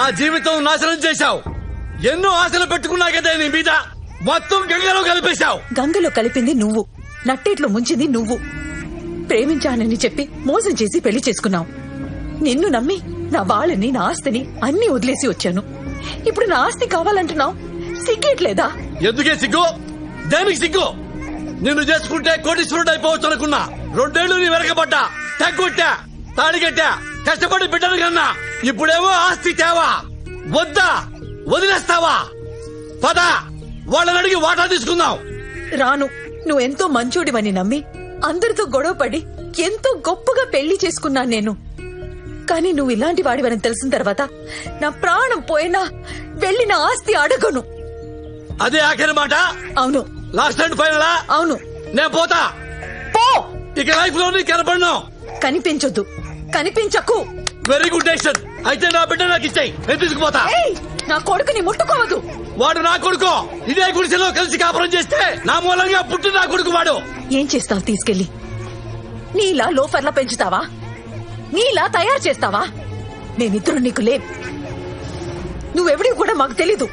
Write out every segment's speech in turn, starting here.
నా జీవితం నాశనం చేశావు. ఎన్నో ఆశలు పెట్టుకున్నా కదా నీ మీద, మొత్తం గంగలో కలిపేశావు. గంగలో కలిపింది నువ్వు, నట్టేట్లో ముంచింది నువ్వు. ప్రేమించానని చెప్పి మోసం చేసి పెళ్లి చేసుకున్నావు. నిన్ను నమ్మి నా వాళ్ళని, నా ఆస్తిని అన్ని వదిలేసి వచ్చాను. ఇప్పుడు నా ఆస్తి కావాలంటున్నావు. సిగ్గేట్లేదా? ఎందుకే సిగ్గు? దేనికి సిగ్గు? నిన్ను చేసుకుంటే కోటీశ్వరుడు అయిపోవచ్చు అనుకున్నా. 2 ఏళ్లు నీ వెనకబడ్డా, తగ్గొట్టా, తాడిగట్టా, కష్టపడి బిడ్డను కన్నా. ఇప్పుడేమో ఆస్తి తేవా? వద్దా? వదిలేస్తావా? పద, వాళ్ళని అడిగి వాటా తీసుకుందాం. రాను. నువ్వెంతో మంచోడివని నమ్మి అందరితో గొడవపడి ఎంతో గొప్పగా పెళ్లి చేసుకున్నాను నేను. కానీ నువ్వు ఇలాంటి వాడివని తెలిసిన తర్వాత నా ప్రాణం పోయినా వెళ్ళి నా ఆస్తి అడగను. అదే ఆఖరి మాట? అవును. Last and final? అవును. నేను పోతా. పో. ఇక లైఫ్ లో నీ కనపడను. కనిపించొద్దు, కనిపించకు. Very good decision. అయితే నా బిడ్డ నాకు ఇచ్చాయి, నేను తీసుకుపోతా. నా కొడుకుని ముట్టుకోవద్దు. వాడు నా కొడుకు. ఇదే గుడిసెలో కలిసి కాపురం చేస్తే నా మూలంగా పుట్టి నా కొడుకు వాడు. ఏం చేస్తావు తీసుకెళ్లి? నీలా లోఫర్లా పెంచుతావా? నీలా తయారు చేస్తావా? మేమిద్దరు నీకు లేవు. నువ్వెవడి కూడా మాకు తెలీదు.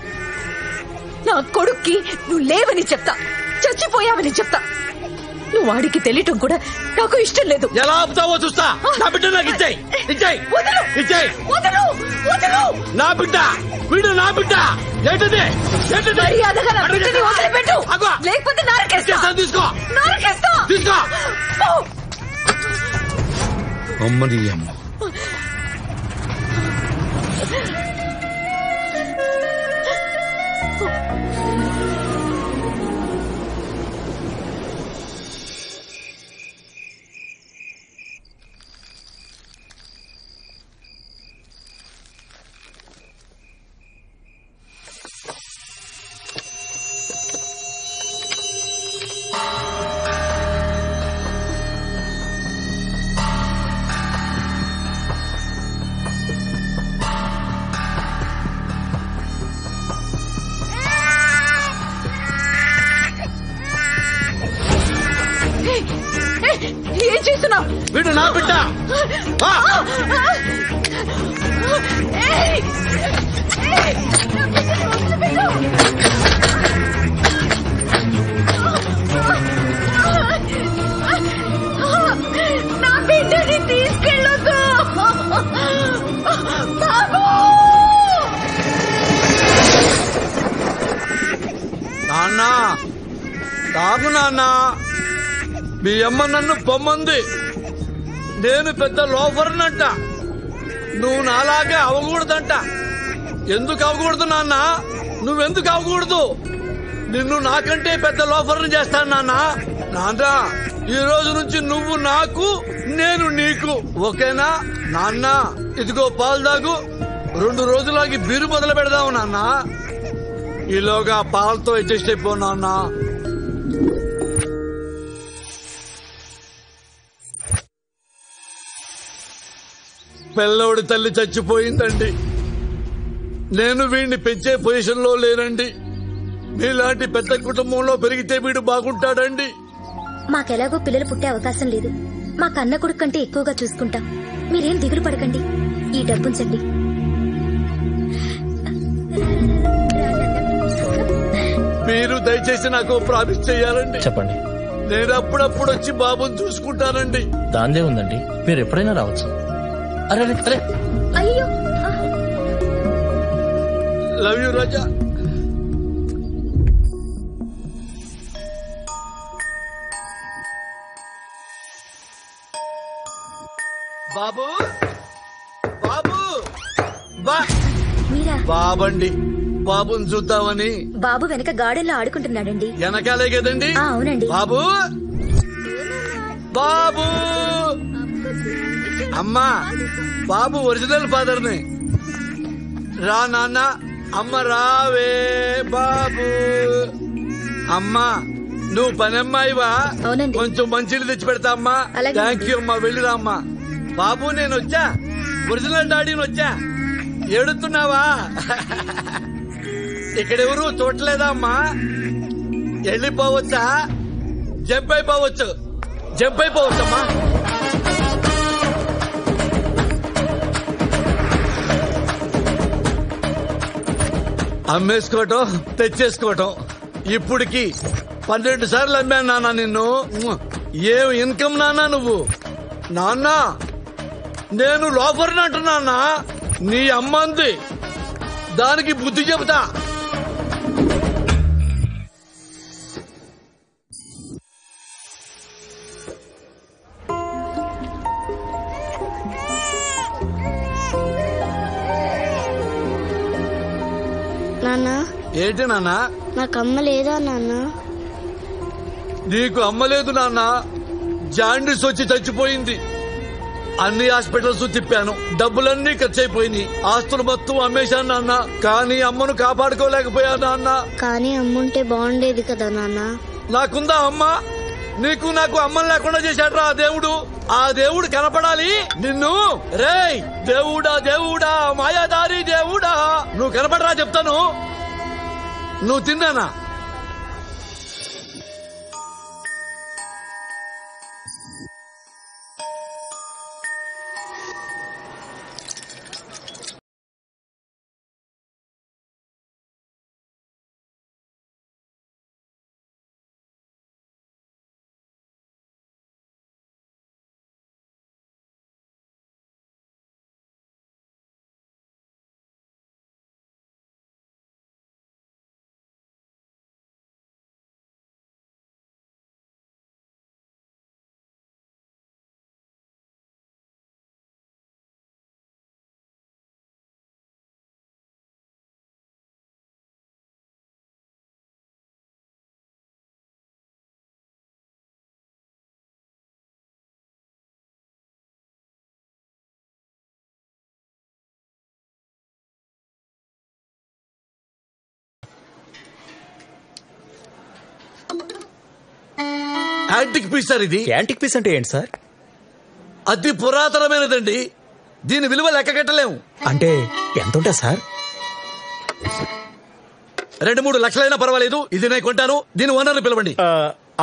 నా కొడుక్కి నువ్వు లేవని చెప్తా, చచ్చిపోయావని చెప్తా. నువ్వు వాడికి తెలియటం కూడా నాకు ఇష్టం లేదు. ఎలా ఆపుతావో చూస్తా. నా బిడ్డ నాకు ఇచ్చాయి, ఇచ్చాయి, ఇచ్చాయి. నా బిడ్డ, వీడు నా బిడ్డ. ఏంటది? మర్యాదగా నా బిడ్డని వదిలిపెట్టు, లేకపోతే నరకేస్తా. తీసుకో, నరకేస్తా. తీసుకో. అమ్మని అమ్మ. ఏం చేస్తున్నావు? వీడు నా బిడ్డ. నా బిడ్డని తీసుకెళ్ళొద్దు బాబు. నాన్న, తాగు నాన్న. మీ అమ్మ నన్ను పొమ్మంది. నేను పెద్ద లోఫర్నంట. నువ్వు నాలాగే అవకూడదంట. ఎందుకు అవకూడదు నాన్న? నువ్వెందుకు అవకూడదు? నిన్ను నాకంటే పెద్ద లోఫర్ని చేస్తాను నాన్న. నాన్న, ఈ రోజు నుంచి నువ్వు నాకు, నేను నీకు, ఓకేనా నాన్న? ఇదిగో పాలు తాగు. 2 రోజులాగి బీరు మొదలు పెడదాము నాన్న. ఈలోగా పాలతో అడ్జస్ట్ అయిపో నాన్న. పిల్లోడి తల్లి చచ్చిపోయిందండి. నేను వీడిని పెంచే పొజిషన్ లో లేనండి. మీలాంటి పెద్ద కుటుంబంలో పెరిగితే వీడు బాగుంటాడండి. మాకెలాగో పిల్లలు పుట్టే అవకాశం లేదు. మా కన్న కొడుకు కంటే ఎక్కువగా చూసుకుంటాం. మీరేం దిగులు పడకండి. ఈ డబ్బుంచండి. మీరు దయచేసి నాకు ప్రామిస్ చేయాలండి. చెప్పండి. నేను అప్పుడప్పుడు వచ్చి బాబుని చూసుకుంటానండి. దాందే ఉందండి, మీరు ఎప్పుడైనా రావచ్చు. అరే అరే, అయ్యో. లవ్ యూ రాజా. బాబు, బాబు, మీరా? బాబండి. బాబుని చూద్దామని. బాబు వెనక గార్డెన్ లో ఆడుకుంటున్నాడండి. వెనకాలే కదండి? అవునండి. బాబు, బాబు. అమ్మా, బాబు ఒరిజినల్ ఫాదర్ ని. రా నాన్న. అమ్మ రావే. బాబు. అమ్మా, నువ్వు పనమ్మాయివా? అవునండి. కొంచెం మంచిలు తెచ్చి పెడతా అమ్మా. థ్యాంక్ యూ అమ్మా. వెళ్ళిరా అమ్మా. బాబు, నేను వచ్చా. ఒరిజినల్ డాడీని వచ్చా. ఏడుతున్నావా? ఇక్కడెవరు చూడలేదా అమ్మా? వెళ్ళిపోవచ్చా? జంప్ అయిపోవచ్చు. జంప్ అయిపోవచ్చమ్మా. అమ్మేసుకోవటం తెచ్చేసుకోవటం. ఇప్పటికి 12 సార్లు అమ్మాను నాన్న నిన్ను. ఏం ఇన్కమ్ నాన్న నువ్వు? నాన్న నేను లోపలిని అంటున్నా. నీ అమ్మంది దానికి బుద్ధి చెబుతా. నాన్న ఏంటి నాన్న? నాకు అమ్మ లేదా నాన్న? నీకు అమ్మలేదు నాన్న. జాండీస్ వచ్చి చచ్చిపోయింది. అన్ని హాస్పిటల్స్ తిప్పాను, డబ్బులన్నీ ఖర్చు అయిపోయినాయి. ఆస్తులు మొత్తం అమ్మేశాను నాన్న. కానీ అమ్మను కాపాడుకోలేకపోయా నాన్న. కానీ అమ్ముంటే బాగుండేది కదా నాన్న. నాకుందా అమ్మ? నీకు నాకు అమ్మని లేకుండా చేశాడ్రా ఆ దేవుడు. ఆ దేవుడు కనపడాలి నిన్ను. రేయ్ దేవుడా దేవుడా మాయాదారి దేవుడా, నువ్వు కనపడరా చెప్తాను. నువ్వు తిన్నానా? యాంటిక్ పీస్ సార్ ఇది. యాంటిక్ పీస్ అంటే ఏంటి సార్? అతి పురాతనమైనదండి. దీని విలువ లెక్క కట్టలేము. అంటే ఎంత ఉంటా సార్? 2-3 లక్షలైనా పర్వాలేదు. ఇది నేను కొంటాను. దీని ఓనర్ని పిలవండి.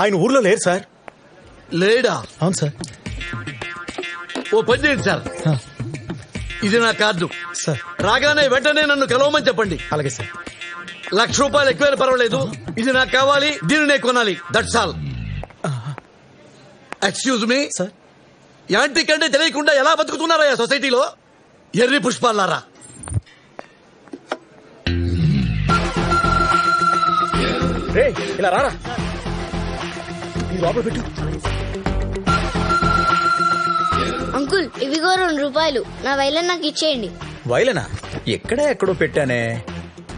ఆయన ఊర్లో లేరు సార్. లేడా? అవును సార్. ఓ పని చేయండి సార్, ఇది నా కార్డు సార్. రాగానే వెంటనే నన్ను కలవమని చెప్పండి. అలాగే సార్. ₹1,00,000 ఎక్కువైనా పర్వాలేదు. ఇది నాకు కావాలి, దీన్ని నేను కొనాలి. That's all. Excuse me sir. Antique అంటే తెలియకుండా ఎలా బతుకుతున్నారా సొసైటీలో? ఎర్రి పుష్పాలారా. రే ఇలా రారా, ఈ లోపల పెట్టు. అంకుల్ ఇవిగో ₹2. నా వైలెన్ నాకు ఇచ్చేయండి. వైలనా? ఎక్కడో పెట్టానే,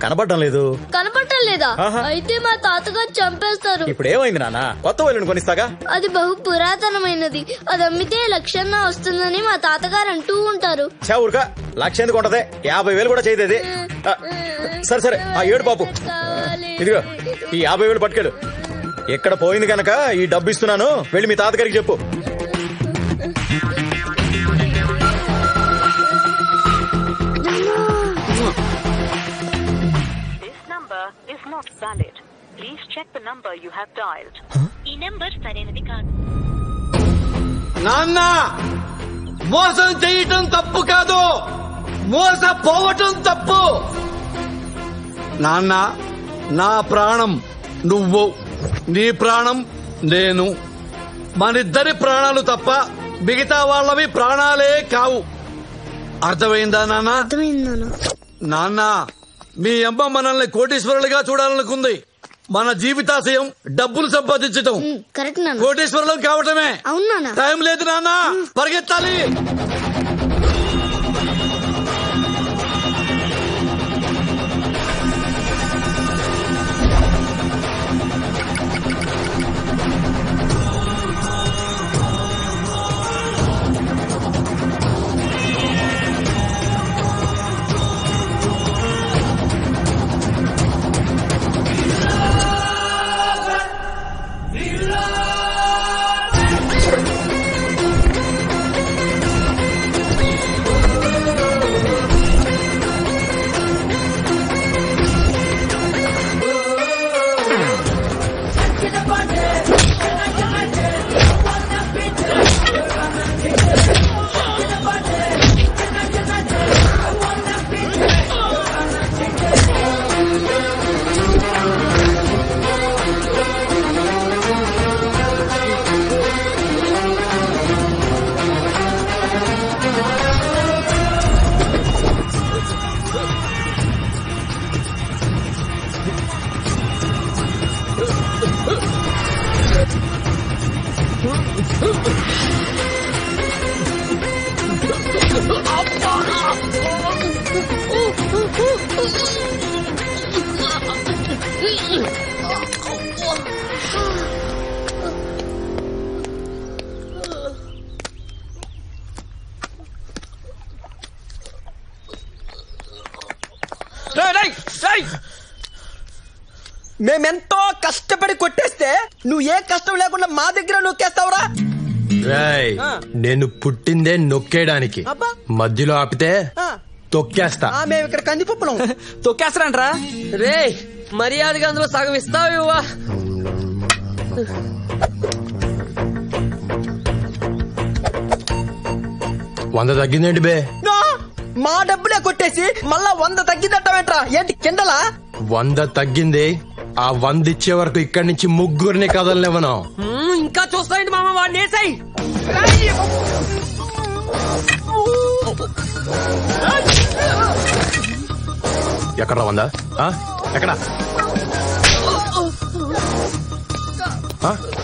కనబడడం లేదు. కనపడటం లేదా? ఆహా. అయితే మా తాతగారు చంపేస్తారు. ఇప్పుడు ఏమైంది నాన్న? కొత్త వైలెన్ కొనిస్తాగా. అది బహు పురాతనమైనది. అది అమ్మితే 1,00,000 వస్తుందని మా తాతగారు అంటూ ఉంటారు. ఊరుకా, 1,00,000 ఎందుకు ఉంటది? 50,000 కూడా చేయదేది. సరే సరే, ఆ 7 పాపు. ఇదిగో ఈ 50,000 పట్టుకెళ్ళు. ఎక్కడ పోయింది కనుక ఈ డబ్బు ఇస్తున్నాను, వెళ్ళి మీ తాతగారికి చెప్పు. ఈ నెంబర్ సరైనది కాదు. నాన్న మోసం చేయటం తప్పు కాదు, మోసపోవటం తప్పు. నాన్న నా ప్రాణం నువ్వు, నీ ప్రాణం నేను. మనిద్దరి ప్రాణాలు తప్ప మిగతా వాళ్ళవి ప్రాణాలే కావు. అర్థమైందా నాన్న? అర్థమైంది నాన్న, మీ అమ్మ మనల్ని కోటీశ్వరులుగా చూడాలనుకుంది. మన జీవితాశయం డబ్బులు సంపాదించటం. కరెక్ట్ నాన్న. కోటీశ్వరులు కావటమే. అవును నాన్న. టైం లేదు నాన్న, పరిగెత్తాలి. మేమెంతో కష్టపడి కొట్టేస్తే నువ్వు ఏ కష్టం లేకుండా మా దగ్గర నొక్కేస్తావురా? రేయ్, నేను పుట్టిందే నొక్కేయడానికి. అబ్బా. మధ్యలో ఆపితే తొక్కేస్తా. మేము ఇక్కడ కందిపప్పులం. తొక్కేస్తారంట్రా? రే మర్యాదగా అందులో సగం ఇస్తావా? వంద తగ్గిందేంటి బే? మా డబ్బులే కొట్టేసి మళ్ళా 100 తగ్గిదట్టమేంట్రా? ఏంటి కిండలా? 100 తగ్గింది. ఆ 100 ఇచ్చే వరకు ఇక్కడి నుంచి ముగ్గురిని కదలనివ్వను. ఇంకా చూస్తాయండి మామ, వాడిని వేసాయి. ఎక్కడ 100? ఎక్కడ?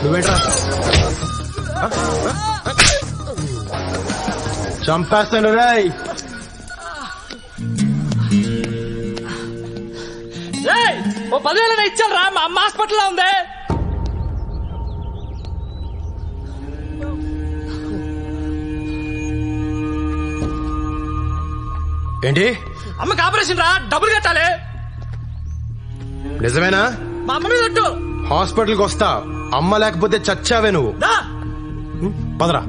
నువ్వేంట్రా? చంపేస్తాను రాయ్. ఓ 10,000 ఇచ్చాను రా, మా అమ్మ హాస్పిటల్లో ఉంది. ఏంటి? అమ్మకి ఆపరేషన్ రా, డబ్బులు కట్టాలి. నిజమేనా? మా అమ్మ మీద ఒట్టు. హాస్పిటల్కి వస్తా. అమ్మ లేకపోతే చచ్చావే నువ్వు. పదరా,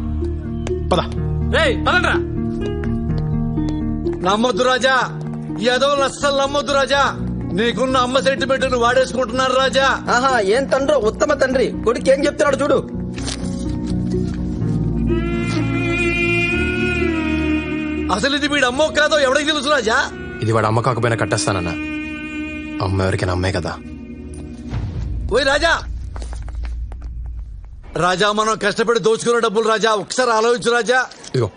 పద. రేయ్ పదండ్రా. నమ్మొద్దు రాజా, ఏదో అస్సలు నమ్మొద్దు రాజా. నీకున్న అమ్మ సెంటిమెంట్ ను వాడేసుకుంటున్నారు రాజా. ఆహా, ఏం తండ్రో ఉత్తమ తండ్రి. కొడుకు ఏం చెప్తున్నాడు చూడు. అసలు ఇది వీడు అమ్మో కాదో ఎవరికి తెలుసు రాజా? ఇది వాడు అమ్మ కాకపోయినా కట్టేస్తానన్నా. అమ్మ ఎవరికైనా అమ్మే కదా. ఓయ్ రాజా, రాజా మనం కష్టపడి దోచుకున్న డబ్బులు రాజా, ఒకసారి ఆలోచించు రాజా. ఇగో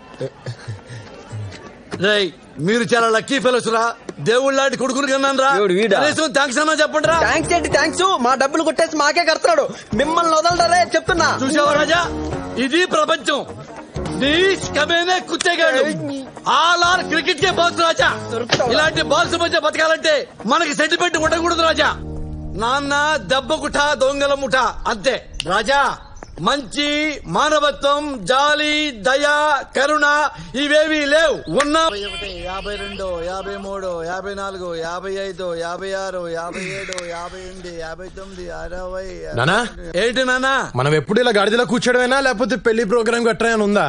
రేయ్, మీరు చాలా లక్కీ ఫెలోస్ రా. దేవుళ్ళ లాంటి కొడుకుని కన్నాను రా. థ్యాంక్స్ అన్నా చెప్పండి రా. థ్యాంక్స్ ఏంటి థ్యాంక్స్? మా డబ్బులు కొట్టేసి మాకే కడతాడు. మిమ్మల్ని వదలరే చెప్తున్నా. చూసావా రాజా, ఇది ప్రపంచం. నీచ్ కమేనే కుత్తేగాడు. ఆల్ ఆర్ క్రికెట్ కే బాల్స్ రాజా. ఇలాంటి బాల్స్ మధ్య బతకాలంటే మనకి సెంటిమెంట్ ఉండకూడదు రాజా. నాన్న దెబ్బ కుఠ, దొంగల ముఠ అంతే రాజా. మంచి, మానవత్వం, జాలి, దయ, కరుణ ఇవేవీ లేవు. ఉన్న 51, 52, 53, 54, 55, 56, 57, 58, 59, 60. నానా ఏంటి నానా? మనం ఎప్పుడు ఇలా గాడిదలో కూర్చోడమేనా లేకపోతే పెళ్లి ప్రోగ్రామ్ గట్రా ఉందా?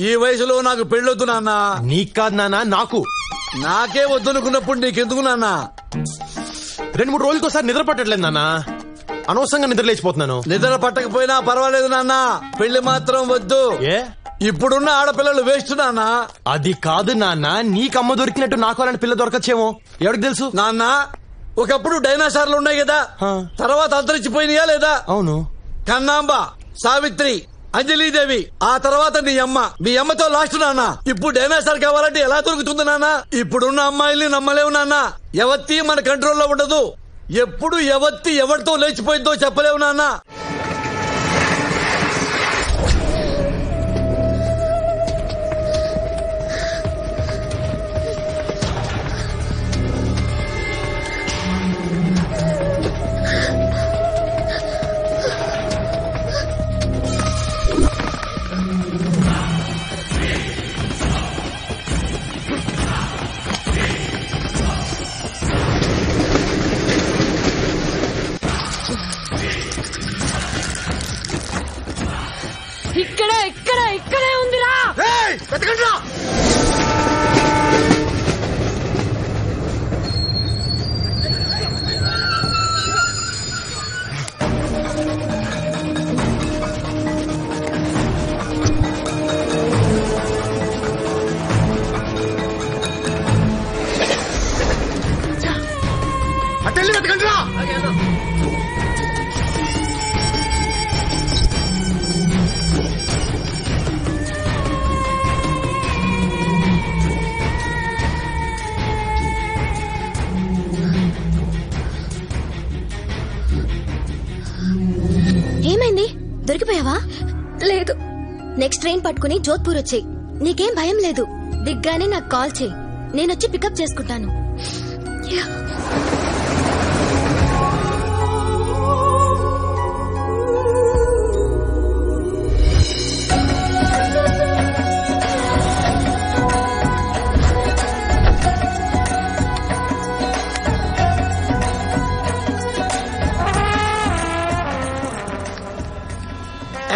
ఈ వయసులో నాకు పెళ్ళొద్దు నాన్న. నీకు కాదు నానా, నాకు. నాకే వద్దనుకున్నప్పుడు నీకెందుకు నాన్న? 2-3 రోజులకి ఒకసారి నిద్ర పట్టట్లేదు నాన్న. అనవసరంగా నిద్ర లేచిపోతున్నాను. నిద్ర పట్టకపోయినా పర్వాలేదు నాన్న, పెళ్లి మాత్రం వద్దు. ఏ ఇప్పుడున్న ఆడపిల్లలు వేస్ట్ నాన్న. అది కాదు నాన్న, నీకమ్మ దొరికినట్టు నాకు అలాంటి పిల్ల దొరకచ్చేమో, ఎవరికి తెలుసు నాన్న. ఒకప్పుడు డైనాసార్లు ఉన్నాయి కదా, తర్వాత అంతరించిపోయినాయా లేదా? అవును. కన్నాంబ, సావిత్రి, అంజలీదేవి, ఆ తర్వాత నీ అమ్మ. మీ అమ్మతో లాస్ట్ నాన్న. ఇప్పుడు డైనాసార్ కావాలంటే ఎలా దొరుకుతుంది నాన్న? ఇప్పుడున్న అమ్మాయిల్ని నమ్మలేవు నాన్న. ఎవత్తి మన కంట్రోల్లో ఉండదు. ఎప్పుడు ఎవత్తి ఎవరితో లేచిపోయిందో చెప్పలేవు నాన్న. ఇక్కడే ఉందిరా. అటెళ్ళి వెతకండి రా. ఏమైంది? దొరికిపోయావా? లేదు. నెక్స్ట్ ట్రైన్ పట్టుకుని జోధ్పూర్ వచ్చేయ్. నీకేం భయం లేదు. దిగ్గానే నాకు కాల్ చేయి, నేనొచ్చి పికప్ చేసుకుంటాను.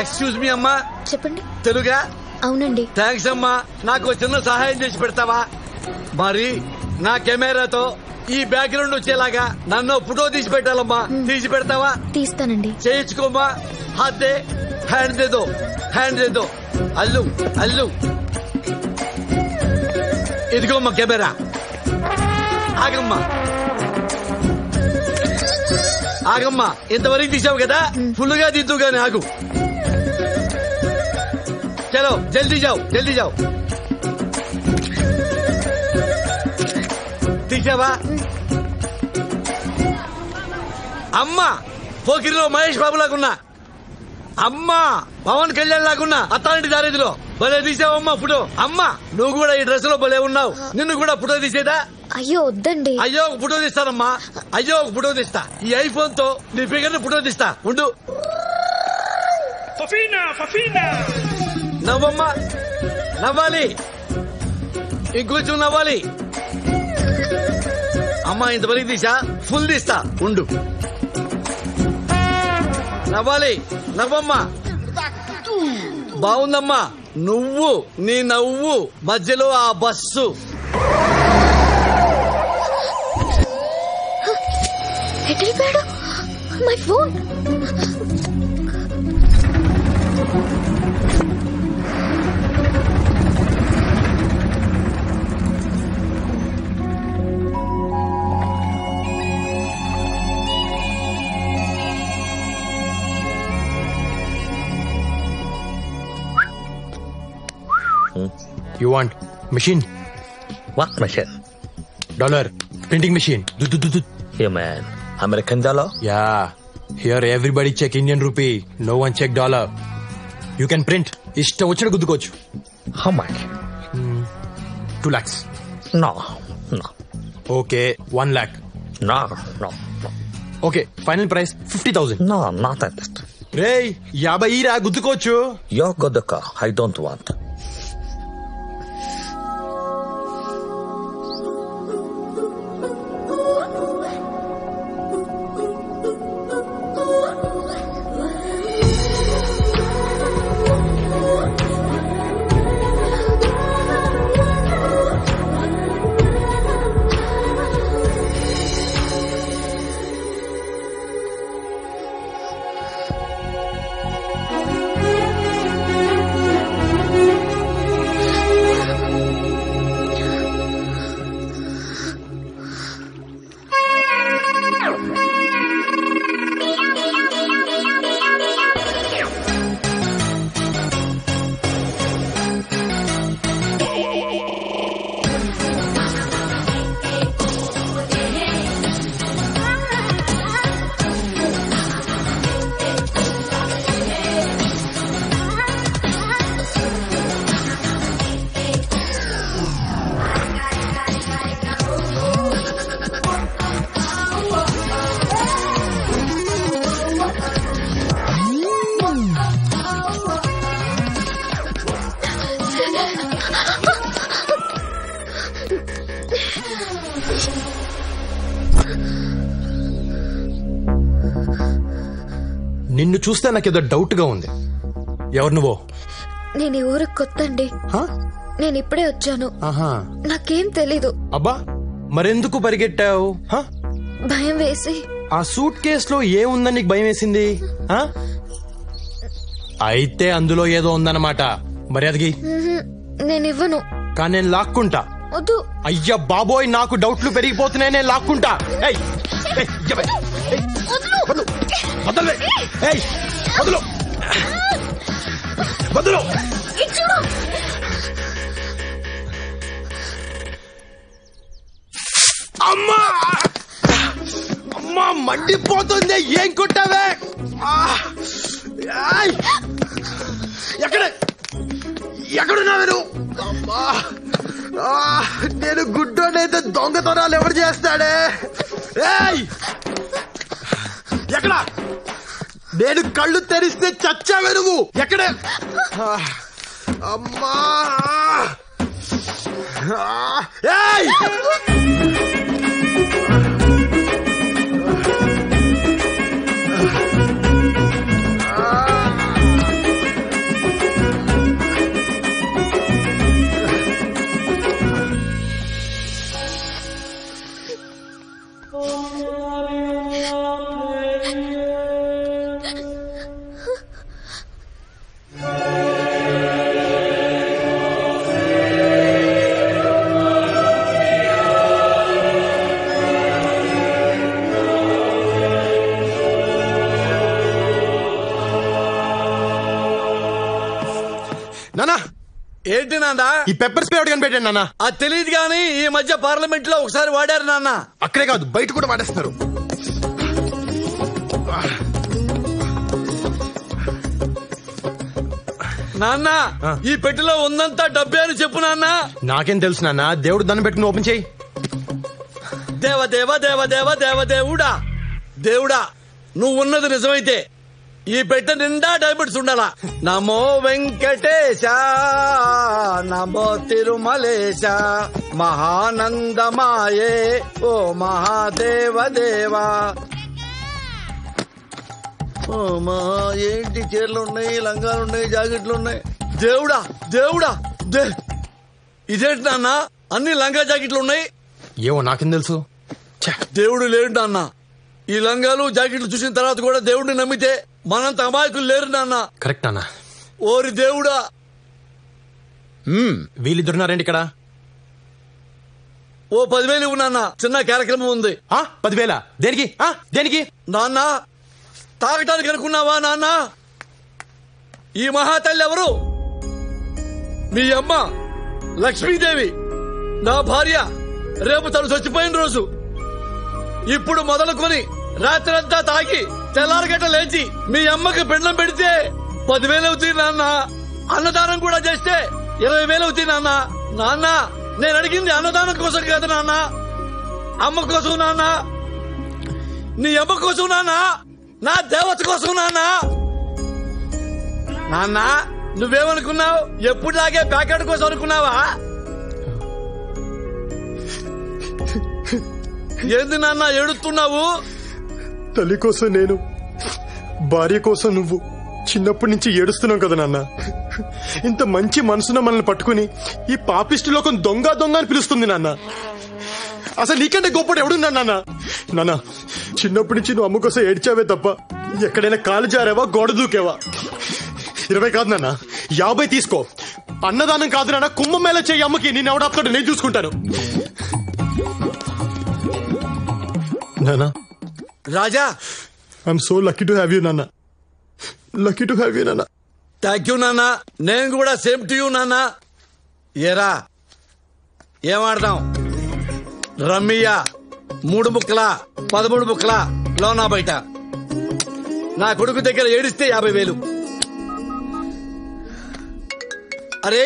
ఎక్స్క్యూజ్ మీ అమ్మా. చెప్పండి. తెలుగా? అవునండి. థ్యాంక్స్ అమ్మా. నాకు చిన్న సహాయం చేసి పెడతావా? మరి నా కెమెరాతో ఈ బ్యాక్గ్రౌండ్ వచ్చేలాగా నన్ను ఫోటో తీసి పెట్టాలమ్మా. తీసి పెడతావా? తీస్తానండి. చేయించుకోమ్మా. హాత్ దే, హ్యాండ్ దేదో, హ్యాండ్ దేదో. అల్లు అల్లు, ఇదిగోమ్మా కెమెరా. ఆగమ్మా ఆగమ్మా, ఇంతవరకు తీసావు కదా, ఫుల్ గా దిద్దు గాని ఆగు. చలో జల్దీ జావ్, జల్దీ జావ్. తీసావా? అమ్మా పోకిరిలో మహేష్ బాబు లాగున్నా, అమ్మా పవన్ కళ్యాణ్ లాగున్నా, అత్తాంటి దారేదిలో భలే తీసావమ్మా ఫోటో. అమ్మా నువ్వు కూడా ఈ డ్రెస్ లో భలే ఉన్నావు. నిన్ను కూడా ఫోటో తీసేదా? అయ్యో వద్దండి. అయ్యో ఒక ఫోటో తీస్తానమ్మా. అయ్యో ఒక ఫోటో తీస్తా. ఈ ఐఫోన్ తో నీ ఫిగర్ ని ఫోటో తీస్తా. ఉండు. నవ్వమ్మా, నవ్వాలి, ఇంకొంచెం నవ్వాలి. అమ్మా ఇంతవరకు తీసా, ఫుల్ తీస్తా. ఉండు. నవ్వాలి, నవ్వమ్మా. బాగుందమ్మా. నువ్వు నీ నవ్వు మధ్యలో ఆ బస్సు. ఎక్కడిపోయాడు my phone? You want machine? What machine? Dollar printing machine. Hey man, American dollar? Yeah. Here everybody check Indian rupee. No one check dollar. You can print. Ishta vachina guddukochu. How much? 2 lakhs. No. Okay, 1 lakh. No. Okay, final price 50,000. No, not that. Ray, 50 రా గుద్దుకోవచ్చు. You're good car. I don't want. నిన్ను చూస్తే నాకేదో doubt గా ఉంది. ఎవరు నువ్వు? నేను ఈ ఊరికి కొత్త అండి. నేను ఇప్పుడే వచ్చాను. నాకేం తెలీదు. అబ్బా మరెందుకు పరిగెట్టావు? భయం వేసి. ఆ సూట్ కేసులో ఏముందని నీకు భయం వేసింది? అయితే అందులో ఏదో ఉందన్నమాట. మర్యాదకి నేను ఇవ్వను. కానీ నేను లాక్కుంటా. వద్దు. అయ్యా బాబోయ్, నాకు డౌట్లు పెరిగిపోతున్నాయి. నేను లాక్కుంటా. అమ్మా అమ్మా మండిపోతుంది. ఏం కొట్టావే? ఎక్కడున్నావే నువ్వు? అమ్మా నేను గుడ్డోనైతే దొంగతనాలు ఎవరు చేస్తాడే? ఎక్కడ? నేను కళ్ళు తెరిస్తే చచ్చావే నువ్వు. ఎక్కడ? అమ్మా నానా ఏంటి నాన్న? ఈ పెప్పర్ స్ప్రే ఒకటి కనిపెట్టాను నాన్న. అది తెలియదు కానీ ఈ మధ్య పార్లమెంట్ లో ఒకసారి వాడారు నాన్న. అక్కడే కాదు బయట కూడా వాడేస్తున్నారు. నాన్న ఈ పెట్టెలో ఉందంతా డబ్బే అని చెప్పు నాన్న. నాకేం తెలుసు నాన్న, దేవుడు దాన్ని పెట్టి ఓపెన్ చేయి. దేవ దేవ దేవ దేవ దేవ దేవుడా, దేవుడా నువ్వు ఉన్నది నిజమైతే ఈ పెట్టె నిండా డైమండ్స్ ఉండాలా. నమో వెంకటేశ నమో తిరుమలేశ మహానందమాయే ఓ మహాదేవ దేవా. ఏంటి చీరలు ఉన్నాయి, లంగాలు ఉన్నాయి, జాకెట్లు ఉన్నాయి. దేవుడా దేవుడా ఇదేంటి నాన్న అన్ని లంగా జాకెట్లు ఉన్నాయి? ఏవో నాకేం తెలుసు. దేవుడు లేడు నాన్న. ఈ లంగాలు జాకెట్లు చూసిన తర్వాత కూడా దేవుడిని నమ్మితే మనంత అమాయకులు లేరు నాన్న. కరెక్ట్ నాన్న. ఓరి దేవుడా. వీళ్ళిద్దరున్నారండి ఇక్కడ. ఓ 10,000 ఇవ్వు నాన్న, చిన్న కార్యక్రమం ఉంది. 10,000 దేనికి? దేనికి నాన్న? తాగటానికి అనుకున్నావా నాన్న? ఈ మహాతల్లి ఎవరు? మీ అమ్మ లక్ష్మీదేవి, నా భార్య. రేపు తను చచ్చిపోయిన రోజు. ఇప్పుడు మొదలుకొని రాత్రంతా తాగి తెల్లారగట్ట లేచి మీ అమ్మకి పిండం పెడితే 10,000 అవుతుంది నాన్న. అన్నదానం కూడా చేస్తే 20,000 అవుతుంది నాన్న. నాన్న నేను అడిగింది అన్నదానం కోసం కాదు నాన్న, అమ్మ కోసం నాన్న. నీ అమ్మ కోసం నాన్న, నా దేవత కోసం నాన్న. నాన్న నువ్వేమనుకున్నావు? ఎప్పుడులాగే ప్యాకెట్ కోసం అనుకున్నావా? ఏంది నాన్న ఏడుస్తున్నావు? తల్లి కోసం నేను, భార్య కోసం నువ్వు చిన్నప్పటి నుంచి ఏడుస్తున్నావు కదా నాన్న. ఇంత మంచి మనసున మనల్ని పట్టుకుని ఈ పాపిష్టి లోకం దొంగ దొంగ అని పిలుస్తుంది నాన్న. అసలు నీకంటే గొప్పడు ఎవడున్నా నాన్న? నాన్న చిన్నప్పటి నుంచి నువ్వు అమ్మ కోసం ఏడ్చావే తప్ప ఎక్కడైనా కాలు జారావా, గోడ దూకేవా? 20 కాదు నాన్న, 50 తీసుకో. అన్నదానం కాదు నాన్న, కుంభమేళ చెయ్యి అమ్మకి. నేను ఎవడాపుతాడు నేను చూసుకుంటాను. నానా Raja, I'm so lucky to have you నాన్న. లక్కీ టు హ్యావ్ యూ నాన్న. థ్యాంక్ యూ నాన్న. నేను కూడా సేమ్ టు యూ నాన్న. ఏరా ఏమాడదాం? రమ్మియా 3 ముక్కలా 13 ముక్కలా లోనా బయట. నా కొడుకు దగ్గర ఏడిస్తే 50,000. అరే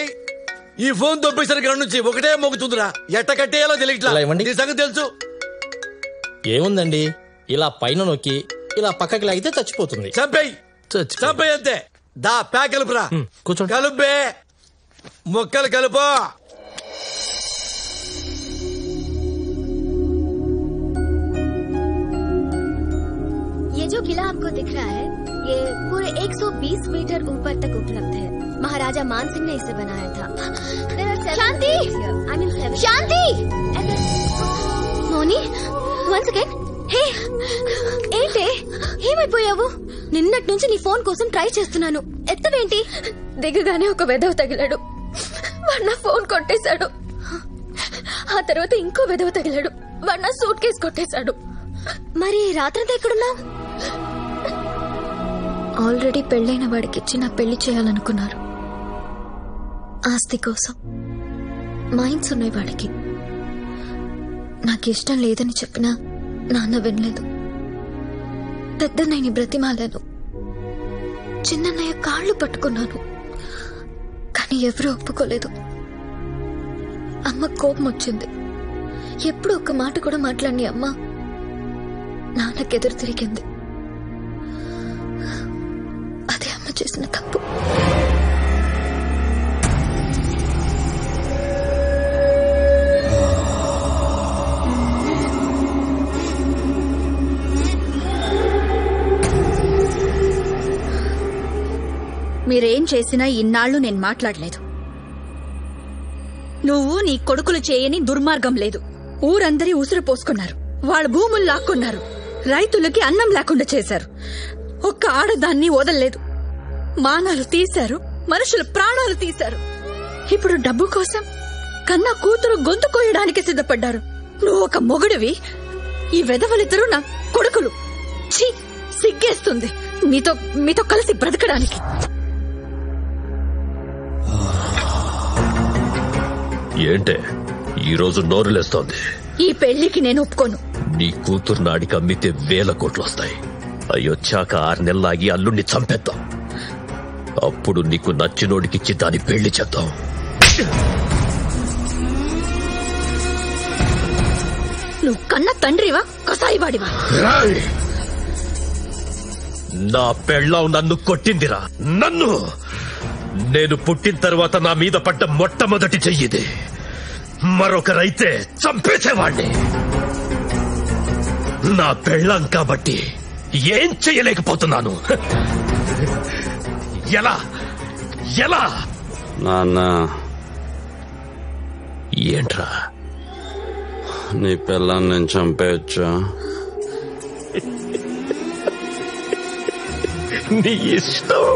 ఈ ఫోన్ దొబ్బేసరికి రెండు నుంచి ఒకటే మోగుతుందిరా. ఎట్ట కట్టేయాలో తెలియట్లా. నీ సంగతి తెలుసు. ఏముందండి, ఇలా పైన నొక్కి ఇలా పక్కకి లాగితే చచ్చిపోతుంది. చంపేయి చంపేయి అంతే. దా ప్యాక్ కలుపురా. కూర్చోండి. కలుపే మొక్కలు కలుపు. ये जो किला आपको दिख रहा है ये पूरे 120 मीटर ऊपर तक उपलब्ध है. महाराजा मान सिंह ने इसे बनाया था. शांति, शांति. మోని వన్స్ అగైన్. హే ఏంటి ఏమైపోయావు? నిన్నటి నుంచి నీ ఫోన్ కోసం ట్రై చేస్తున్నాను, ఎత్తవేంటి? దిగగానే ఒక వెధవ తగిలాడు, వాడు నా ఫోన్ కొట్టేశాడు. ఆ తర్వాత ఇంకో వెధవ తగిలాడు, వాడు నా సూట్ కేసు కొట్టేశాడు. మరి రాత్రంతా ఎక్కడున్నావు? ఆల్రెడీ పెళ్లైన వాడికిచ్చి నా పెళ్లి చేయాలనుకున్నారు. ఆస్తి కోసం మైండ్స్ ఉన్నాయి వాడికి. నాకిష్టం లేదని చెప్పినా నాన్న వినలేదు. పెద్దన్నయ్యని బ్రతిమాలాను, చిన్నన్నయ్య కాళ్ళు పట్టుకున్నాను, కానీ ఎవరూ ఒప్పుకోలేదు. అమ్మ కోపం వచ్చింది. ఎప్పుడు ఒక్క మాట కూడా మాట్లాడిని అమ్మ నాన్నకెదురు తిరిగింది. అదే అమ్మ చేసిన తప్పు. మీరేం చేసినా ఇన్నాళ్లు నేను మాట్లాడలేదు. నువ్వు నీ కొడుకులు చేయని దుర్మార్గం లేదు. ఊరందరి ఉసురు పోసుకున్నారు, వాళ్ళ భూములు లాక్కున్నారు, రైతులకి అన్నం లేకుండా చేశారు. ఒక్క ఆడదాన్ని వదలలేదు. మానాలు తీశారు, మనుషుల ప్రాణాలు తీశారు. ఇప్పుడు డబ్బు కోసం కన్నా కూతురు గొంతు కోయడానికి సిద్ధపడ్డారు. నువ్వు ఒక మొగుడివి, ఈ వెధవలిద్దరూ నా కొడుకులు. ఛీ, సిగ్గేస్తుంది మీతో కలిసి బ్రతకడానికి. ఏంటే ఈరోజు నోరులేస్తోంది? ఈ పెళ్లికి నేను ఒప్పుకోను. నీ కూతురు నాడికి అమ్మితే 1000 కోట్లు వస్తాయి. అయ్యొచ్చాక 6 నెలలాగి అల్లుణ్ణి చంపేద్దాం. అప్పుడు నీకు నచ్చినోడికిచ్చి దాని పెళ్లి చేద్దాం. నువ్వు కన్న తండ్రివా కసాయివాడివా? నా పెళ్ళాం నన్ను కొట్టిందిరా. నన్ను నేను పుట్టిన తర్వాత నా మీద పడ్డ మొట్టమొదటి చెయ్యిది. మరొకరైతే చంపేసేవాణ్ణి. నా పెళ్ళాం కాబట్టి ఏం చెయ్యలేకపోతున్నాను. ఎలా ఎలా నాన్న, ఏంట్రా నీ పిల్లని నేను చంపేయచ్చా? నీ ఇష్టం.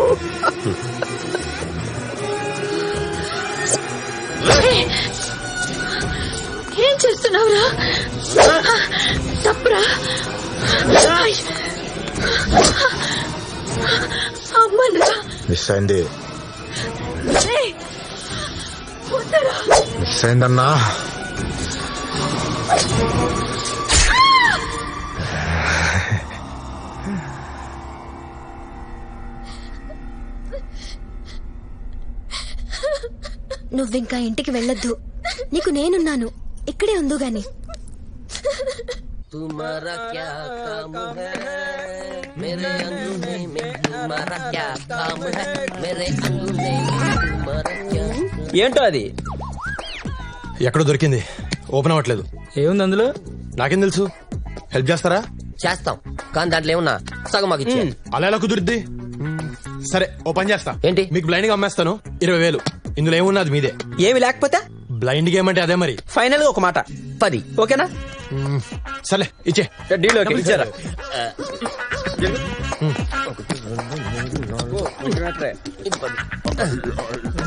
ఏం చేస్తున్నావురా? తప్పురా. అమ్మరా మిస్ అయింది. వద్దరా. మిస్ అయిందన్నా. నువ్వింకా ఇంటికి వెళ్ళొద్దు. నీకు నేనున్నాను. ఇక్కడే ఉందో గాని. ఏంటో అది? ఎక్కడో దొరికింది, ఓపెన్ అవ్వట్లేదు. ఏముంది అందులో? నాకేం తెలుసు. హెల్ప్ చేస్తారా? చేస్తాం, కానీ దాంట్లో ఏమున్నా సగం మాకు ఇచ్చే. అలా ఎలా కుదురుద్ది? సరే, ఓ పని చేస్తా. ఏంటి? మీకు బ్లైండ్ గా అమ్మేస్తాను. 20,000. ఇందులో ఏమున్నది మీదే. ఏమి లేకపోతే బ్లైండ్ గేమ్ అంటే అదే మరి. ఫైనల్ గా ఒక మాట 10. ఓకేనా? సరే, ఇచ్చే. Deal okay. ఇచ్చారా?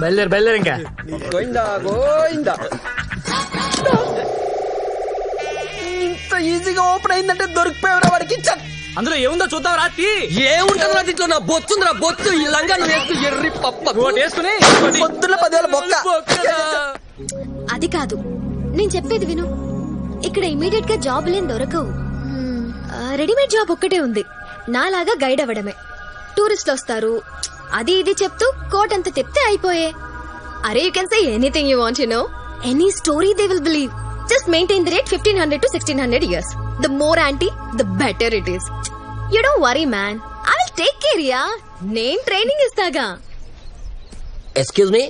బయలుదేరు ఇంకా. గోయిందా గోయిందా. ఇంత ఈజీగా ఓపెన్ అయిందంటే దొరికిపోయావురా వాడికి. అందులో ఏముందో చూద్దాం రాత్రి. ఏముంటుందిరా దీంట్లో? నా బొత్తుందిరా బొత్తు. ఈ లంగా నువ్వు వేస్తూ ఎర్రి పప్ప వేసుకుని పొద్దున్న 10,000 బొక్క. అది కాదు, నేను చెప్పేది విను. ఇక్కడ ఇమీడియట్ గా జాబ్ దొరకవు. రెడీమేడ్ జాబ్ ఒక్కటే ఉంది. నాలాగా గైడ్ అవ్వడమే. టూరిస్టులు వస్తారు, అది ఇది చెప్తూ కోట్ అంత చెప్తే అయిపోయే. అరే you can say anything you want, you know, any story they will believe. Just maintain the rate 1500 to 1600 years. The more anti, the better it is. You don't worry, man. I will take care, ya. నేను training ఇస్తాగా. Excuse me,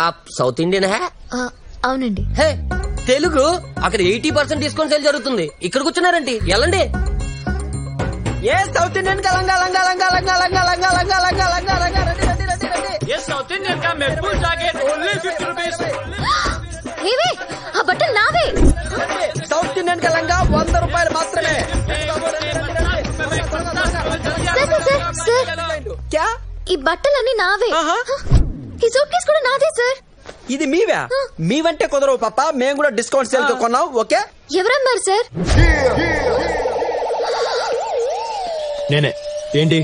आप south Indian హే? అవునండి. హే, తెలుగు. అక్కడ 80% discount sale జరుగుతుంది. ఇక్కడ కూర్చున్నారండి, వెళ్ళండి. ఏ south Indian కా లంగా లంగా లంగా లంగా లంగా లంగా లంగా లంగా లంగా లంగా రండి రండి రండి రండి. ये साउथ इंडियन का महफूज जैकेट ओनली 50 रुपीस. ఏవే ఆ బట్టలు నావే. సౌత్ ఇండియన్ కా లంగా 100 రూపాయలు మాత్రమే. క్యా? ఈ బట్టలన్నీ నావే. ఈ సూట్ కేసు కూడా నాదే సార్. ఇది మీవే? మీవంటే కుదరవు పాప, మేము కూడా డిస్కౌంట్ సేల్ తో కొన్నాం. ఓకే. ఎవరన్నారు సార్? నేనే. ఏంటి?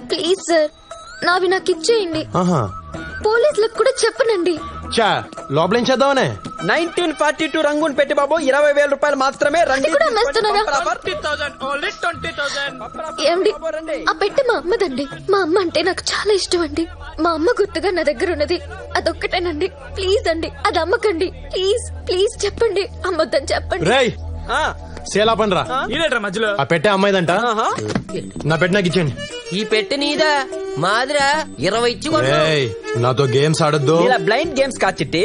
ప్లీజ్ సార్, నావి నాకు ఇచ్చేయండి. ఆహా, పోలీసులకు కూడా చెప్పనండి. చా లోపల ఏం చేద్దామనే? 1942 రంగుని పెట్టి బాబు 20,000 రూపాయలు మాత్రమే. రండి. ఏమండి, ఆ పెట్టె మా అమ్మదండి. మా అమ్మ అంటే నాకు చాలా ఇష్టం అండి. మా అమ్మ గుర్తుగా నా దగ్గర ఉన్నది అదొక్కటేనండి. ప్లీజ్ అండి, అది అమ్మకండి. ప్లీజ్ ప్లీజ్ చెప్పండి, అమ్మొద్దని చెప్పండి. రేయ్, సేలా పనిరా. మధ్యలో ఆ పెట్టే అమ్మాయిదంట. నా పెట్టె నాకు ఇచ్చేయండి. ఈ పెట్టె నీదా? మాదిరా 20 ఇచ్చి కొను. రేయ్, నాతో గేమ్స్ ఆడొద్దు. ఇలా బ్లైండ్ గేమ్స్ కాదు చిట్టి.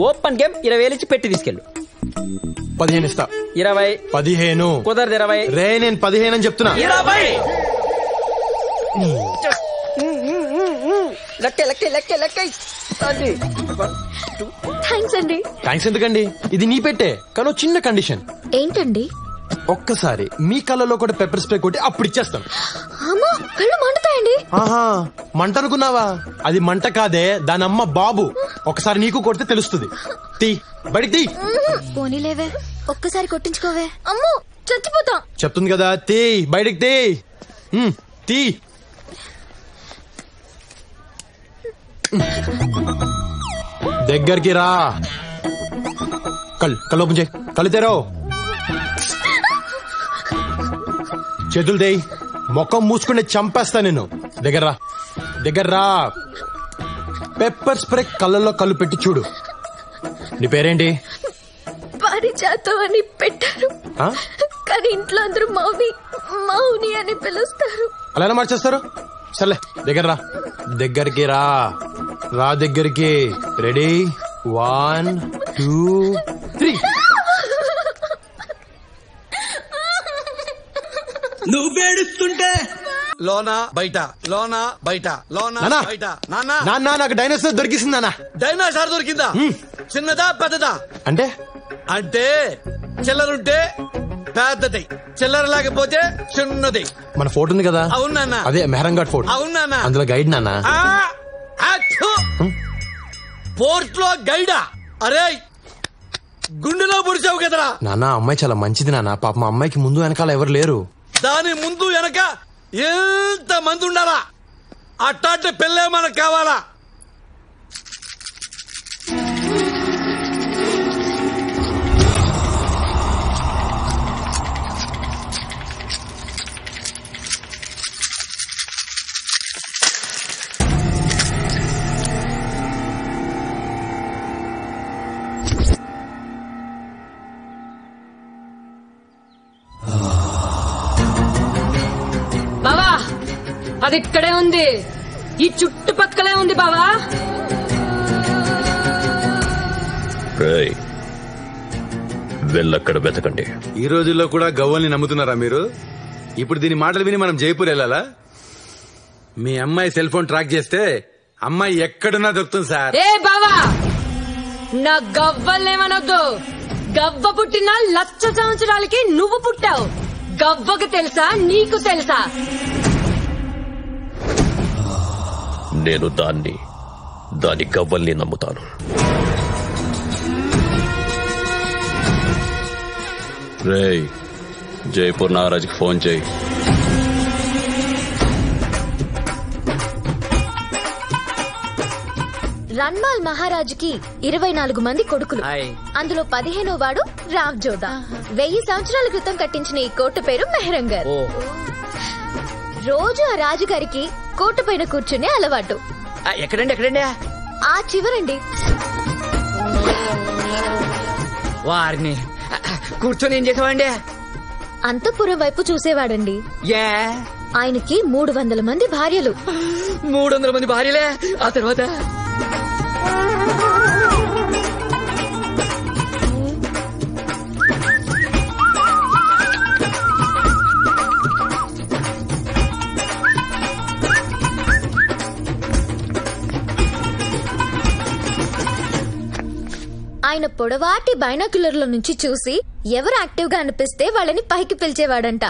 ఓపెన్ గేమ్ 20,000 ఇచ్చి పెట్టి తీసుకెళ్ళు. 15 ఇస్తా. 20. 15 కుదరదు. 20. రే, నేను 15 అని చెప్తున్నా. 20. లెక్క లెక్క లెక్క లెక్క. థ్యాంక్స్ అండి. థ్యాంక్స్ ఎందుకండి? ఇది నీ పెట్టే, కానీ చిన్న కండిషన్. ఏంటండి? ఒక్కసారి మీ కళ్ళలో కూడా పెప్పర్ స్ప్రే కొట్టి అప్పుడు ఇచ్చేస్తాను. అమ్మా, కళ్ళు మండుతాయండి. ఆహా, మంట అనుకున్నావా? అది మంట కాదే, దాని అమ్మ బాబు. ఒకసారి నీకు కొడితే తెలుస్తుంది. తీ, బయటికి తీ. పోనీలేవే, ఒక్కసారి కొట్టించుకోవే. అమ్మో, చచ్చిపోతాం. చెప్తుంది కదా, తీ, బయటికి తీ. తీ. దగ్గరికి రా. కళ్ళు ఓపెన్ చేయి. కళ్ళు తెరో. చేతులు దేయి. ముఖం మూసుకుని చంపేస్తా నిన్ను. దగ్గర రా. పెప్పర్ స్ప్రే కళ్ళల్లో కళ్ళు పెట్టి చూడు. నీ పేరేంటి? పారిజాతం అని పెట్టారు, కానీ ఇంట్లో అందరూ మౌని అని పిలుస్తారు. అలా ఎలా మార్చేస్తారు? సర్లే దగ్గరికి రా. దగ్గరికి. రెడీ 1 2 3. నువ్వేడుస్తుంటే లోనా బయట నాన్న నాకు డైనోసార్ దొరికిసింది. నాన్న డైనోసార్ దొరికిందా? చిన్నదా పెద్దదా? అంటే చిల్లరుంటే పెద్దది, చిల్లర లేకపోతే చిన్నది. మన ఫోటో ఉంది కదా? అవునా? అదే మెహరంఘాట్ ఫోటో. అవునా? అందులో గైడ్ నాన్న. పోర్ట్ లో గైడా? అరే గుండెలో పొడిచావు కదరా నాన్న. అమ్మాయి చాలా మంచిది నాన్న. పాప మా అమ్మాయికి ముందు వెనకాల ఎవరు లేరు. దాని ముందు వెనక ఎంత మంది ఉండాలా? అట్టాంటి పెళ్ళే మనకు కావాలా? బావా అది ఇక్కడే ఉంది, ఈ చుట్టుపక్కలే ఉంది బావా. వెళ్ళక్కడ వెతకండి. ఈ రోజుల్లో కూడా గవ్వల్ని నమ్ముతున్నారా మీరు? ఇప్పుడు దీని మాటలు విని మనం జైపూర్ వెళ్ళాలా? మీ అమ్మాయి సెల్ ఫోన్ ట్రాక్ చేస్తే అమ్మాయి ఎక్కడున్నా దొరుకుతుంది సార్. ఏ బావా, నా గవ్వలేమనొద్దు. గవ్వ పుట్టిన 1,00,000 సంవత్సరాలకి నువ్వు పుట్టావు. గవ్వకు తెలుసా, నీకు తెలుసా? నేను దాని గవ్వల్ని నమ్ముతాను. రేయ్, జైపూర్ నాగరాజ్కి ఫోన్ చేయి. రన్మాల్ మహారాజుకి 24 మంది కొడుకులు. అందులో 15వ వాడు రావ్ జోదా. 1000 సంవత్సరాల క్రితం కట్టించిన ఈ కోట పేరు మెహరంగర్. రోజు ఆ రాజుగారికి కోట పైన కూర్చునే అలవాటు. ఎక్కడండి? ఆ చివరండి. వారిని కూర్చొని ఏం చేసావండి? అంతఃపురం వైపు చూసేవాడండి. ఆయనకి 300 మంది భార్యలు. 300 మంది భార్యలే? ఆ తర్వాత ఆయన పొడవాటి బైనాక్యులర్ల నుంచి చూసి ఎవరు యాక్టివ్ గా అనిపిస్తే వాళ్ళని పైకి పిలిచేవాడంట.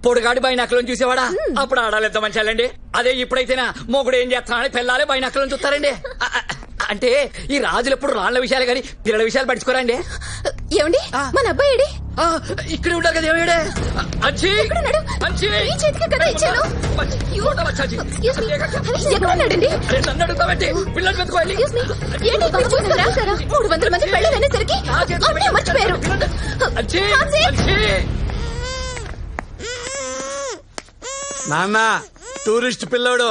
పొడుగాడి బైనాకులను చూసేవాడా? అప్పుడు ఆడాలి ఎంత మంచాలండి. అదే ఇప్పుడైతేనా మొగుడు ఏం చేస్తానని పిల్లలే బైనాకులను చూస్తారండి. అంటే ఈ రాజులు ఎప్పుడు రాళ్ల విషయాలు గాని పిల్లల విషయాలు పట్టించుకోరండి. ఏమండి మన అబ్బాయి ఇక్కడ ఉంటారు కదా? ఏమిడే నన్ను అడుగుతామండి. పిల్లలు పెట్టుకోవాలి. 300 మంది పెళ్ళైనేసరికి మర్చిపోయారు. నాన్న టూరిస్ట్ పిల్లోడు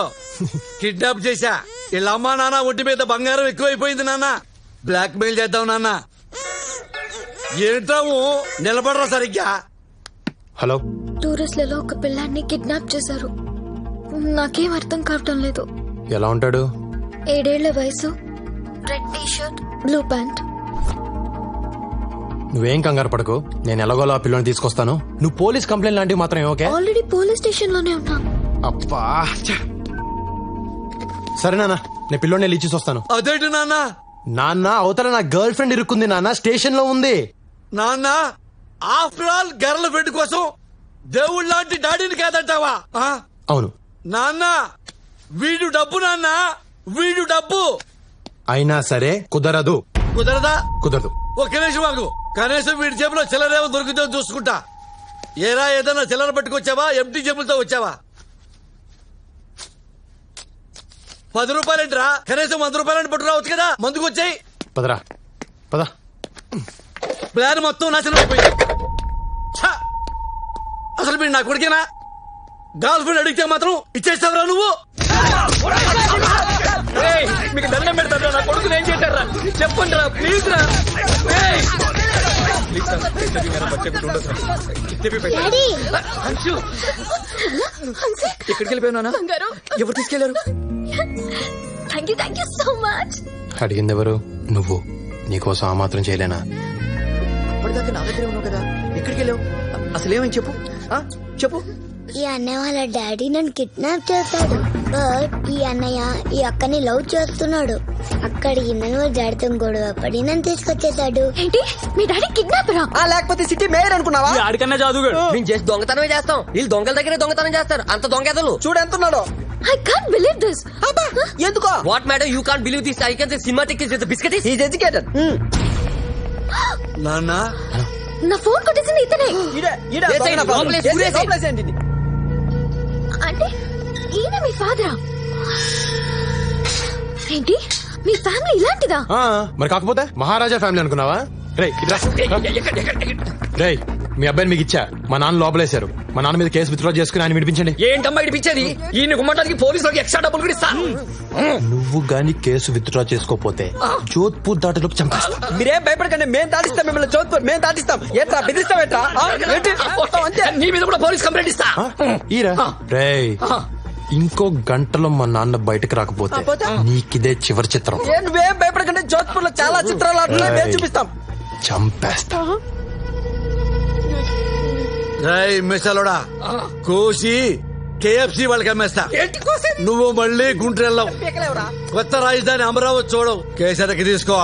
కిడ్నాప్ చేశా. వీళ్ళ అమ్మా నాన్న ఒంటి మీద బంగారం ఎక్కువైపోయింది నాన్న. బ్లాక్ మెయిల్ చేద్దాం నాన్న. ఏంటాము నిలబడరా సరిగ్గా. హలో, టూరిస్ట్లలో ఒక పిల్లాన్ని కిడ్నాప్ చేశారు. నాకేం అర్థం కావటం లేదు. ఎలా ఉంటాడు? 7 ఏళ్ల వయసు, red T shirt, blue pant. నువ్వేం కంగారు పడకు, నేను ఎలాగోలా పిల్లని తీసుకొస్తాను. నువ్వు పోలీస్ కంప్లైంట్ లాంటివి మాత్రం ఓకే? ఆల్రెడీ పోలీస్ స్టేషన్ లోనే ఉన్నా. అబ్బా, సరే నాన్న, నేను పిల్లోని వెళ్ళి ఇచ్చేసి వస్తాను. అదేంటి నాన్న? నాన్న అవతల నా గర్ల్ ఫ్రెండ్ ఇరుక్కుంది నాన్న, స్టేషన్ లో ఉంది. నాన్న ఆఫ్టర్ ఆల్ గర్ల్ ఫ్రెండ్ కోసం దేవుళ్ళ లాంటి డాడీని కాదంటావా? అవును నాన్న, వీడు డబ్బు నాన్న, వీడు డబ్బు. అయినా సరే కుదరదు. కుదరదా? కుదరదు. ఒక్క నిమిషం ఆగు. కనీసం వీడి జేబులో చిల్లరేమో దొరికితే చూసుకుంటా. ఏరా ఏదైనా చిల్లర పట్టుకొచ్చావా? ఎంటీ జేబులతో వచ్చావా? 10 రూపాయలేంట్రా, కనీసం 100 రూపాయలని పట్టు రావచ్చు కదా. ముందుకు వచ్చాయి. పదరా పద. ప్లాన్ మొత్తం నాశనం అయిపోయింది. అసలు మీరు నా కొడుకేనా? గర్ల్ ఫ్రెండ్ అడిగితే మాత్రం ఇచ్చేస్తావురా నువ్వు? మీకు దండం పెడతారా? నా కొడుకు ఏం చేశారా చెప్పండి రా ప్లీజ్ రా. ఎక్కడికి వెళ్ళిపోయినా? ఎవరు తీసుకెళ్లారు? Thank you so much. అడిగింది ఎవరు? నువ్వు. నీకోసం ఆ మాత్రం చేయలేనా? అప్పటిదాకా నా దగ్గరే ఉన్నావు కదా, ఎక్కడికి వెళ్ళావు? అసలు ఏమని చెప్పు చెప్పు. ఈ అన్నయ్య వాళ్ళ డాడీ నన్ను కిడ్నాప్ చేస్తాడు. ఈ అన్నయ్య ఈ అక్కని లవ్ చేస్తున్నాడు. అక్కడికి నన్ను వాళ్ళ డాడీతో గొడవ పడి నన్ను తీసుకొచ్చేసాడు. ఏంటి మీ డాడీ కిడ్నాపరా? లేకపోతే సిటీ మేయర్ అనుకున్నావా? ఆడికన్నా జాదుగాడు. మేము చేసి దొంగతనమే చేస్తాం, వీళ్ళు దొంగల దగ్గరే దొంగతనం చేస్తారు. అంత దొంగలు చూడు ఎంతున్నాడు. I can't believe this. ఎందుకో? What madam you can't believe this? I can say cinematic is biscuit. He is educated. నాన్న నా ఫోన్ కొట్టేసింది ఇతనే. అంటే ఈయన మీ ఫాదరా? ఏంటి మీ ఫ్యామిలీ ఇలాంటిదా? మరి కాకపోతే మహారాజా ఫ్యామిలీ అనుకున్నావా? రే మీ అబ్బాయిని మీకు ఇచ్చా, మా నాన్న లోపలేశారు. మా నాన్న మీద కేసు విత్డ్రా చేసుకుని ఆయన విడిపించండి. ఏంటమ్మా ఇడిపించేది? ఈయన గుమ్మటానికి పోలీసులకు ఎక్స్ట్రా డబ్బులు కూడా ఇస్తా. నువ్వు గాని కేసు విత్డ్రా చేసుకోపోతే జోధ్పూర్ దాటిలోకి చంపేస్తా. మీరేం భయపడకండి, మేము దాటిస్తాం మిమ్మల్ని. జోధ్పూర్ మేము దాటిస్తాం. ఏంట్రా బెదిరిస్తాం? ఏంట్రా నీ మీద కూడా పోలీస్ కంప్లైంట్ ఇస్తా. రే ఇంకో గంటలో మా నాన్న బయటకు రాకపోతే నీకిదే చివరి చిత్రం. నువ్వేం భయపడకండి, జోధ్పూర్ లో చాలా చిత్రాలు ఆడుతున్నాయి, మేము చూపిస్తాం. చంపేస్తా. మిసలోడా కోసి KFC వాళ్ళకి అమ్మేస్తా. నువ్వు మళ్ళీ గుంటూరు వెళ్ళావు. కొత్త రాజధాని అమరావతి చూడవు. కేసరికి తీసుకో.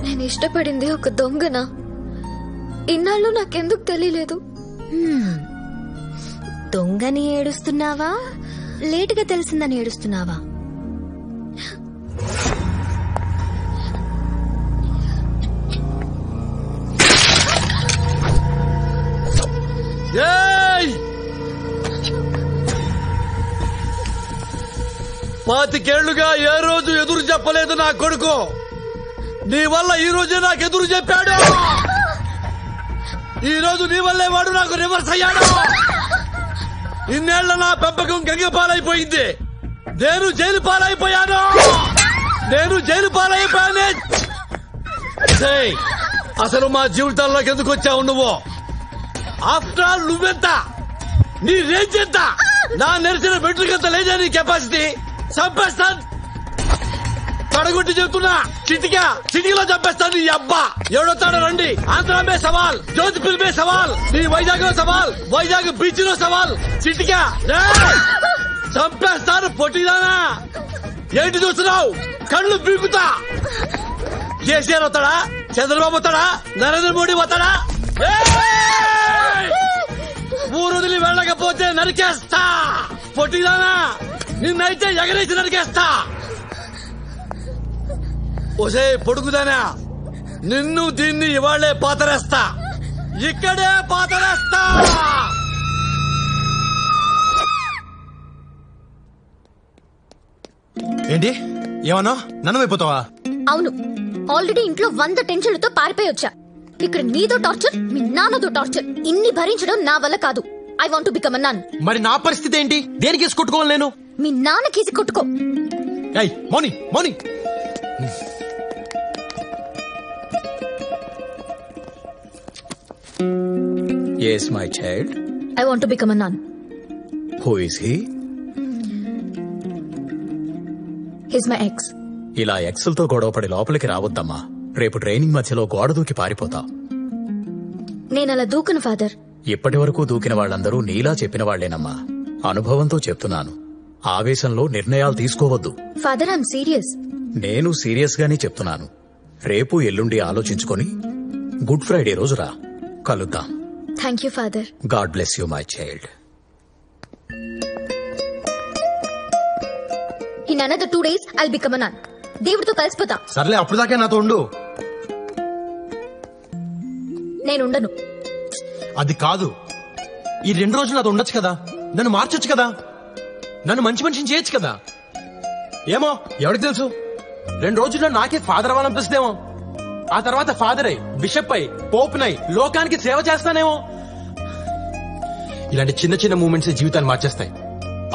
నేను ఇష్టపడింది ఒక దొంగనా? ఇన్నాళ్ళు నాకెందుకు తెలియలేదు? దొంగని ఏడుస్తున్నావా, లేటుగా తెలిసిందని ఏడుస్తున్నావా? పాతికేళ్లుగా ఏ రోజు ఎదురు చెప్పలేదు నా కొడుకు. నీ వల్ల ఈ రోజే నాకు ఎదురు చెప్పాడు. ఈ రోజు నీ వల్లే వాడు నాకు రివర్స్ అయ్యాడు. ఇన్నేళ్ల నా పెంపకం గంగ పాలైపోయింది. నేను జైలు పాలైపోయాను. అసలు మా జీవితాల్లోకి ఎందుకు వచ్చావు నువ్వు? ఆఫ్టర్ ఆల్ నువ్వెంత, నీ రేంజ్ ఎంత? నా నెరిసిన బెడ్రూకంత లేదా నీ కెపాసిటీ? చంపేస్తాను, తడగొట్టి చెప్తున్నా. సిటీలో చంపేస్తాను. నీ అబ్బా ఎవడొస్తాడో రండి. ఆంధ్ర మే సవాల్, జోధ్పూర్ మే సవాల్, నీ వైజాగ్ లో సవాల్, వైజాగ్ బీచ్ లో సవాల్. చిటికా చంపేస్తాను. పొట్టిదానా ఏంటి చూస్తున్నావు? కళ్ళు పీకుతా. కేసీఆర్ వస్తాడా? చంద్రబాబు వస్తాడా? నరేంద్ర మోడీ వస్తాడా? ఊరు వదిలి వెళ్ళకపోతే నరికేస్తా. పొట్టిదానా నిన్నైతే ఎగరేసి నరికేస్తా. ఒసే పొడుగుదానా, నిన్ను దీన్ని ఇవాళ్లే పాతరేస్తా. ఇక్కడే పాతరేస్తా. ఏంటి ఏమన్నా నన్ను అయిపోతావా? అవును, ఆల్రెడీ ఇంట్లో 100 టెన్షన్లతో పారిపోయి వచ్చా. ఇక్కడ నీతో టార్చర్, మీ నాన్నతో టార్చర్. ఇన్ని భరించడం నా వల్ల కాదు. I want to become a nun. మరి నా పరిస్థితి ఏంటి? దేనికి కేసు కొట్టుకోవాలి నేను? మీ నాన్న కేసి కొట్టుకో. మౌని Yes, my child. I want to become a nun. Who is he? He's my ex. ఇలా ఎక్సెల్తో గొడవపడి లోపలికి రావద్దమ్మా. రేపు ట్రైనింగ్ మధ్యలో గోడ దూకి పారిపోతావు. నేను అలా దూకను ఫాదర్. ఇప్పటి వరకు దూకిన వాళ్ళందరూ నీలా చెప్పిన వాళ్లేనమ్మా. అనుభవంతో చెప్తున్నాను. ఆవేశంలో నిర్ణయాలు తీసుకోవద్దు. Father I'm serious. నేను సీరియస్ గానే చెప్తున్నాను. రేపు ఎల్లుండి ఆలోచించుకొని గుడ్ ఫ్రైడే రోజు రా, కలుద్దాం. Thank you father. God bless you my child. In another 2 days I'll become a nun. దేవుడితో కలిసిపోతా. సర్లే, అప్పుడు దాకా నాతో ఉండు. నేనుండను. అది కాదు, ఈ 2 రోజులు నాతో ఉండొచ్చు కదా, నన్ను మార్చొచ్చు కదా. నన్ను మంచి మనిషిని చేయొచ్చు కదా. ఏమో ఎవరికి తెలుసు, 2 రోజుల్లో నాకే ఫాదర్ అవ్వాలనిపిస్తుందేమో. ఆ తర్వాత ఫాదర్ అయి, బిషప్ అయి, పోప్ నై లోకానికి సేవ చేస్తానేమో. ఇలాంటి చిన్న చిన్న మూమెంట్స్ జీవితాన్ని మార్చేస్తాయి.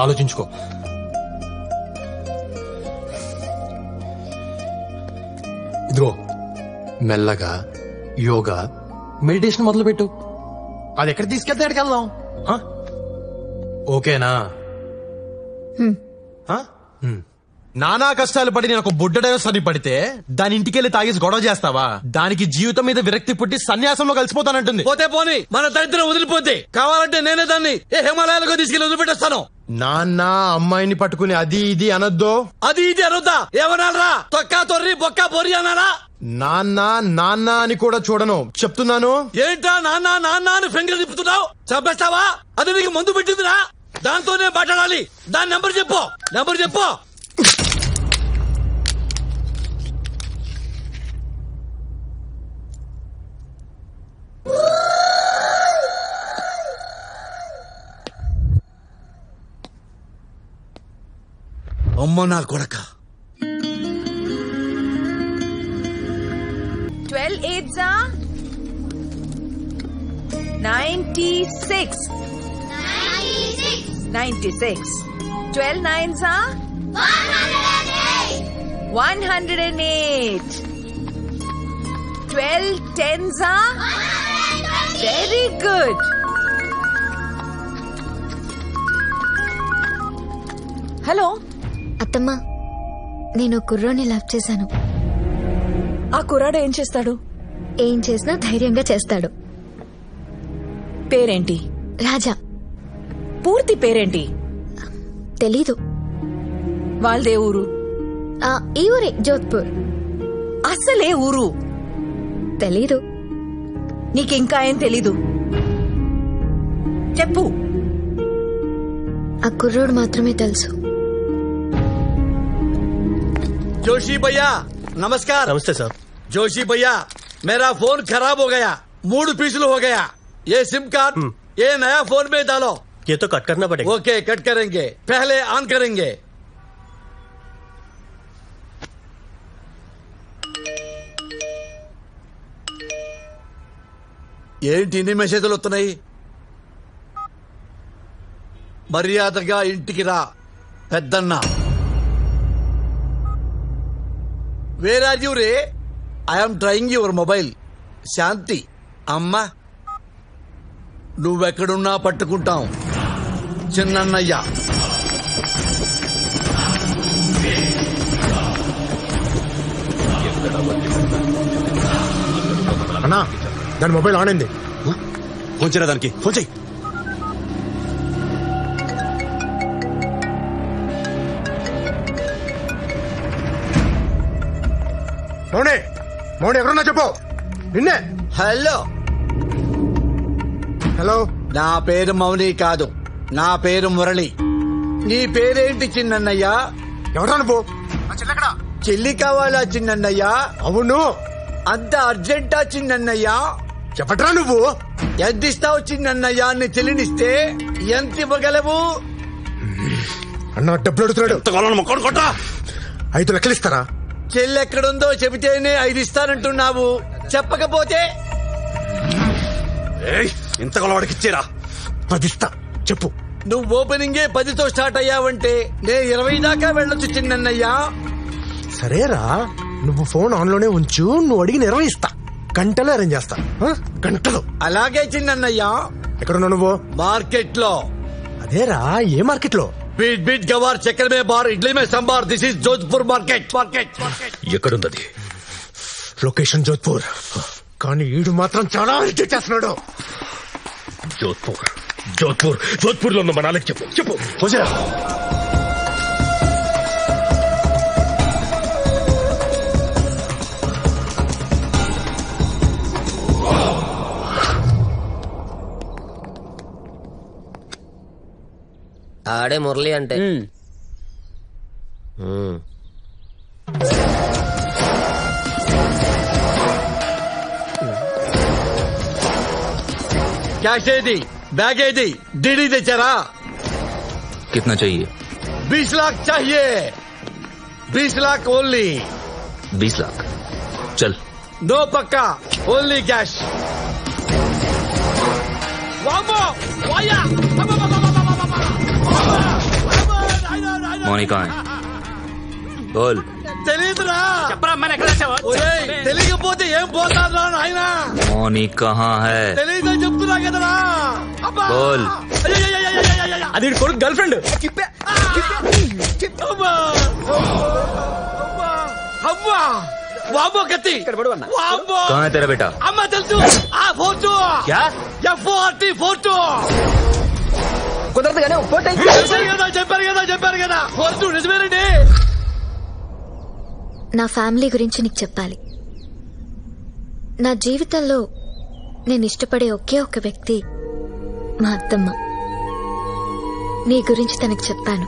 ఆలోచించుకో. ఇదిగో మెల్లగా యోగా, మెడిటేషన్ మొదలు పెట్టు. అది ఎక్కడ తీసుకెళ్తే ఎక్కడికి వెళ్దాం. ఓకేనా? నానా కష్టాలు పడి నేను ఒక బుడ్డడైన సరి పడితే దాని ఇంటికెళ్ళి తాగేసి గొడవ చేస్తావా? దానికి జీవితం మీద విరక్తి పుట్టి సన్యాసంలో కలిసిపోతానంటుంది. పోతే పోనీ, మన దరిద్రం వదిలిపోతే కావాలంటే నేనే దాన్ని హిమాలయాలకు తీసుకెళ్లి వదిలిపెట్టేస్తాను. నాన్న అమ్మాయిని పట్టుకుని అది ఇది అనొద్దు. అది ఇది అనొద్దా? ఏమనాలరా? తొక్కా తొర్రి బొక్క బొర్రి అనాలా? నాన్న నాన్న అని కూడా చూడను, చెప్తున్నాను. ఏంటా నాన్న నాన్న అని ఫింగర్ తిప్పుతున్నావు? చంపేస్తావా? అది నీకు మందు పెట్టిందిరా, దాంతోనే మాట్లాడాలి. దాని నెంబర్ చెప్పు, నెంబర్ చెప్పు. అమ్మ నా కొడక. 12 8s are 96. 96. 12 9s are 108. 12 10s are very good. Hello అత్తమ్మా, నేను కుర్రోని లవ్ చేశాను. ఆ కుర్రాడు ఏం చేస్తాడు? ఏం చేసినా ధైర్యంగా చేస్తాడు. పేరేంటి? రాజా. పూర్తి పేరేంటి? తెలీదు. వాళ్ళదే ఊరు? ఈ ఊరే, జోధ్పూర్. అసలే ఊరు? తెలీదు. నీకింకా ఏం తెలీదు? చెప్పు. ఆ కుర్రోడు మాత్రమే తెలుసు. जोशी भैया नमस्कार। नमस्ते सर। जोशी भैया मेरा फोन खराब हो गया, मूड पिछल हो गया। ये सिम कार्ड ये नया फोन में डालो। ये तो कट करना पड़ेगा। ओके कट करेंगे, पहले ऑन करेंगे। ఏంటి ఇన్ని మెసేజ్లు వస్తున్నాయి? మర్యాదగా ఇంటికి రా పెద్దన్న. వేర్ ఆర్ యూ రే? I'm trying your mobile. Shanti అమ్మ నువ్వెక్కడున్నా పట్టుకుంటాం. చిన్నన్నయ్య అన్నా దాని మొబైల్ ఆన్ అయింది. ఫోన్ చేయరా దానికి, ఫోన్ చేయి. మౌనే మౌనే ఎక్కడున్నా చెప్పు. నిన్నే. Hello hello. నా పేరు మౌని కాదు, నా పేరు మురళి. నీ పేరేంటి చిన్నన్నయ్య? ఎవరా నువ్వు? చెల్లి కావాలా చిన్నన్నయ్య? అవును. అంత అర్జెంటా చిన్నన్నయ్య? చెప్పట్రా నువ్వు. ఎంత ఇస్తావు చిన్నన్నయ్య? నీ చెల్లినిస్తే ఎంత ఇవ్వగలవు? అన్న డబ్బులు అడుగుతున్నాడు. 5 లక్షలు ఇస్తారా? చెల్లి ఎక్కడుందో చెబితేనే 5 ఇస్తానంటున్నావు, చెప్పకపోతే ఇంత వాడికి ఇచ్చేరా. 10 ఇస్తా చెప్పు. నువ్వు ఓపెనింగే 10తో స్టార్ట్ అయ్యావంటే నేను 20 దాకా వెళ్ళొచ్చు చిన్నన్నయ్య. సరేరా, నువ్వు ఫోన్ ఆన్ లోనే ఉంచు. నువ్వు అడిగిన 20 ఇస్తా. గంటలో అరేంజ్ చేస్తా. గంటలో. అలాగే చిన్నన్నయ్య. ఎక్కడున్నా నువ్వు? మార్కెట్ లో. అదేరా, ఏ మార్కెట్ లో? बीट बीट गवार चक्कर में बार इडली में संभार. This is Jodhpur market. ఎక్కడున్నది? లొకేషన్ జోధ్పూర్. కానీ ఈడు మాత్రం చాలా అరిచి చేస్తున్నాడు. జోధ్పూర్ జోధ్పూర్ జోధ్పూర్ లో ఉన్న మనాలకి చెప్పు చెప్పు. పోజరా. ఆడే మురళి అంటే. క్యాష్ ఏది? బ్యాగ్ ఏది? డీడీ తెచ్చారా? कितना चाहिए? 20 लाख चाहिए, 20 लाख ओनली। 20 लाख चल। नो पक्का, ओनली कैश। మౌని कहाँ है? बोल। తెలీదురా తెలియకపోతే ఏం పోతారా నాయన? మౌని कहाँ है? తెలీదని చెప్తున్నా కదరా. बोल। అది కొడుకు గర్ల్ ఫ్రెండ్. అమ్మా వామ్మో కత్తి. వామ్మో. कहाँ है तेरा बेटा? అమ్మ తెలుసు. ఆ ఫోటో क्या? F40 ఫోటో కుదరదు కానీ ఫోటో చెప్పారు కదా ఫోటో నిజమేనండి. నా ఫ్యామిలీ గురించి నీకు చెప్పాలి. నా జీవితంలో నేను ఇష్టపడే ఒకే ఒక వ్యక్తి మా అత్తమ్మ. నీ గురించి తనకు చెప్పాను.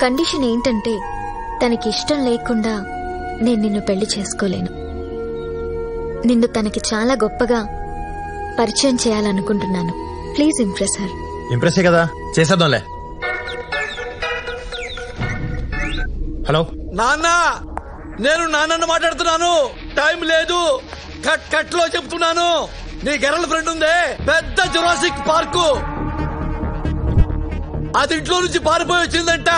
కండిషన్ ఏంటంటే తనకి ఇష్టం లేకుండా నేను నిన్ను పెళ్లి చేసుకోలేను. నిన్ను తనకి చాలా గొప్పగా పరిచయం చేయాలనుకుంటున్నాను. Please impress her. ఇంప్రెస్ కదా, చేసేద్దాంలే. హలో నాన్న, నేను నాన్నను మాట్లాడుతున్నాను. టైం లేదు, కట్ లో చెప్తున్నాను. నీ గర్ల్ ఫ్రెండ్ ఉందే పెద్ద జురాసిక్ పార్కు, అది ఇంట్లో నుంచి పారిపోయి వచ్చిందంట.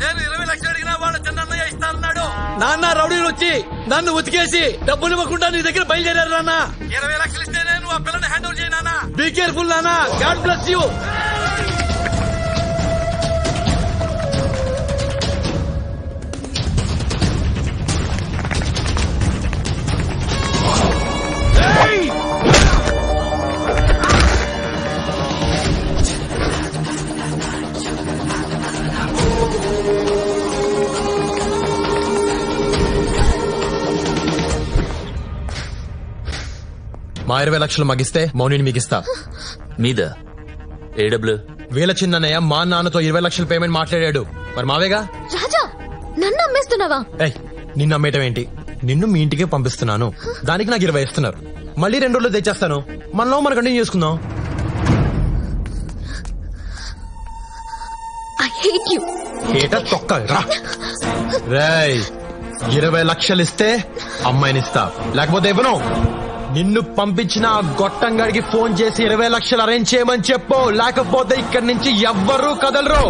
నేను 20 లక్షలు అడిగినా వాళ్ళ చిన్నయ్య ఇస్తానన్నాడు. నాన్న రౌడీలు వచ్చి నన్ను ఉతికేసి డబ్బులు ఇవ్వకుండా నీ దగ్గర బయలుదేరారు నాన్న. 20 లక్షలు ఇస్తే నేను ఆ పిల్లని హ్యాండ్ ఓవర్ చేయను నాన్న. బీ కేర్ఫుల్ నాన్న. God bless you. మా 20 లక్షలు మగిస్తే మౌనిని మీకిస్తా. మీద ఏ డబ్బులు? వీళ్ళ చిన్నయ్య మా నాన్నతో 20 లక్షల పేమెంట్ మాట్లాడాడు. మరి మావేగా. రాజా, నన్ను అమ్మేస్తున్నావా? ఏయ్, నిన్ను అమ్మేయటం ఏంటి? నిన్ను మీ ఇంటికే పంపిస్తున్నాను. దానికి నాకు 20 ఇస్తున్నారు. మళ్ళీ 2 రోజులు తెచ్చేస్తాను. మనలో మనం కంటిన్యూ చేసుకుందాం. I hate you. ఏటా తొక్క రా. రేయ్, 20 లక్షలు ఇస్తే అమ్మాయినిస్తా, లేకపోతే ఇవ్వను. నిన్ను పంపించిన ఆ గొట్టంగాడికి ఫోన్ చేసి 20 లక్షలు అరేంజ్ చేయమని చెప్పు, లేకపోతే ఇక్కడి నుంచి ఎవ్వరూ కదలరు.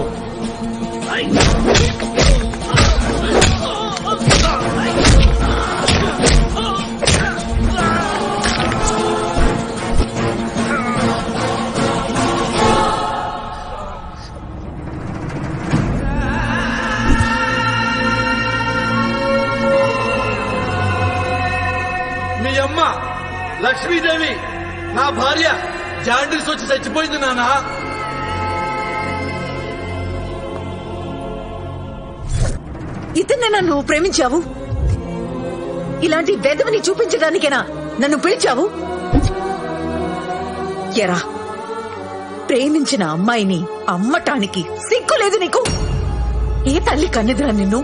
మీ అమ్మ లక్ష్మీదేవి నా భార్య జాండీస్ వచ్చి చచ్చిపోయింది నాన్న. ఇతన్నేనా నువ్వు ప్రేమించావు? ఇలాంటి వెధవని చూపించడానికేనా నన్ను పిలిచావు? ఎరా, ప్రేమించిన అమ్మాయిని అమ్మటానికి సిగ్గులేదు నీకు? ఏ తల్లి కన్నెదురా నిన్ను?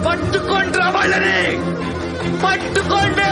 పట్టుకోండి వాళ్ళని, పట్టుకోండి.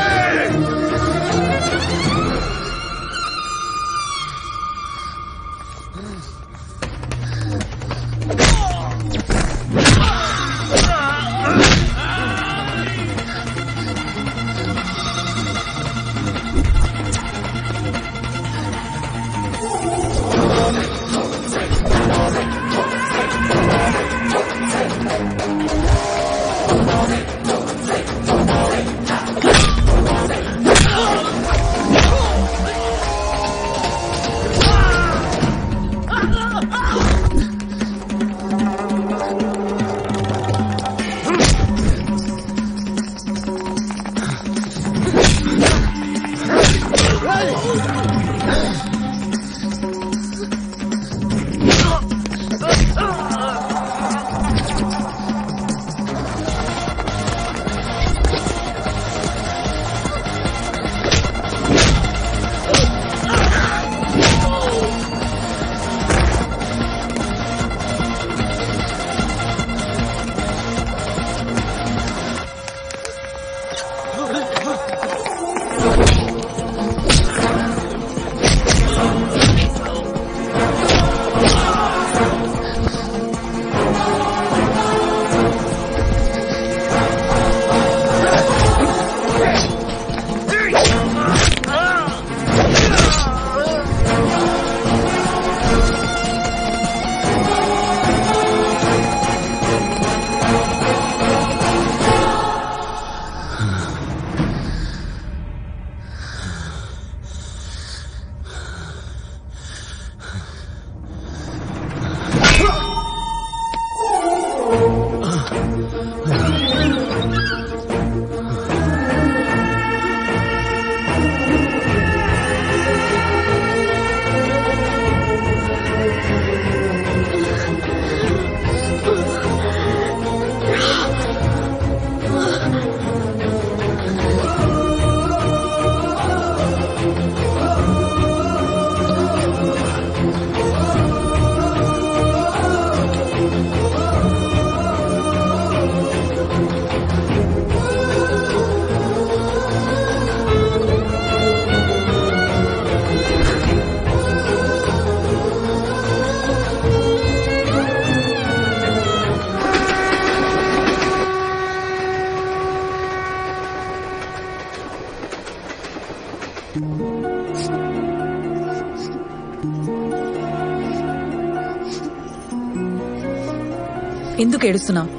ఎందుకు ఏడుస్తున్నావు?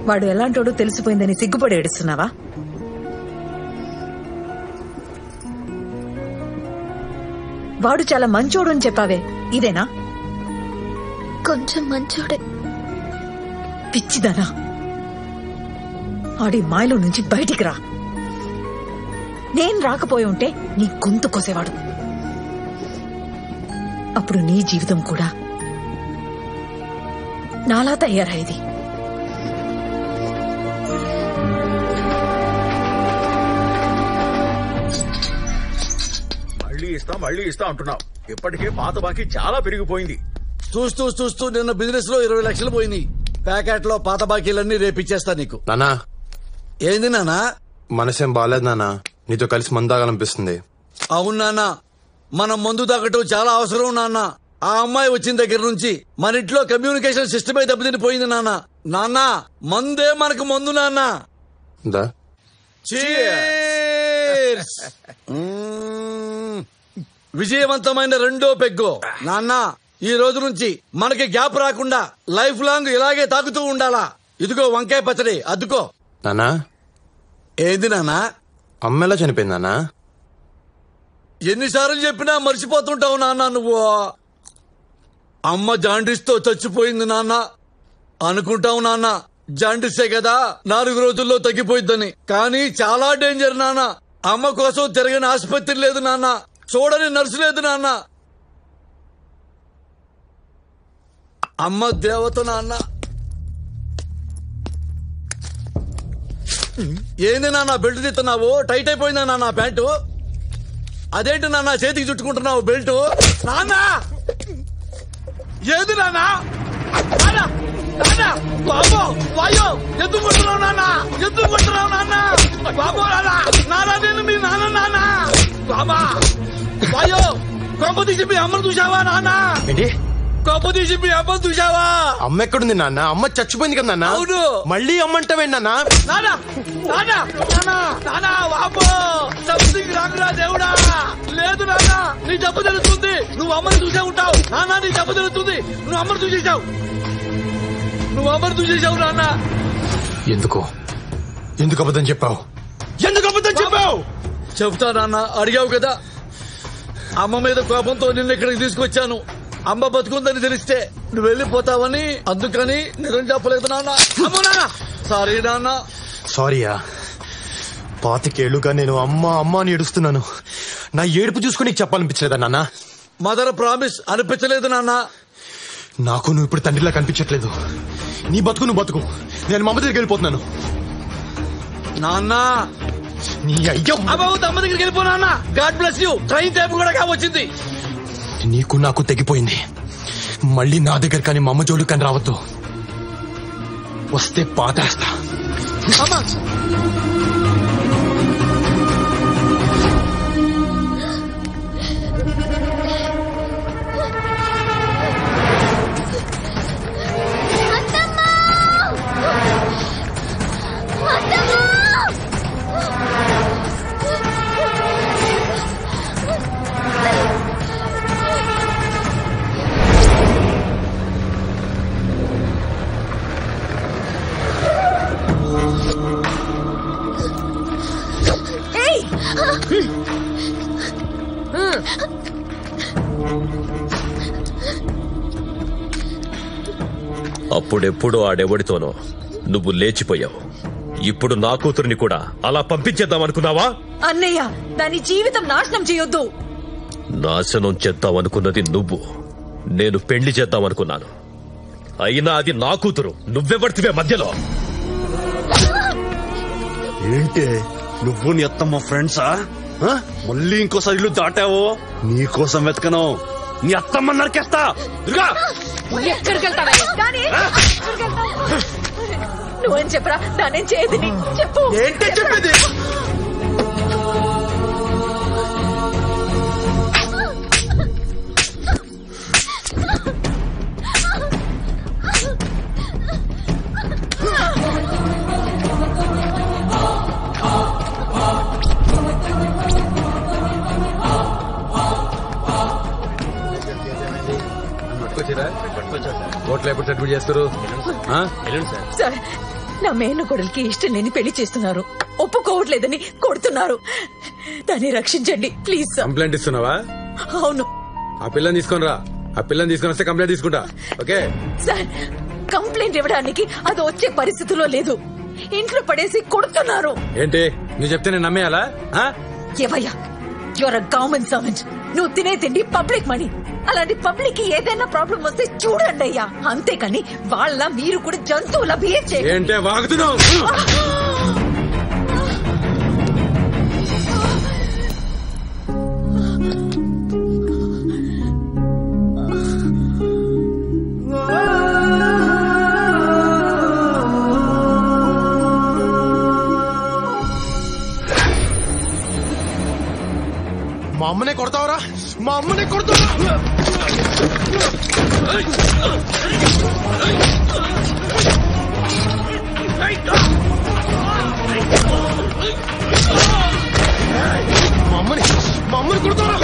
వాడు ఎలాంటోడో తెలిసిపోయిందని సిగ్గుపడి ఏడుస్తున్నావా? వాడు చాలా మంచోడు అని చెప్పావే, ఇదేనా? కొంచెం మంచోడే. పిచ్చిదానా, ఆడి మాయలో నుంచి బయటికి రా. నేను రాకపోయి ఉంటే నీ గొంతు కోసేవాడు. అప్పుడు నీ జీవితం కూడా నాలా తయారయ్యేది. మళ్ళీ ఇస్తా అంటున్నావు. ఇప్పటికే పాత బాకీ చాలా పెరిగిపోయింది. చూస్తూ నిన్న బిజినెస్ లో 20 లక్షలు పోయింది. ప్యాకెట్ లో పాత బాకీలన్నీ రేపిచ్చేస్తా నీకు. నానా, ఏంది నానా? మనసేం బాలేదు నానా, నీతో కలిసి మందాగాలనిపిస్తుంది. అవును నాన్న, మనం మందు తాగటం చాలా అవసరం నాన్న. ఆ అమ్మాయి వచ్చిన దగ్గర నుంచి మన ఇంట్లో కమ్యూనికేషన్ సిస్టమే దెబ్బతినిపోయింది నాన్న. నాన్న, మందే మనకు మందు నాన్న. Cheers! విజయవంతమైన రెండో పెగ్గు నాన్న. ఈ రోజు నుంచి మనకి గ్యాప్ రాకుండా లైఫ్ లాంగ్ ఇలాగే తాగుతూ ఉండాలా. ఇదిగో వంకాయ పచ్చడి అద్దుకో. నానా, ఏంది నాన్నా? అమ్మ ఎలా చనిపోయింది నానా? ఎన్నిసార్లు చెప్పినా మర్చిపోతుంటావు నాన్న నువ్వు. అమ్మ జాండీస్ తో చచ్చిపోయింది నాన్న. అనుకుంటావు నాన్న జాండీసే కదా 4 రోజుల్లో తగ్గిపోయిద్దని. కానీ చాలా డేంజర్ నాన్న. అమ్మ కోసం తిరగని ఆసుపత్రి లేదు నాన్న, చూడని నర్సు లేదు నాన్న. అమ్మ దేవత నాన్న. ఏంది నాన్న బెల్ట్ తీస్తున్నావు? టైట్ అయిపోయిందా నాన్న ప్యాంటు? అదేంటి నాన్న చేతికి చుట్టుకుంటున్నావు బెల్ట్? నాన్న ఏది నాన్న? బాబో వాయో ఎందుకు కొట్టున్నావు నాన్న? ఎందుకు కొట్టున్నావు నాన్న? బాబో నాన్న నేను మీ నాన్న నాన్న. బాబా వాయో కొంప తీసి మీ అమ్మను చూసావా నాన్న? కొంప తీసి మీ అమ్మను చూసావా? అమ్మ ఎక్కడుంది నాన్న? అమ్మ చచ్చిపోయింది కదా నాన్న. అవును. మళ్ళీ అమ్మంటావేంటి నాన్న? బాబో సంథింగ్ రాకురా దేవుడా. లేదు నాన్న, నీ జబ్బు తెలుస్తుంది. నువ్వు అమ్మని చూసే ఉంటావు నాన్న. నీ జబ్బు తెలుస్తుంది. నువ్వు అమ్మని చూసేసావు. నువ్వు అమ్మని చూసేసావు నాన్న. ఎందుకు అబద్ధం చెప్పావు? చెప్తా నాన్న, అడిగావు కదా. అమ్మ మీద కోపంతో నిన్న ఇక్కడికి తీసుకొచ్చాను. అమ్మ బతుకుందని తెలిస్తే నువ్వు వెళ్ళిపోతావని, అందుకని నిజం చెప్పలేదు నాన్న. అమ్మో నాన్న, సారీ నాన్న. సారీయా? 25 ఏళ్లుగా నేను అమ్మ అని ఏడుస్తున్నాను. నా ఏడుపు చూసుకుని నీకు చెప్పాలనిపించలేదా నాన్న? మదర్ ప్రామిస్ అనిపించలేదు నాన్న. నాకు నువ్వు ఇప్పుడు తండ్రిలా కనిపించట్లేదు. నీ బతుకు నువ్వు బతుకు. నేను మా అమ్మ దగ్గరికి వెళ్ళిపోతున్నాను. నాన్న నీ అయ్యో అమ్మ దగ్గరికి వెళ్ళిపో నాన్న. God bless you. Train time కూడా కావచ్చింది. నీకు నాకు తెగిపోయింది. మళ్ళీ నా దగ్గర కానీ మా అమ్మ జోడు కానీ రావద్దు. వస్తే పాతేస్తా. అమ్మా అప్పుడెప్పుడు ఆడెవడితోనో నువ్వు లేచిపోయావు. ఇప్పుడు నా కూతురిని కూడా అలా పంపించేద్దామనుకున్నావా? అన్నయ్య, దాని జీవితం నాశనం చేయొద్దు. నాశనం చేద్దామనుకున్నది నువ్వు, నేను పెళ్లి చేద్దామనుకున్నాను. అయినా అది నా కూతురు. నువ్వెవడితివే మధ్యలో? ఏంటే నువ్వు నీ అత్తమ్మ ఫ్రెండ్సా? మళ్ళీ ఇంకోసారి ఇల్లు దాటావో నీకోసం వెతకను. నీ అత్తమ్మ నరికేస్తా. ఎక్కడికి వెళ్తావా? నువ్వేం చెప్పరా? దానేం చేయదు. చెప్పు. ఏంటి చెప్పేది? పట్టుకొచ్చిరా కోర్టులో ఎప్పుడు సెటిల్ చేస్తారు సార్ నా మేనకోడలికి ఇష్టం లేని పెళ్లి చేస్తున్నారు, ఒప్పుకోవట్లేదని కొడుతున్నారు. దాన్ని రక్షించండి ప్లీజ్ సార్. కంప్లైంట్ ఇస్తున్నావా? అవును. ఆ పిల్లని తీసుకొని రా, ఆ పిల్లని తీసుకొని వస్తే కంప్లైంట్ తీసుకుంటా. ఓకే సార్, కంప్లైంట్ ఇవ్వడానికి అది వచ్చే పరిస్థితిలో లేదు. ఇంట్లో పడేసి కొడుతున్నారు. ఏంటి నువ్వు చెప్తే నేను నమ్మేయాలా? ఏవయ్యా, యువర్ గవర్నమెంట్ సర్వెంట్. నువ్వు తినే తిండి పబ్లిక్ మనీ. అలాంటి పబ్లిక్ కి ఏదైనా ప్రాబ్లం వస్తే చూడండి అయ్యా, అంతేకాని వాళ్ళ మీరు కూడా జంతువుల బిహేవ్ చేయండి. ఏంటే వాగుతున్నావు? మా అమ్మనే కొడతావరా? మా అమ్మనే కొడతావరా? మా అమ్మని కొడతావరా?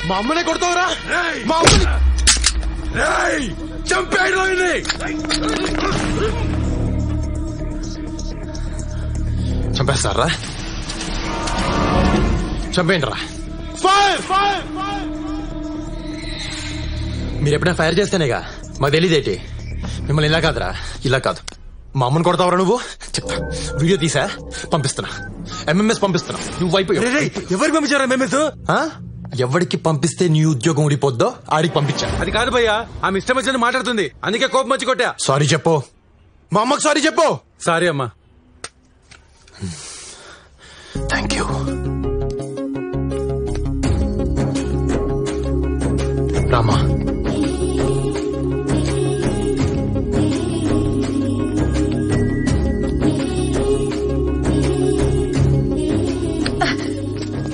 మా అమ్మనే కొడతావరా? మా అమ్మని చంపేయడం. చంపేస్తారా? చంపేయండి రా. మీరు ఎప్పుడైనా ఫైర్ చేస్తేనేగా మాకు తెలియదేటి. మిమ్మల్ని ఇలా కాదురా, ఇలా కాదు. మా అమ్మని కొడతావరా నువ్వు? చెప్తా, వీడియో తీసా పంపిస్తున్నా, ఎంఎంఎస్ పంపిస్తున్నా. నువ్వు అయిపోయావు. ఎవరికి పంపించారా ఎంఎంఎస్? ఎవరికి పంపిస్తే నీ ఉద్యోగం ఊడిపోద్దో ఆడికి పంపించా. అది కాదు భయ్యా, ఆమె ఇష్టం వచ్చినట్టు మాట్లాడుతుంది, అందుకే కోపం వచ్చి కొట్టా. సారీ చెప్పు, మా అమ్మకి సారీ చెప్పు. సారీ అమ్మా. Thank you. రామా,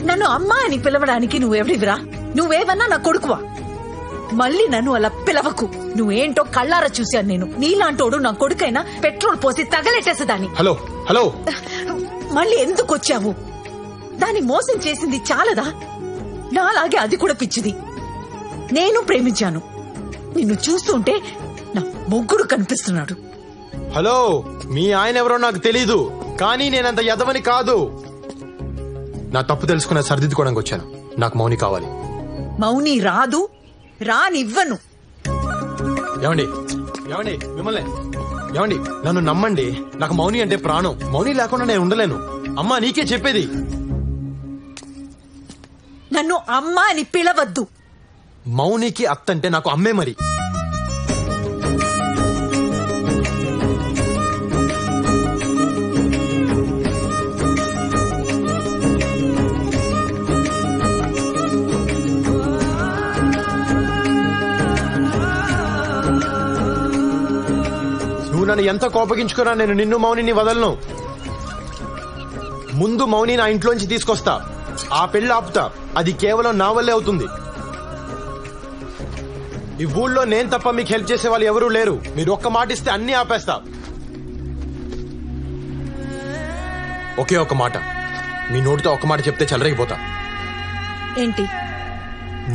నన్ను అమ్మా అని పిలవడానికి నువ్వెవడివిరా? నువ్వేవన్నా నా కొడుకువా? మళ్ళీ నన్ను అలా పిలవకు. నువ్వేంటో కళ్ళారా చూశాను నేను. నీలాంటోడు నా కొడుకైనా పెట్రోల్ పోసి తగలెట్టేసేదాన్ని. హలో హలో, మళ్ళీ ఎందుకు వచ్చావు? దాన్ని మోసం చేసింది చాలదా? నాలాగే అది కూడా పిచ్చిది. నేను ప్రేమించాను. నిన్ను చూస్తుంటే నా మొగ్గుడు కనిపిస్తున్నాడు. హలో, మీ ఆయన ఎవరో నాకు తెలీదు, కానీ నేనంత ఎదవని కాదు. నా తప్పు తెలుసుకున్న సరిదిద్దుకోవడానికి వచ్చాను. నాకు మౌని కావాలి. మౌని రాదు, రానివ్వను. ఏమండి ఏమండి మిమ్మల్ని ఏమండి, నన్ను నమ్మండి. నాకు మౌని అంటే ప్రాణం. మౌని లేకుండా నేను ఉండలేను. అమ్మా, నీకే చెప్పేది. నన్ను అమ్మా అని పిలవద్దు. మౌనికి అత్తంటే నాకు అమ్మే. మరి నువ్వు నన్ను ఎంత కోపగించుకున్నా నేను నిన్ను మౌనిని వదలను. ముందు మౌని నా ఇంట్లోంచి తీసుకొస్తా, ఆ పెళ్లి ఆపుతా. అది కేవలం నా వల్లే అవుతుంది. ఈ ఊళ్ళో నేను తప్ప మీకు హెల్ప్ చేసే వాళ్ళు ఎవరూ లేరు. మీరు ఒక్క మాట ఇస్తే అన్ని ఆపేస్తా. ఒకే ఒక్క మాట, మీ నోటితో ఒక్క మాట చెప్తే చెలరేగిపోతా. ఏంటి?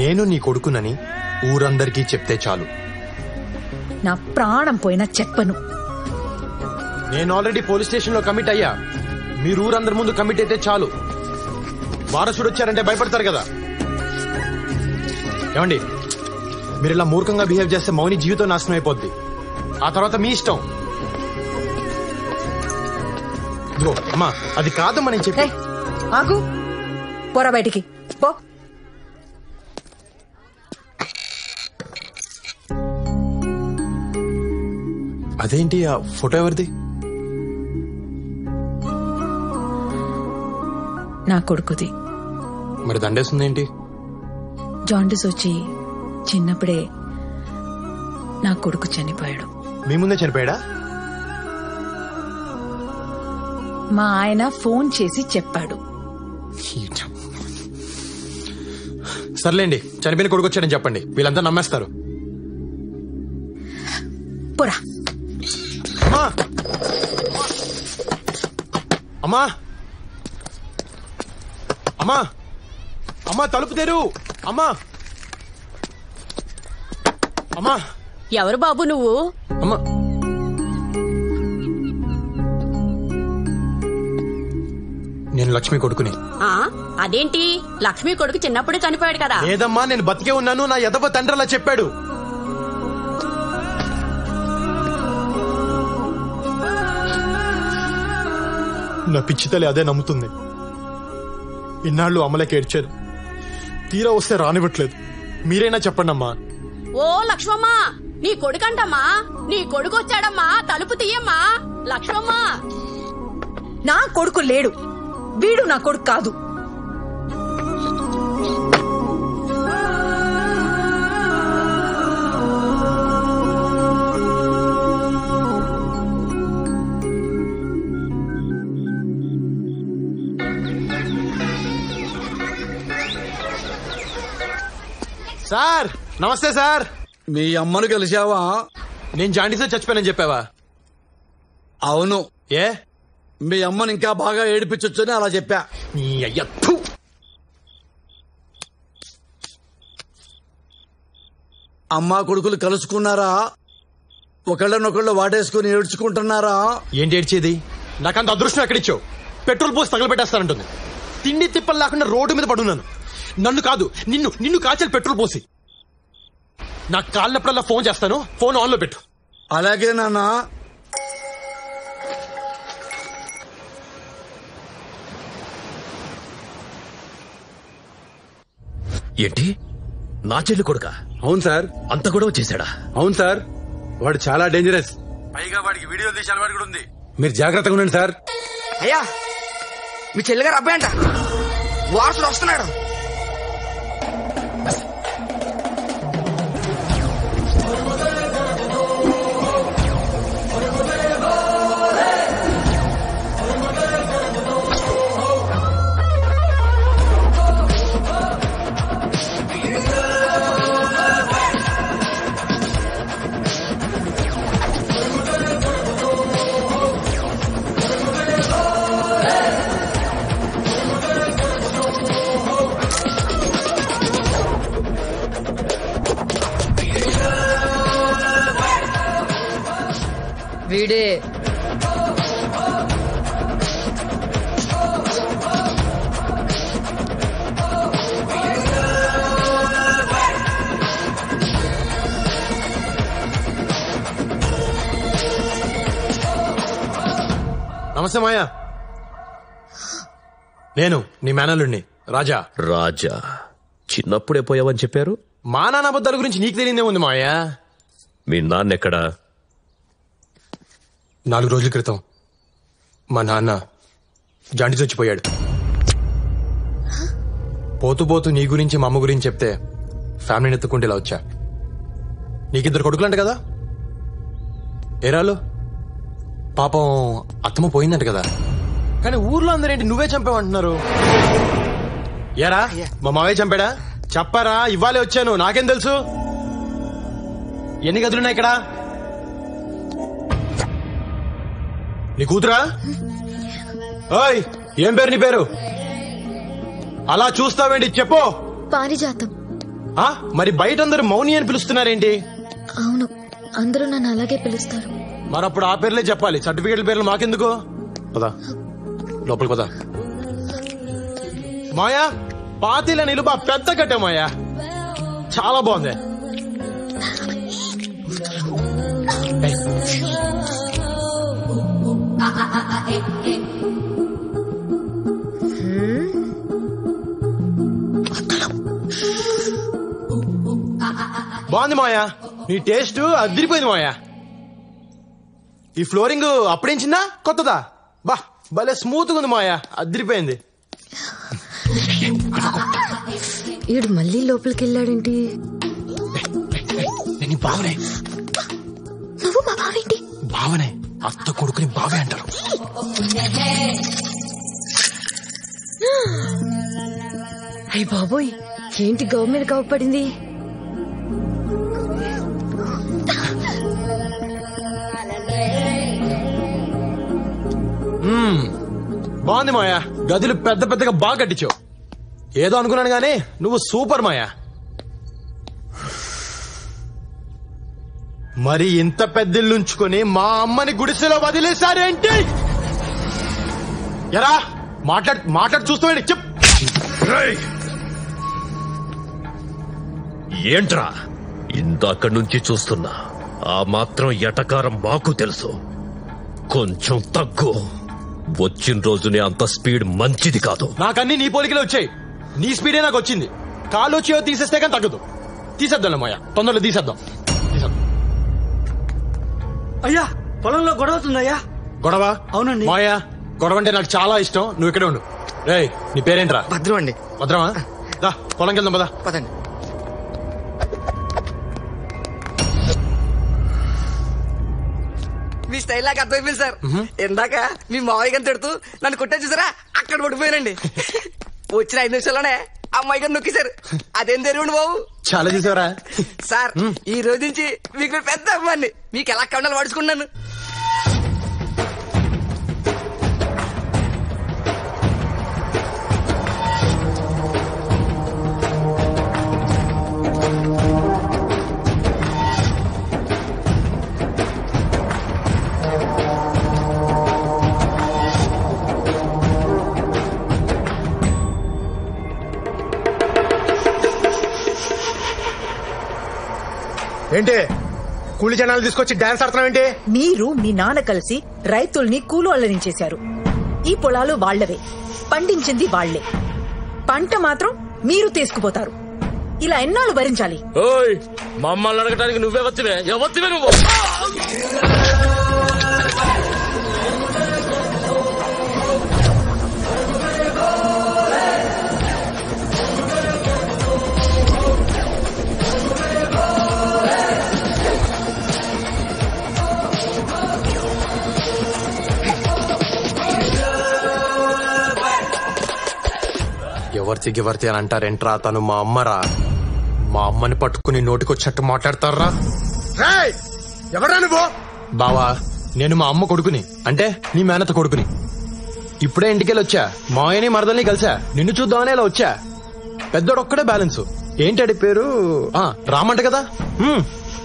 నేను నీ కొడుకునని ఊరందరికీ చెప్తే చాలు. నా ప్రాణం పోయినా చెప్పను. నేను ఆల్రెడీ పోలీస్ స్టేషన్ లో కమిట్ అయ్యా. మీరు ఊరందరి ముందు కమిట్ అయితే చాలు. వారసుడు వచ్చారంటే భయపడతారు కదా. ఏమండి, మీరు ఇలా మూర్ఖంగా బిహేవ్ చేస్తే మౌని జీవితం నాశనం అయిపోద్ది. ఆ తర్వాత మీ ఇష్టం. ఇదిగో అమ్మా, అది కాదమ్మా నేను చెప్పే. ఆగు, పోరా బయటికి పో. అదేంటి ఆ ఫోటో ఎవరిది? నా కొడుకుది. మరి దండేస్తుందేంటి? జాండిస్ వచ్చి చిన్నప్పుడే నా కొడుకు చనిపోయాడు. మీ ముందే చనిపోయాడా? మా ఆయన ఫోన్ చేసి చెప్పాడు. సర్లేండి, చనిపోయిన కొడుకు వచ్చాడని చెప్పండి, వీళ్ళంతా నమ్మేస్తారు. పోరా. అమ్మా అమ్మా అమ్మా తలుపు తెరు. అమ్మా అమ్మా. ఎవరు బాబు నువ్వు? అమ్మా నేను లక్ష్మి కొడుకుని. అదేంటి లక్ష్మి కొడుకు చిన్నప్పుడే చనిపోయాడు కదా? లేదమ్మా నేను బతికే ఉన్నాను. నా ఎదవ తండ్రి అలా చెప్పాడు. నా పిచ్చి తల్లి అదే నమ్ముతుంది. ఇన్నాళ్ళు అమ్మలకి ఏడ్చాను, తీరా వస్తే రానివ్వట్లేదు. మీరైనా చెప్పండి అమ్మా. ఓ లక్ష్మమ్మ, నీ కొడుకంటమ్మా, నీ కొడుకు వచ్చాడమ్మా, తలుపు తీయమ్మా. లక్ష్మమ్మ, నా కొడుకు లేడు, వీడు నా కొడుకు కాదు. సార్ నమస్తే సార్. మీ అమ్మను కలిసావా? నేను జాండీసే చచ్చిపోయానని చెప్పావా? అవును. ఏ మీ అమ్మని ఇంకా బాగా ఏడిపించొచ్చని అలా చెప్పా. నీ అయ్య థు. అమ్మా కొడుకులు కలుసుకున్నారా? ఒకళ్ళనొకళ్ళు వాడేసుకుని ఏడ్చుకుంటున్నారా? ఏంటి ఏడ్చేది? నాకంత అదృష్టం ఎక్కడిచ్చావు? పెట్రోల్ పోసి తగలబెట్టేస్తానంటుంది. తిండి తిప్పలు లేకుండా రోడ్డు మీద పడున్నాను. నన్ను కాదు నిన్ను కాల్చాలి పెట్రోల్ పోసి. నాకు కాళ్ళప్పుడల్లా ఫోన్ చేస్తాను, ఫోన్ ఆన్ లో పెట్టు. అలాగే నాన్నా. ఏంటి నా చెల్లి కొడుక? అవును సార్. అంత గొడవ చేశాడా? అవును సార్, వాడు చాలా డేంజరస్. పైగా వాడికి వీడియో తీసే అలవాటు కూడా ఉంది. మీరు జాగ్రత్తగా ఉండండి సార్. అయ్యా మీ చెల్లిగారు అబ్బాయి అంట, వారసుడు వస్తున్నాడు. వీడే నమస్తే మాయా, నేను నీ మేనల్లుడిని రాజా. రాజా చిన్నప్పుడే పోయావని చెప్పారు. మా నాన్న అబద్ధాల గురించి నీకు తెలియదేముంది మాయా. మీ నాన్నెక్కడా? 4 రోజుల క్రితం మా నాన్న జాండీస్ వచ్చిపోయాడు. పోతూ పోతూ నీ గురించి మా అమ్మ గురించి చెప్తే ఫ్యామిలీని ఎత్తుకుంటే ఇలా వచ్చా. నీకిద్దరు కొడుకులంట కదా? ఏరాలు పాపం అత్తమ్మ పోయిందంట కదా, కానీ ఊర్లో అందరేంటి నువ్వే చంపావంటున్నారు. ఏరా మా మావయ్య చంపాడా? చెప్పారా? ఇవ్వాలే వచ్చాను, నాకేం తెలుసు. ఎన్ని గదులున్నాయి ఇక్కడ? నీ కూతురా? ఓయ్ ఏం పేరు నీ పేరు? అలా చూస్తావేంటి చెప్పు. పారిజాతం. మరి బయట అందరూ మౌని అని పిలుస్తున్నారేంటి? అవును, అందరూ నన్ను అలాగే పిలుస్తారు. మరప్పుడు ఆ పేర్లే చెప్పాలి, సర్టిఫికేట్ల పేర్లు మాకెందుకు? పదా లోపలికి పదా. మాయా పాతీల నిలుబా పెద్ద కట్టే మాయా, చాలా బాగుంది. బాగుంది మాయా, నీ టేస్ట్ అదిరిపోయింది మాయా. ఈ ఫ్లోరింగ్ అప్పుడేంచిందా కొత్తదా? బా భలే స్మూత్ గా ఉంది మాయా, అదిరిపోయింది. ఈడు మళ్ళీ లోపలికి వెళ్ళాడేంటి? నీ బావనే. నువ్వు మా బావేంటి? బావనే, అత్త కొడుకుని బావే అంటారు. అయ్య బాబోయ్, ఏంటి గవ్ మీద గవ్ పడింది? బాగుంది మాయా, గదులు పెద్ద పెద్దగా బాగా కట్టించావు. ఏదో అనుకున్నాను గానీ నువ్వు సూపర్ మాయా. మరి ఇంత పెద్దిల్లుంచుకొని మా అమ్మని గుడిసెలో వదిలేశారేంటి? ఎరా మాట్లాడు చూస్తామండి చెప్. ఏంట్రా ఇందాక నుంచి చూస్తున్నా, ఆ మాత్రం ఎటకారం మాకు తెలుసు. కొంచెం తగ్గు. వచ్చిన రోజునే అంత స్పీడ్ మంచిది కాదు. నాకన్నీ నీ పోలికలే వచ్చాయి. నీ స్పీడే నాకు వచ్చింది. కాలు వచ్చి తీసేస్తే కానీ తగ్గదు. తీసేద్దాం మాయా, తొందరలో తీసేద్దాం. అయ్యా పొలంలో గొడవ అవుతుందయ్యా. గొడవ? అవునండి. మాయా గొడవ అంటే నాకు చాలా ఇష్టం. నువ్వు ఇక్కడే ఉండు. రేయ్ నీ పేరేంట్రా? భద్రం అండి. భద్రమా? దా పొలంకి వెళ్దాం పదా. పదండి. మీ స్టైల్ నాకు అర్థమైపోయింది సార్. ఇందాక మీ మావయ్య గారిని తిడుతూ నన్ను కొట్టే చూసారా, అక్కడ పడిపోయానండి. వచ్చిన 5 నిమిషాల్లోనే అమ్మాయి గారు నొక్కేశారు. అదేం తెలియండి బాబు. చాలా చూసావరా సార్. ఈ రోజు నుంచి మీకు పెద్ద అమ్మాయిని, మీకు ఎలా కండాలు పడుచుకున్నాను. ఏంటి కూలి జనాలు తీసుకొచ్చి డాన్స్ ఆడుతున్నావు ఏంటి? మీరు మీ నాన్న కలిసి రైతుల్ని కూలోళ్ళని చేశారు. ఈ పొలాలు వాళ్లవే, పండించింది వాళ్లే, పంట మాత్రం మీరు తీసుకుపోతారు. ఇలా ఎన్నాళ్ళు భరించాలి? మమ్మల్ని అడగడానికి నువ్వే వచ్చివే. ఎవరివే నువ్వు? ఎవరితి అని అంటారేంట్రా? తను మా అమ్మరా. మా అమ్మని పట్టుకుని నోటికొచ్చినట్టు మాట్లాడతారా? ఎవరా నువ్వు? బావా నేను మా అమ్మ కొడుకుని, అంటే నీ మేనత కొడుకుని. ఇప్పుడే ఇంటికెళ్ళి వచ్చా. మాయని మరదల్ని కలిసా. నిన్ను చూద్దామని ఇలా వచ్చా. పెద్దోడు ఒక్కడే బ్యాలెన్స్. ఏంటి పేరు? రామంట కదా.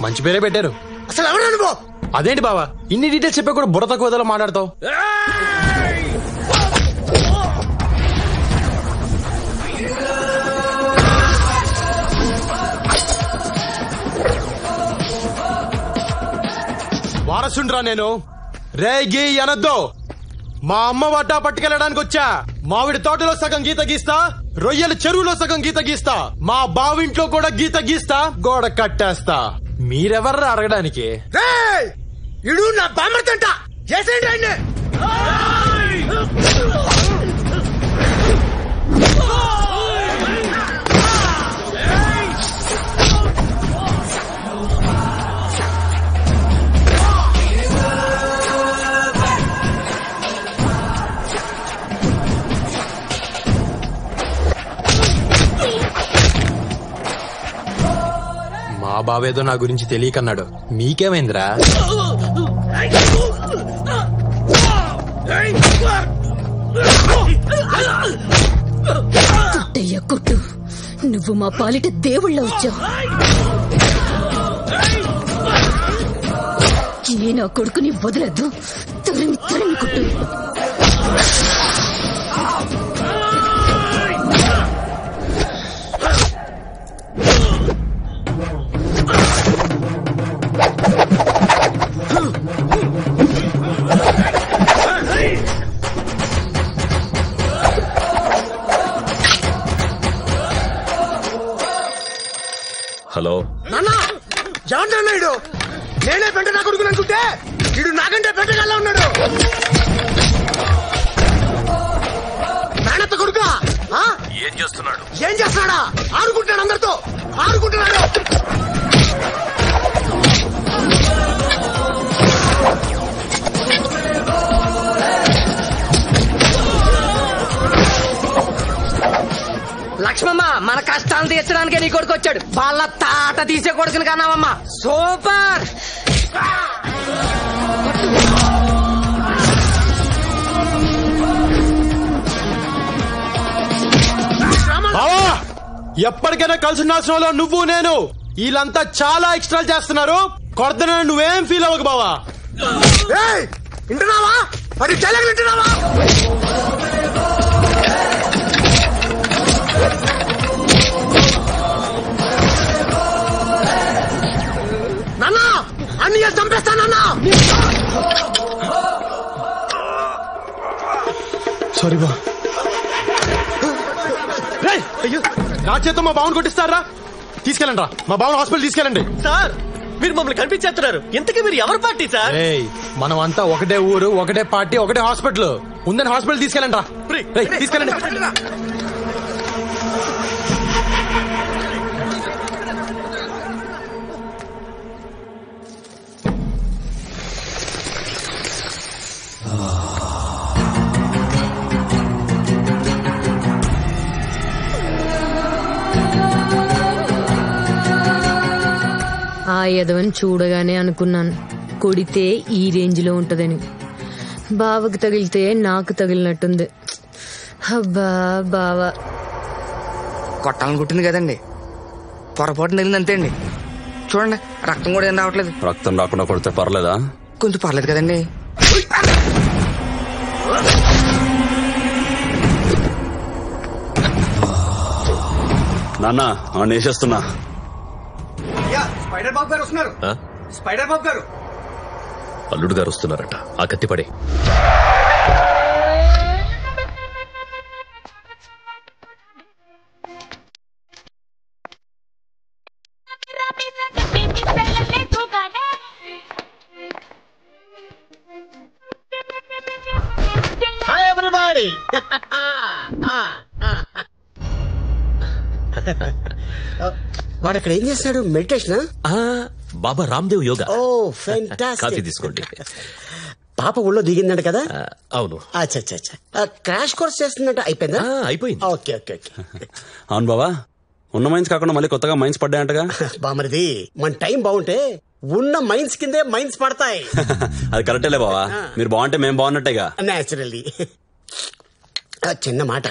మంచి పేరే పెట్టారు. అసలు ఎవరా నువ్వు? అదేంటి బావా ఇన్ని డీటెయిల్స్ చెప్పా కూడా బుర్ర తక్కువ విధాలో మాట్లాడతావు? వారసుండ్రా నేను. రేగి అనద్దు. మా అమ్మ వాటా పట్టుకెళ్ళడానికి వచ్చా. మామిడి తోటలో సగం గీత గీస్తా, రొయ్యల చెరువులో సగం గీత గీస్తా, మా బావింట్లో కూడా గీత గీస్తా, గోడ కట్టేస్తా. మీరెవర్రా అడగడానికి? ఇడు నా బామ్మర్తంట చేసేయండి ఆయన్ని. మా బావేదో నా గురించి తెలియకన్నాడు. మీకేమైందిరా? కొట్టయ్య కొట్టు. నువ్వు మా పాలిట దేవుళ్ళ వచ్చావు. ఏ నా కొడుకుని వదలద్దు. తరిమి తరిమి కొట్టు. హలో నాన్న జాన్ ఇడు. నేనే పెంట నా కొడుకుని అనుకుంటే ఇడు నాకంటే పెంటగాళ్ళ ఉన్నాడు. మేనత్త కొడుక ఏం చేస్తున్నాడు? ఏం చేస్తున్నాడా? ఆడుకుంటాడు, అందరితో ఆడుకుంటున్నాడు. లక్ష్మమ్మ మన కష్టాలు తీర్చడానికే నీ కొడుకు వచ్చాడు. వాళ్ళ తాట తీసే కొడుకుని కన్నావమ్మా. సూపర్. బావా ఎప్పటికైనా కలిసి ఉండాల్సిన నువ్వు నేను వీళ్ళంతా చాలా ఎక్స్ట్రా చేస్తున్నారు. కొడతన నువ్వేం ఫీల్ అవ్వకు బావా. వింటున్నావా? అది చెల్లెలు వింటున్నావా? నాన్న అన్ని చంపేస్తానన్నా. సారీ బా. అయ్యో నా చేత మా బావను కొట్టిస్తారా? తీసుకెళ్ళండి రా, మా బావను హాస్పిటల్ తీసుకెళ్ళండి. సార్ మీరు మమ్మల్ని కనిపించేస్తున్నారు. ఇంతకీ మీరు ఎవరు పార్టీ సార్? మనం అంతా ఒకటే ఊరు, ఒకటే పార్టీ, ఒకటే హాస్పిటల్. ఉందని హాస్పిటల్ తీసుకెళ్ళండి రా. తీసుకెళ్ళండి. ఆ యదవని చూడగానే అనుకున్నాను కొడితే ఈ రేంజ్ లో ఉంటదని. బావకి తగిలితే నాకు తగిలినట్టుంది. అబ్బా బావా కొట్టాలని కుట్టింది కదండి, పొరపాటు తగిలింది అంతే అండి. చూడండి రక్తం కూడా ఏం రావట్లేదు. రక్తం రాకుండా కొడితే పర్లేదా? కొంచెం పర్లేదు కదండి. నాన్న వేసేస్తున్నా. స్పైడర్ బాబు గారు వస్తున్నారు. స్పైడర్ బాబు గారు. అల్లుడు గారు వస్తున్నారట. ఆ కత్తి పడే. Hi everybody. వాడు అక్కడ ఏం చేస్తాడు? మెడిటేషన్? బాబా Ramdev yoga. Oh fantastic. Coffee తీసుకోండి. పాప ఊళ్ళో దిగిందంట కదా? అవును. క్రాష్ కోర్స్ చేస్తుందంట. అయిపోయిందా? అయిపోయింది. Okay okay okay. అవును బాబా, ఉన్న మైన్స్ కాకుండా మళ్ళీ కొత్తగా మైన్స్ పడ్డాయంటగా? బామరిది మన టైం బాగుంటే ఉన్న మైన్స్ కిందే మైన్స్ పడతాయి. అది కరెక్టేలే బావా, మీరు బాగుంటే మేము బాగున్నట్టేగా. నేచురల్లీ. చిన్న మాట,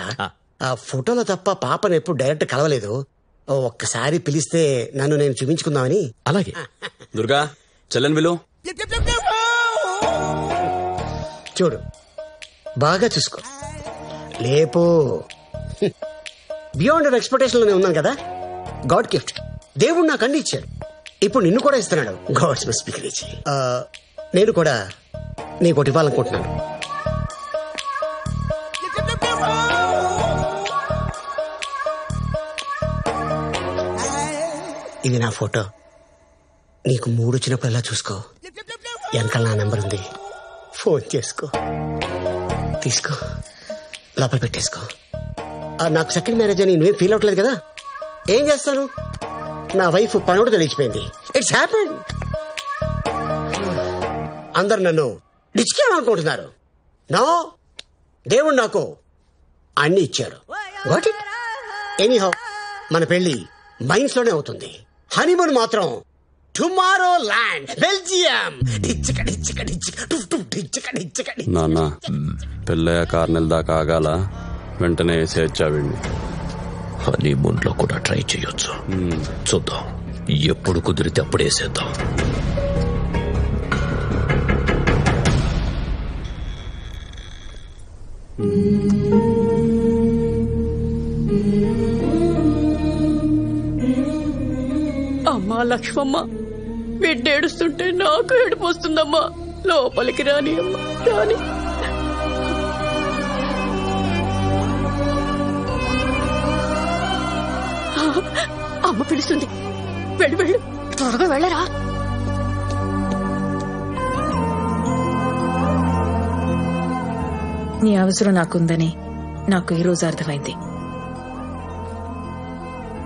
ఆ ఫోటోలో తప్ప పాపను ఎప్పుడు డైరెక్ట్ కలవలేదు. ఒక్కసారి పిలిస్తే నన్ను నేను చూపించుకుందామని. అలాగే. దుర్గా చెల్లెన్ విలు. చూడు బాగా చూసుకో. లేపు. బియాండ్ అవర్ ఎక్స్పెక్టేషన్ లోనే ఉన్నాం కదా. God gift. దేవుడు నాకు అన్ని ఇచ్చాడు, ఇప్పుడు నిన్ను కూడా ఇస్తున్నాడు. God's must be crazy. నేను కూడా నీకు ఇవ్వాలనుకుంటున్నాను. ఇది నా ఫోటో. నీకు మూడు వచ్చినప్పుడల్లా చూసుకో. వెనకాల నా నెంబర్ ఉంది, ఫోన్ చేసుకో. తీసుకో, లోపల పెట్టేసుకో. నాకు సెకండ్ మ్యారేజ్ అని నువ్వేం ఫీల్ అవట్లేదు కదా? ఏం చేస్తాను, నా వైఫ్ పనుడు తెలిసిపోయింది. It's happen. అందరు నన్ను డిచ్కేయాలనుకుంటున్నారు. నో, దేవుడు నాకు అన్ని ఇచ్చాడు. వాట్ ఇట్ ఎనీహౌ, మన పెళ్లి మైన్స్ లోనే అవుతుంది. హనీమూన్ మాత్రం టుమారో ల్యాండ్, బెల్జియం. నాన్న పెళ్ళయ్యాక 6 నెలల దాకా ఆగాల, వెంటనే వేసేచ్చావండి. హనీమూన్ లో కూడా ట్రై చేయొచ్చు. చూద్దాం, ఎప్పుడు కుదిరితే అప్పుడు వేసేద్దాం. అమ్మా లక్ష్మమ్మ, బిడ్డ ఏడుస్తుంటే నాకు ఏడుపు వస్తుందమ్మా. లోపలికి రాని అమ్మా, రాని. అమ్మ పిలుస్తుంది. వెళ్ళు వెళ్ళు, త్వరగా వెళ్ళరా. నీ అవసరం నాకుందని నాకు ఈ రోజు అర్థమైంది.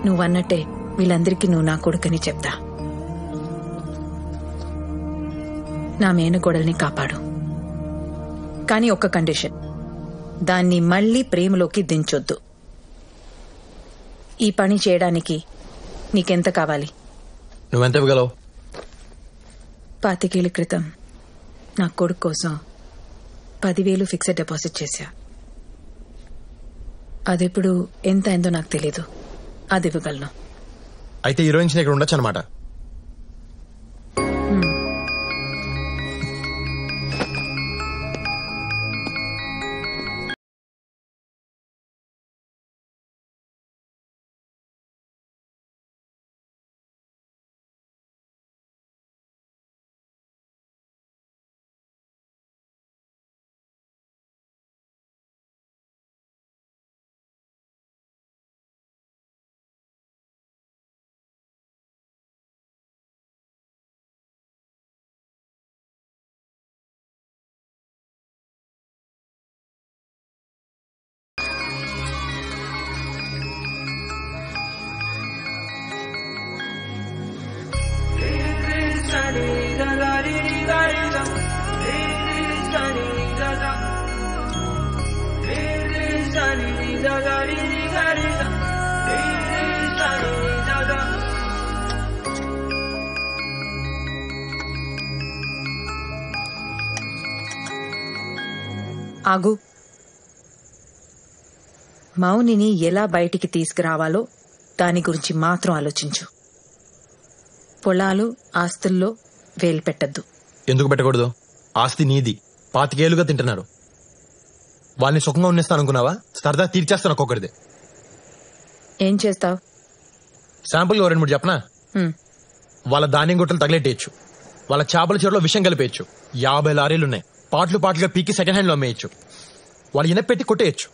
నువ్వన్నట్టే వీళ్ళందరికీ నువ్వు నా కొడుకని చెప్తా. నా మేనగోడల్ని కాపాడు, కానీ ఒక్క కండిషన్, దాన్ని మళ్లీ ప్రేమలోకి దించొద్దు. ఈ పని చేయడానికి నీకెంత కావాలి? నువ్వెంత ఇవ్వగలవు? 25 ఏళ్ల క్రితం నా కొడుకు కోసం 10,000 ఫిక్స్డ్ డిపాజిట్ చేశా. అదెప్పుడు ఎంత అయిందో నాకు తెలీదు. అది ఇవ్వగలను. అయితే హీరోయిన్స్ ఇక్కడ ఉండొచ్చు అనమాట. ఆగు. మౌనిని ఎలా బయటికి తీసుకురావాలో దాని గురించి మాత్రం ఆలోచించు. పొలాలు ఆస్తుల్లో వేలు పెట్టద్దు. ఎందుకు పెట్టకూడదు? ఆస్తి నీది. 25 ఏళ్లుగా తింటున్నారు. వాళ్ళని సుఖంగా ఉన్నిస్తాను అనుకున్నావా? సరదా తీర్చేస్తాను ఒక్కొక్కరిది. ఏం చేస్తావు? శాంపుల్ 2-3 చెప్పనా? వాళ్ళ ధాన్యం గుట్టలు తగిలెట్టేయచ్చు. వాళ్ళ చేపల చెరువులో విషం కలిపేయచ్చు. 50 లారీలున్నాయి. పాటలుగా పీకి సెకండ్ హ్యాండ్ లో అమ్మేయచ్చు. వాళ్ళు ఇనపెట్టి కొట్టేయచ్చు.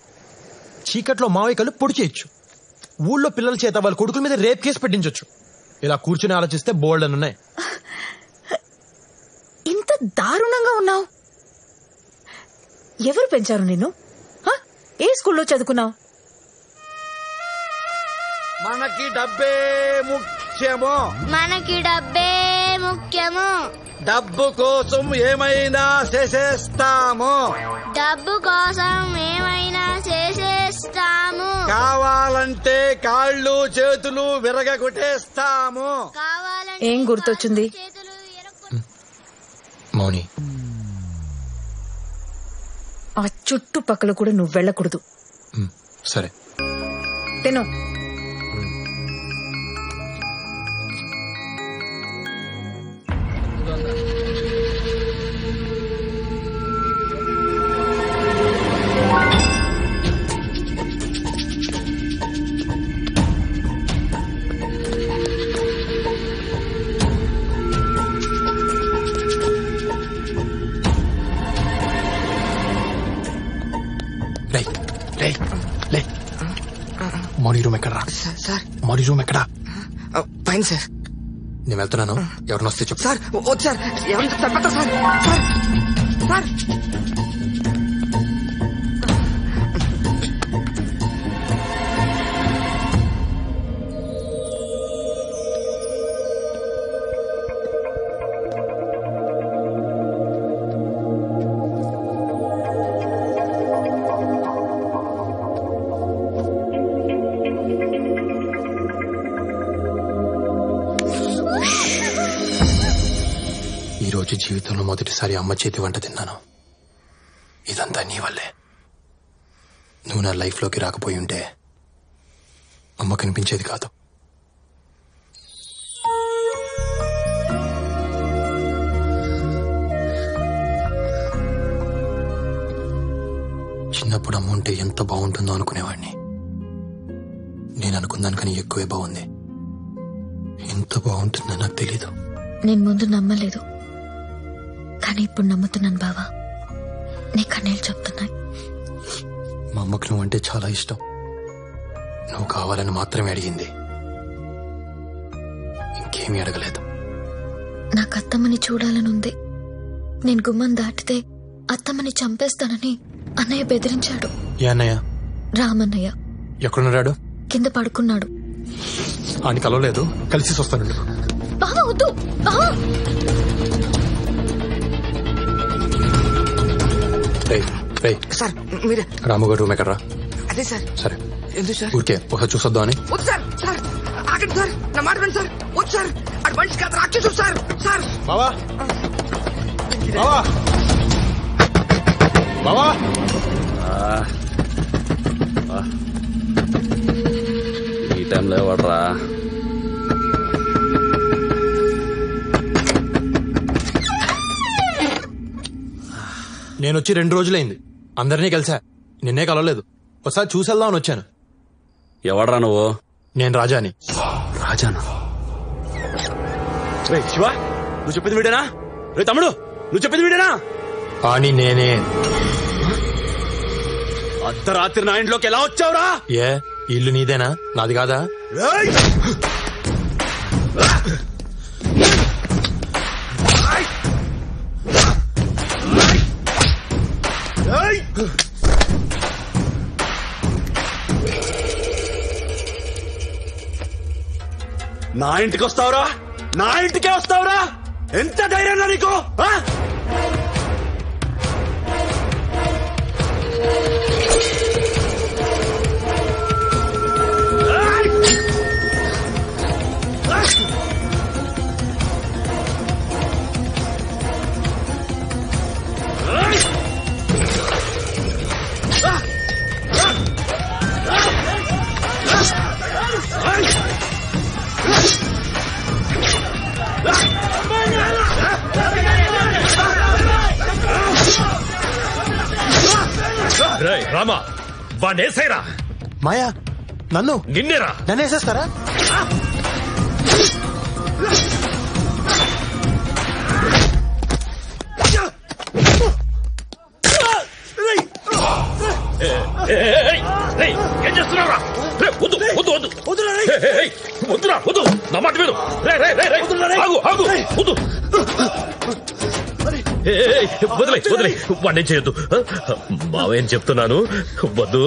చీకట్లో మావయ్యకలు పొడి చేయొచ్చు. ఊళ్ళో పిల్లల చేత వాళ్ళ కొడుకుల మీద రేప్ కేసు పెట్టించొచ్చు. ఇలా కూర్చుని ఆలోచిస్తే బోల్డ్ అని ఉన్నాయి. ఇంత దారుణంగా ఉన్నావు. ఎవరు పెంచారు నిన్ను? ఏ స్కూల్లో చదువుకున్నావు? మనకి డబ్బే ముఖ్యము. మనకి డబ్బే ముఖ్యము. డబ్బు కోసం ఏమైనా చేసేస్తాము. డబ్బు కోసం ఏమైనా చేసేస్తాము. కావాలంటే కాళ్ళు చేతులు విరగొట్టేస్తాము. ఏం గుర్తొచ్చింది? మౌని, ఆ చుట్టుపక్కల కూడా నువ్వు వెళ్ళకూడదు. సరే తిను. మౌని రూమ్ ఎక్కడా? సార్ మౌని రూమ్ ఎక్కడా? పైన సార్. నేను వెళ్తున్నాను. ఎవరిని వస్తే చెప్పు. సార్ వద్దు సార్. ఎవరిని తప్పతా సార్. సార్ సార్ ఈరోజు జీవితంలో మొదటిసారి అమ్మ చేతి వంట తిన్నాను. ఇదంతా నీ వల్లే. నువ్వు నా లైఫ్లోకి రాకపోయి ఉంటే అమ్మ కనిపించేది కాదు. చిన్నప్పుడు అమ్మ ఉంటే ఎంత బాగుంటుందో అనుకునేవాడిని. నేను అనుకున్నాను ఎక్కువే బాగుంది. ఎంత బాగుంటుందో నాకు తెలీదు. నేను ముందు నమ్మలేదు, కానీ ఇప్పుడు నమ్ముతున్నాను బావా. నీ కన్నీళ్ళు చెప్తున్నాయి. మా అమ్మకు నువ్వు అంటే చాలా ఇష్టం. నువ్వు కావాలని మాత్రమే అడిగింది, ఇంకేమీ అడగలేదు. నాకు అత్తమ్మని చూడాలనుంది. నేను గుమ్మం దాటితే అత్తమ్మని చంపేస్తానని అన్నయ్య బెదిరించాడు. ఏ అన్నయ్య? రామన్నయ్య. ఎక్కడున్నాడు? కింద పడుకున్నాడు. అని కలవలేదు, కలిసి వస్తానండి. బావా వద్దు. బావా సార్ మీరే. రాముగారు రూమ్ ఎక్కడరా? అదే సార్. సరే ఎందుకు సార్? ఊరికే ఒకసారి చూసొద్దాం అని. వద్దు సార్. సార్ ఆగండి సార్, నా మాట వినండి సార్. వద్దు సార్, అటు మనిషి కాదు రాక్షసుడు సార్. సార్ బావా బావా బావా ఏం లేవడరా. నేను వచ్చి 2 రోజులైంది. అందరినీ కలిసా, నిన్నే కలవలేదు. ఒకసారి చూసేద్దామని వచ్చాను. ఎవడరా నువ్వు? నేను రాజాని. రాజానా? శివ, నువ్వు చెప్పింది వీడేనా? రే తమ్ముడు, నువ్వు చెప్పింది వీడేనా? కానీ నేనే. అర్ధరాత్రి నా ఇంట్లోకి ఎలా వచ్చావురా? ఏ ఇల్లు నీదేనా, నాది కాదా? నా ఇంటికి వస్తావురా? నా ఇంటికే వస్తావురా? ఎంత ధైర్యం నీకు? రామా, వాడేసేరా. మాయా, నన్ను నిన్నేరా? నన్ను వేసేస్తారా? ఏం చేస్తున్నావురా? వద్దు వద్దు వద్దు వద్దురా, వద్దు, నా మాట విను. ఆగు ఆగు, వద్దు, వదిలే వదిలే, వాడిని చేయొద్దు. బావేం చెప్తున్నాను, వద్దు.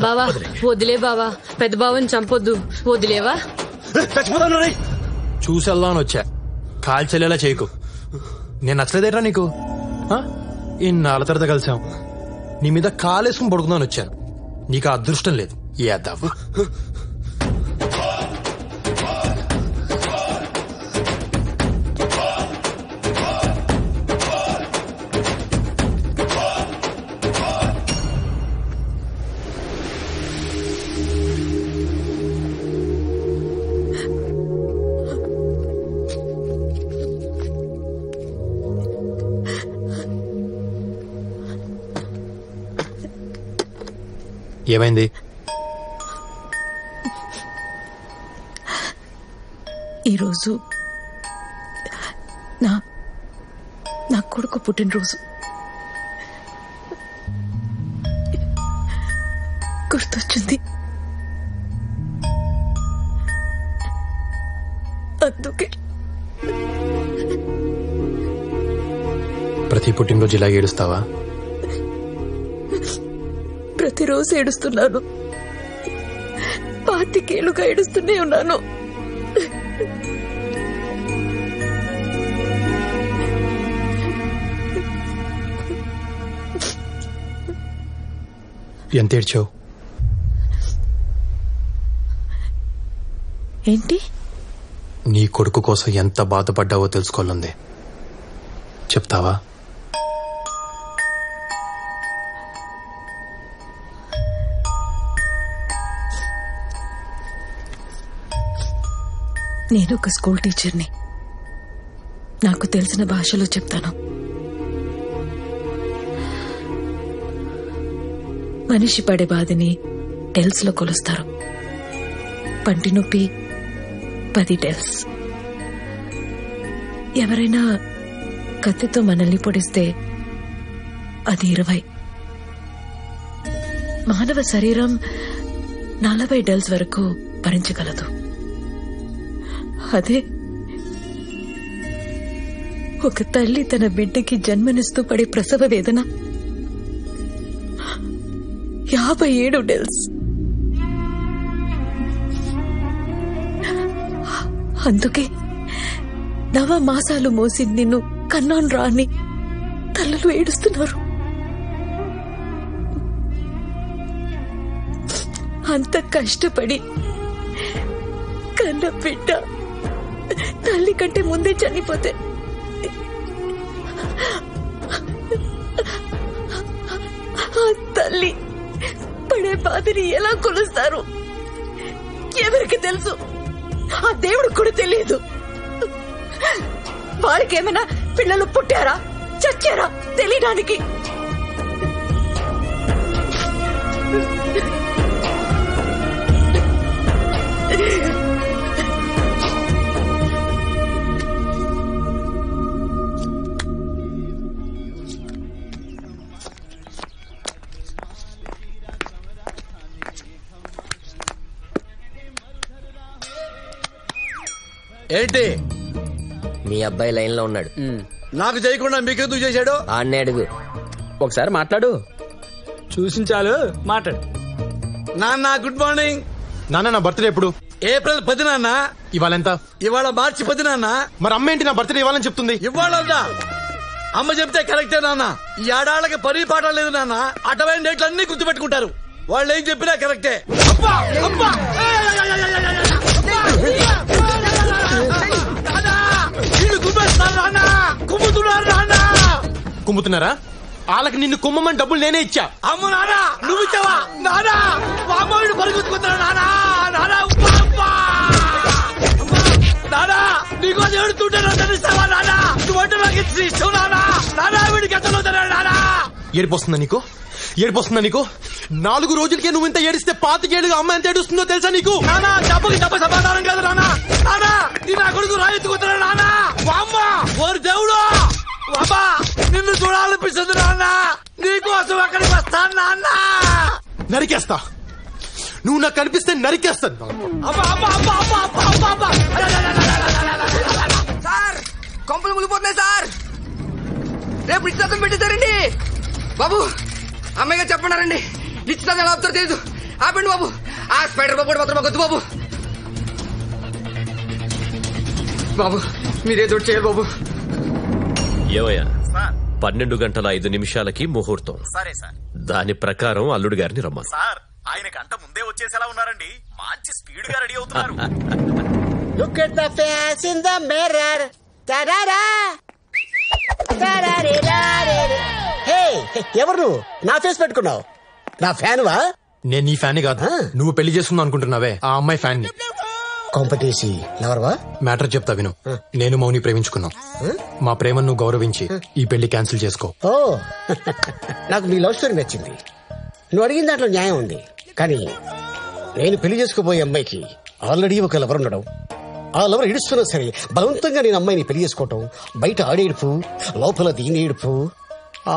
బావా వదిలే బావా, పెద్ద బావని చంపొద్దు, వదిలేవా? చూసేద్దామని వచ్చా, కాల్చెల్లేలా చేయకు. నేను నచ్చలేదేట్రా నీకు? ఇన్నాళ్ళ తర్వాత కలిసాం, నీ మీద కాలేసుకుని పడుకుందామని వచ్చాను. నీకు ఆ అదృష్టం లేదు. ఏద్దావు ఏమైంది? ఈరోజు నా కొడుకు పుట్టినరోజు. గుర్తొచ్చింది, అందుకే. ప్రతి పుట్టినరోజు ఇలా ఏడుస్తావా? ప్రతిరోజు ఏడుస్తున్నాను, 25 ఏళ్లుగా ఏడుస్తూనే ఉన్నాను. ఎంత ఏడ్చావు? ఏంటి? నీ కొడుకు కోసం ఎంత బాధపడ్డావో తెలుసుకోవాలంది. చెప్తావా? నేను ఒక స్కూల్ టీచర్ని. నాకు తెలిసిన భాషలో చెప్తాను. మనిషి పడే బాధని డెల్స్ లో కొలుస్తారు. పంటి నొప్పి 10 డెల్స్. ఎవరైనా కత్తితో మనల్ని పొడిస్తే అది 20. మానవ శరీరం 40 డెల్స్ వరకు భరించగలదు. అదే ఒక తల్లి తన బిడ్డకి జన్మనిస్తూ పడే ప్రసవ వేదన 57 డెల్స్. అందుకే 9 మాసాలు మోసి నిన్ను కన్నాను రాని తల్లులు ఏడుస్తున్నారు. అంత కష్టపడి కన్న బిడ్డ తల్లి కంటే ముందే చనిపోతే ఆ తల్లి పడే బాధని ఎలా కొలుస్తారు? ఎవరికి తెలుసు? ఆ దేవుడికి కూడా తెలియదు. వాడికేమైనా పిల్లలు పుట్టారా చచ్చారా తెలియడానికి? ఏంటి? మీ అబ్బాయి లైన్ లో ఉన్నాడు. నాకు చేయకుండా మీకెందుకు చేశాడు? ఆన్నే అడుగు. ఒకసారి మాట్లాడు. చూసించాలు మాట్లాడు. నాన్న గుడ్ మార్నింగ్. నాన్న నా బర్త్డే ఎప్పుడు? ఏప్రిల్ 10 నాన్న. ఇవాళ ఎంత? ఇవాళ మార్చి 10 నాన్న. మరి అమ్మ ఏంటి నా బర్త్డే ఇవ్వాలని చెప్తుంది? ఇవ్వాలన్నా అమ్మ చెప్తే కరెక్టే నాన్న. ఈ ఆడాళ్ళకి పని పాట లేదు నాన్న. అటవైన డేట్లు అన్ని గుర్తుపెట్టుకుంటారు. వాళ్ళు ఏం చెప్పినా కరెక్టే. కుమ్ముతున్నారా? వాళ్ళకి నిన్ను కుమ్మమని డబ్బులు నేనే ఇచ్చా. అమ్మ నానా నువ్వు ఇచ్చావా? నానా అమ్మాయిని పరిగెత్తుకుంటున్నా. నానా నానా నానా నీకోసం ఏడుతుంటే తెలుస్తావా? నానా నువ్వంటే నాకు ఇష్టం. నానా నానా వీడికి ఎంత నానా. ఏడిపోస్తుందా నీకు? ఏడిపోస్తుందా నీకు? 4 రోజులకే నువ్వు ఇంత ఏడిస్తే 5 ఏళ్ళుగా అమ్మ ఎంత ఏడుస్తుందో తెలుసా నీకు? నానా డబ్బుకి డబ్బు సమాధానం కాదు నానా. నానా నీ నా కొడుకు రాయెత్తుకుంటున్నా. నానా అమ్మ ఓరు దేవుడు అమ్మా నిన్ను చూడాలనిపిస్తుంది నాన్న. నీకోసం అక్కడికి వస్తాను నాన్న. నరికేస్తా. నువ్వు నాకు కనిపిస్తే నరికేస్తాను. సార్ కొంపలు ములిపోతున్నాయి సార్. రేపు నిశ్చితార్థం పెట్టేశారండి బాబు. అమ్మాయిగా చెప్పన్నారండి. నిశ్చితార్థం ఎలా అవుతారో తెలీదు. ఆపండి బాబు. ఆ స్పైడర్ బాబు మాత్రం వద్దు బాబు. బాబు మీరేదో చేయాలి బాబు. ఏవయ్యా 12 గంటల 5 నిమిషాలకి ముహూర్తం. సరే సార్. దాని ప్రకారం అల్లుడు గారిని రమ్మను. సార్ ఆయన గంట ముందే వచ్చేసేలా ఉన్నారండి. మంచి స్పీడ్ గా రెడీ అవుతున్నారు. Look at the face in the mirror. Ta-da-da. Hey, ఎవరు నువ్వు? నా ఫేస్ పెట్టుకున్నావు. నా ఫ్యాన్ వా? నేను నీ ఫ్యాన్ కాదు. నువ్వు పెళ్లి చేసుకుందాం అనుకుంటున్నావే ఆ అమ్మాయి ఫ్యాన్ ని. కాంపిటీసి లవర్వా? మ్యాటర్ చెప్తా విను. నేను మౌని ప్రేమించుకున్నాం. మా ప్రేమను నువ్వు గౌరవించి ఈ పెళ్లి క్యాన్సిల్ చేసుకో. ఓ నాకు నీ లవ్ స్టోరీ నచ్చింది. నువ్వు అడిగిన దాంట్లో న్యాయం ఉంది. కానీ నేను పెళ్లి చేసుకోబోయే అమ్మాయికి ఆల్రెడీ ఒక లవర్ ఉండడం, ఆ లవర్ ఏడుస్తున్నా సరే బలవంతంగా నేను అమ్మాయిని పెళ్లి చేసుకోవటం, బయట ఆడేడుపు లోపల దీని ఏడుపు,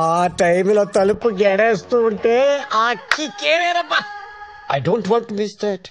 ఆ టైంలో తలుపు గెడేస్తూ ఉంటే ఆ కిక్కేరేరబ్బా. I don't want to miss that.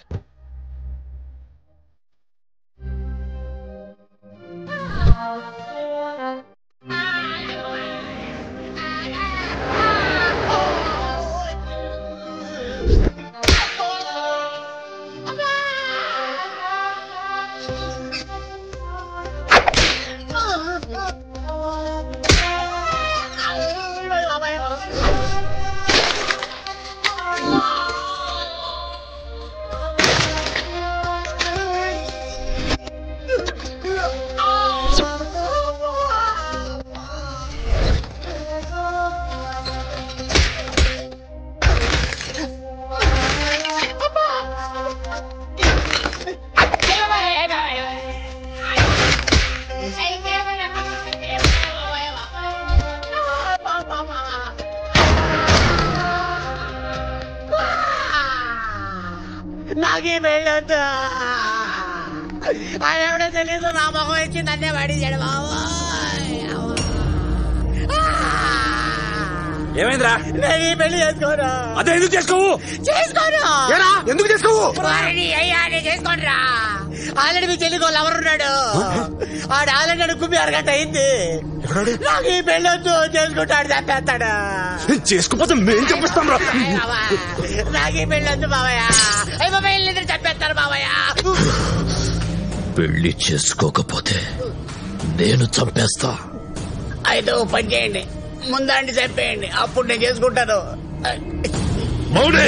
నాకే వెళ్ళొద్దు. ఆయన ఎవడో తెలీదు. నా మొహం ఇచ్చి నన్నే పడేసాడు బాబు. ఏమైందిరా? నేను ఈ పెళ్లి చేసుకోను. అదే ఎందుకు చేసుకోవు? చేసుకోను. ఎందుకు చేసుకోవు? అయ్యా నేను చేసుకోనరా. ఆల్రెడీ మీ చెల్లికో లవర్ ఉన్నాడు. ఆడు ఆల్రెడీ నన్ను కుమ్మి 6 గంట అయింది. నాకు ఈ పెళ్ళొద్దు. చేసుకుంటాడు చంపేస్తాడు. చేసుకోపోతే మేం చంపిస్తాం రా. నాకు ఈ పెళ్ళొద్దు బావయ్య. అయ్యి బాబాయ్ వీళ్ళిద్దరు చంపేస్తారు బావయ్య. పెళ్లి చేసుకోకపోతే నేను చంపేస్తా. అయితే ఓ పని చేయండి, ముందండి చంపేయండి, అప్పుడు నేను చేసుకుంటాను. మౌని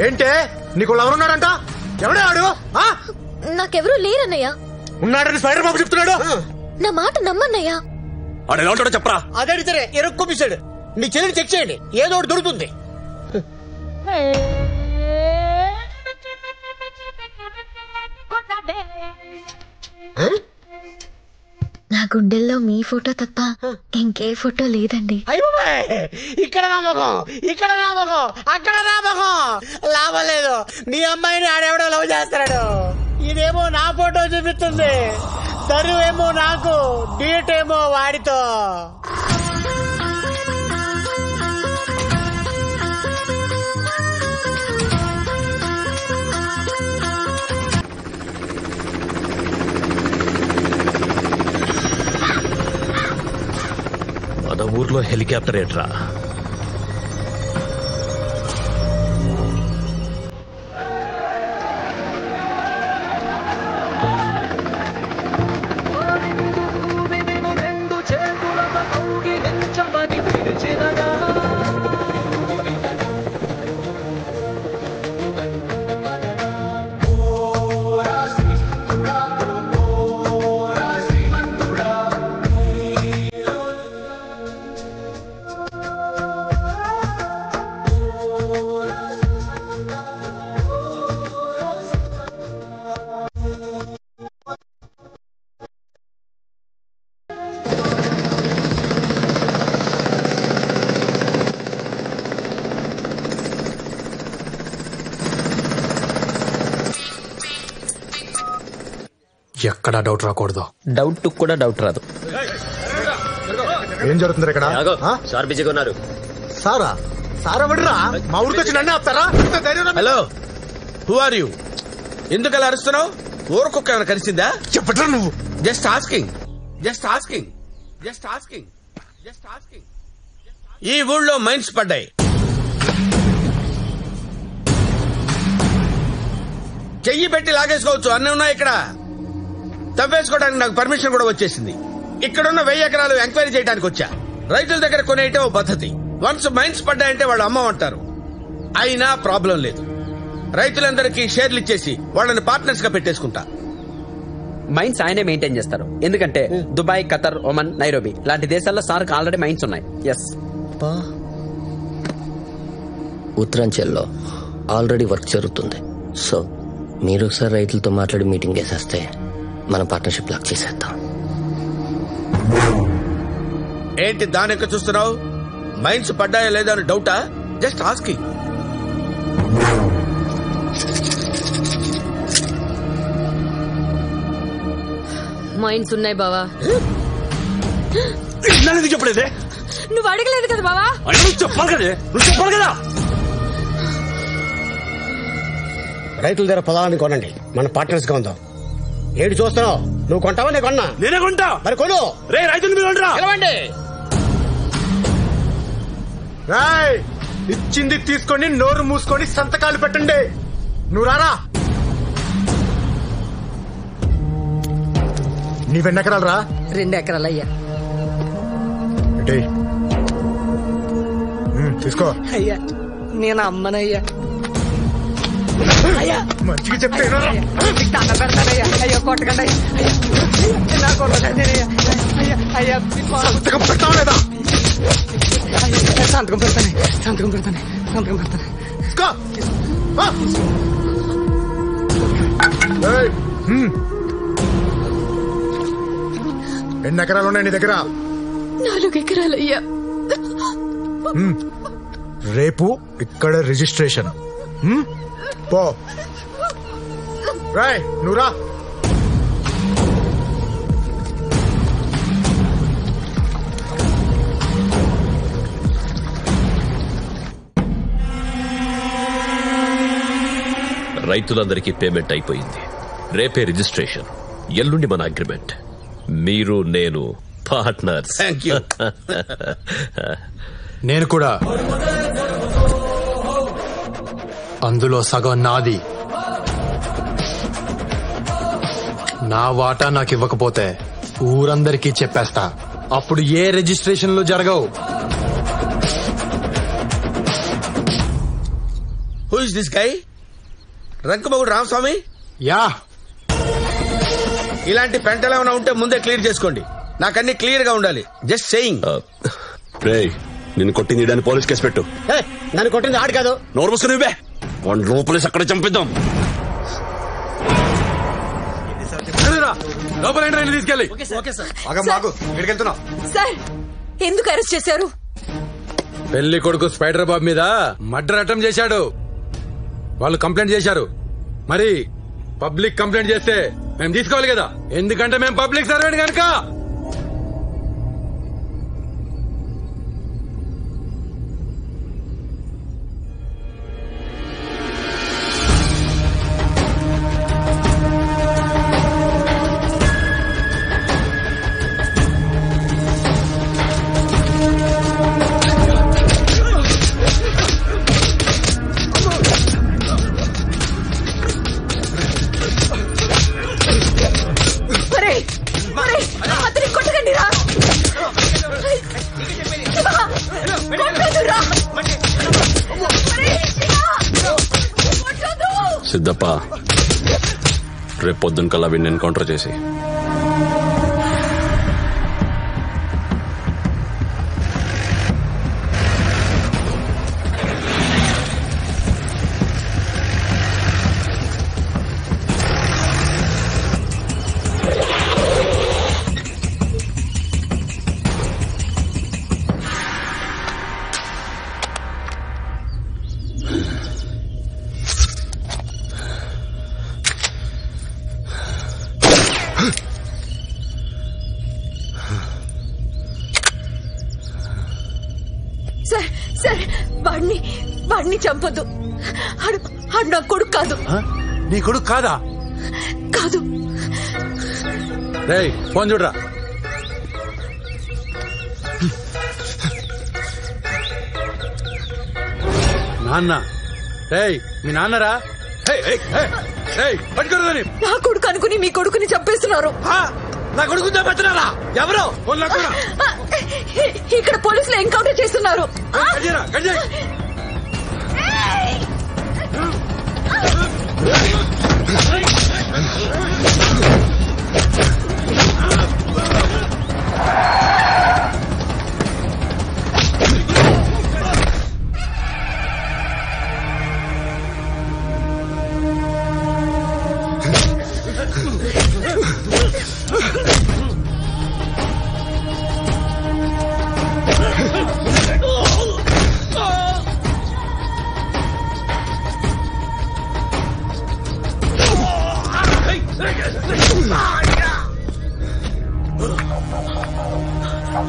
ఏంటే నీకు ఎవరున్నాడంట? ఎవడే ఆడు? నాకెవరూ లేరన్నయ్య. ఉన్నాడని స్పైడర్ బాబు చెప్తున్నాడు. నా మాట నమ్మన్నయ్యా. ఆడు ఎలా ఉంటాడో చెప్పరా? అడిగితే ఎరుక్కొప్పిస్తాడు. మీ చెల్లిని చెక్ చేయండి, ఏదో ఒకటి దొరుకుతుంది. నా గుండెల్లో మీ ఫోటో తప్ప ఇంకే ఫోటో లేదండి. ఇక్కడ నామకం, ఇక్కడ నామకం, అక్కడ నామకం, లాభం లేదు. నీ అమ్మాయిని ఆడెవడో లవ్ చేస్తాడు. ఇదేమో నా ఫోటో చూపిస్తుంది, తరువేమో నాకు, డీట్ ఏమో వాడితో. మన ఊర్లో హెలికాప్టర్ ఏట్రా? ఎక్కడా డౌట్ రాకూడదు. డౌట్ కూడా డౌట్ రాదు. ఏం జరుగుతుంది ఇక్కడ? సార్ బిజీగా ఉన్నారు. సారా సారా వడ్రా మా ఊరికి వచ్చి నన్ను ఆపుతారా? Hello, who are you? ఎందుకు అలా అరుస్తున్నావు? ఊరుకొక్క ఏమైనా కలిసిందా? చెప్పట్రా నువ్వు. Just asking, just asking, just asking, just asking. ఈ ఊళ్ళో మైన్స్ పడ్డాయి. చెయ్యి పెట్టి లాగేసుకోవచ్చు, అన్నీ ఉన్నాయి ఇక్కడ. తవ్వేసుకోవడానికి నాకు పర్మిషన్ కూడా వచ్చేసింది. ఇక్కడున్న 1000 ఎకరాలు ఎంక్వైరీ చేయడానికి వచ్చా. రైతుల దగ్గర కొనేయటం ఓ పద్ధతి. వన్స్ మైన్స్ పడ్డాయంటే వాళ్ళు అమ్మమంటారు. అయినా ప్రాబ్లం లేదు. రైతులందరికీ షేర్లు ఇచ్చేసి వాళ్ళని పార్ట్నర్స్ గా పెట్టేసుకుంటా. మైన్స్ ఆయనే మెయింటైన్ చేస్తారు. ఎందుకంటే దుబాయ్, ఖతర్, ఒమన్, నైరోబి లాంటి దేశాల్లో సార్కి ఆల్రెడీ మైన్స్ ఉన్నాయి. ఎస్. ఉత్తరాంచల్లో ఆల్రెడీ వర్క్ జరుగుతుంది. సో మీరు ఒకసారి రైతులతో మాట్లాడి మీటింగ్ వేసేస్తే మన పార్ట్నర్షిప్ లాక్ చేసేద్దాం. ఏంటి దానికి చూస్తున్నావు? మైన్స్ పడ్డాయా లేదా అని డౌటా? Just asking. మైన్స్ ఉన్నాయి బావా. చెప్పలేదే? నువ్వు అడగలేదు కదా బావా. చెప్పాలి కదా, నువ్వు చెప్పాలి కదా. రైతుల దగ్గర పొలాన్ని కొనండి, మన పార్ట్నర్స్ గా ఉందాం. ఏడు చూస్తున్నావు? నువ్వు కొంటావా? నేను కొన్నా. నేనే కొంటా. మరి కొను. రే రైతులు మీరు పిలవండి. ఇచ్చింది తీసుకొని నోరు మూసుకొని సంతకాలు పెట్టండి. నువ్వు రారా. నీవెన్ని ఎకరాలు రా? 2 ఎకరాలు అయ్యా. తీసుకో. అయ్యా నేను అమ్మనయ్యా. అయ్యా మంచిగా చెప్తే దండ పెడతానయ్యా. అయ్యో కొట్టకండి అయ్యా. నా కొట్టకండియ్యా. అయ్యా సంతకం పెడతావా లేదా? సంతకం పెడతాను, సంతకం పెడతాను, సంతకం పెడతాను. ఎన్ని ఎకరాలు ఉన్నాయి నీ దగ్గర? 4 ఎకరాలు అయ్యా. రేపు ఇక్కడ రిజిస్ట్రేషన్. పో. రాయ్ నువ్వురా. రైతులందరికీ పేమెంట్ అయిపోయింది. రేపే రిజిస్ట్రేషన్, ఎల్లుండి మన అగ్రిమెంట్. మీరు నేను పార్ట్నర్స్. Thank you. నేను కూడా. అందులో సగం నాది. నా వాటా నాకు ఇవ్వకపోతే ఊరందరికీ చెప్పేస్తా. అప్పుడు ఏ రిజిస్ట్రేషన్లు జరగవు. Who is this guy? రంకమగుడు రామస్వామి? యా. ఇలాంటి పెంటలు ఏమైనా ఉంటే ముందే క్లియర్ చేసుకోండి. నాకన్నీ క్లియర్ గా ఉండాలి. Just saying. రే నిన్ను కొట్టింది పోలీస్ కేసు పెట్టు. నన్ను కొట్టింది ఆడు కాదు. నోరు మూసుకుని నువ్వే వాడిని లోపలేసి అక్కడ చంపిద్దాం. లోపల తీసుకెళ్ళి. సార్ ఎందుకు అరెస్ట్ చేశారు? పెళ్లి కొడుకు స్పైడర్ బాబు మీద మర్డర్ అటెంప్ట్ చేశాడు. వాళ్ళు కంప్లైంట్ చేశారు. మరి పబ్లిక్ కంప్లైంట్ చేస్తే మేము తీసుకోవాలి కదా, ఎందుకంటే మేము పబ్లిక్ సర్వెంట్ కనుక. సిద్ధప్ప, రేపు పొద్దున్న కల్లా వీడిని ఎన్కౌంటర్ చేసి వాడిని చంపొద్దు. ఆడు నా కొడుకు కాదు. నీ కొడుకు కాదా? కాదు. రేయ్ ఫోన్ చూడరా. నాన్న, రేయ్ మీ నాన్నరా? పట్టుకోరు. నా కొడుకు అనుకుని మీ కొడుకుని చంపేస్తున్నారు. నా కొడుకు చంపేస్తున్నారా? ఎవరు? ఇక్కడ పోలీసులు ఎన్కౌంటర్ చేస్తున్నారు.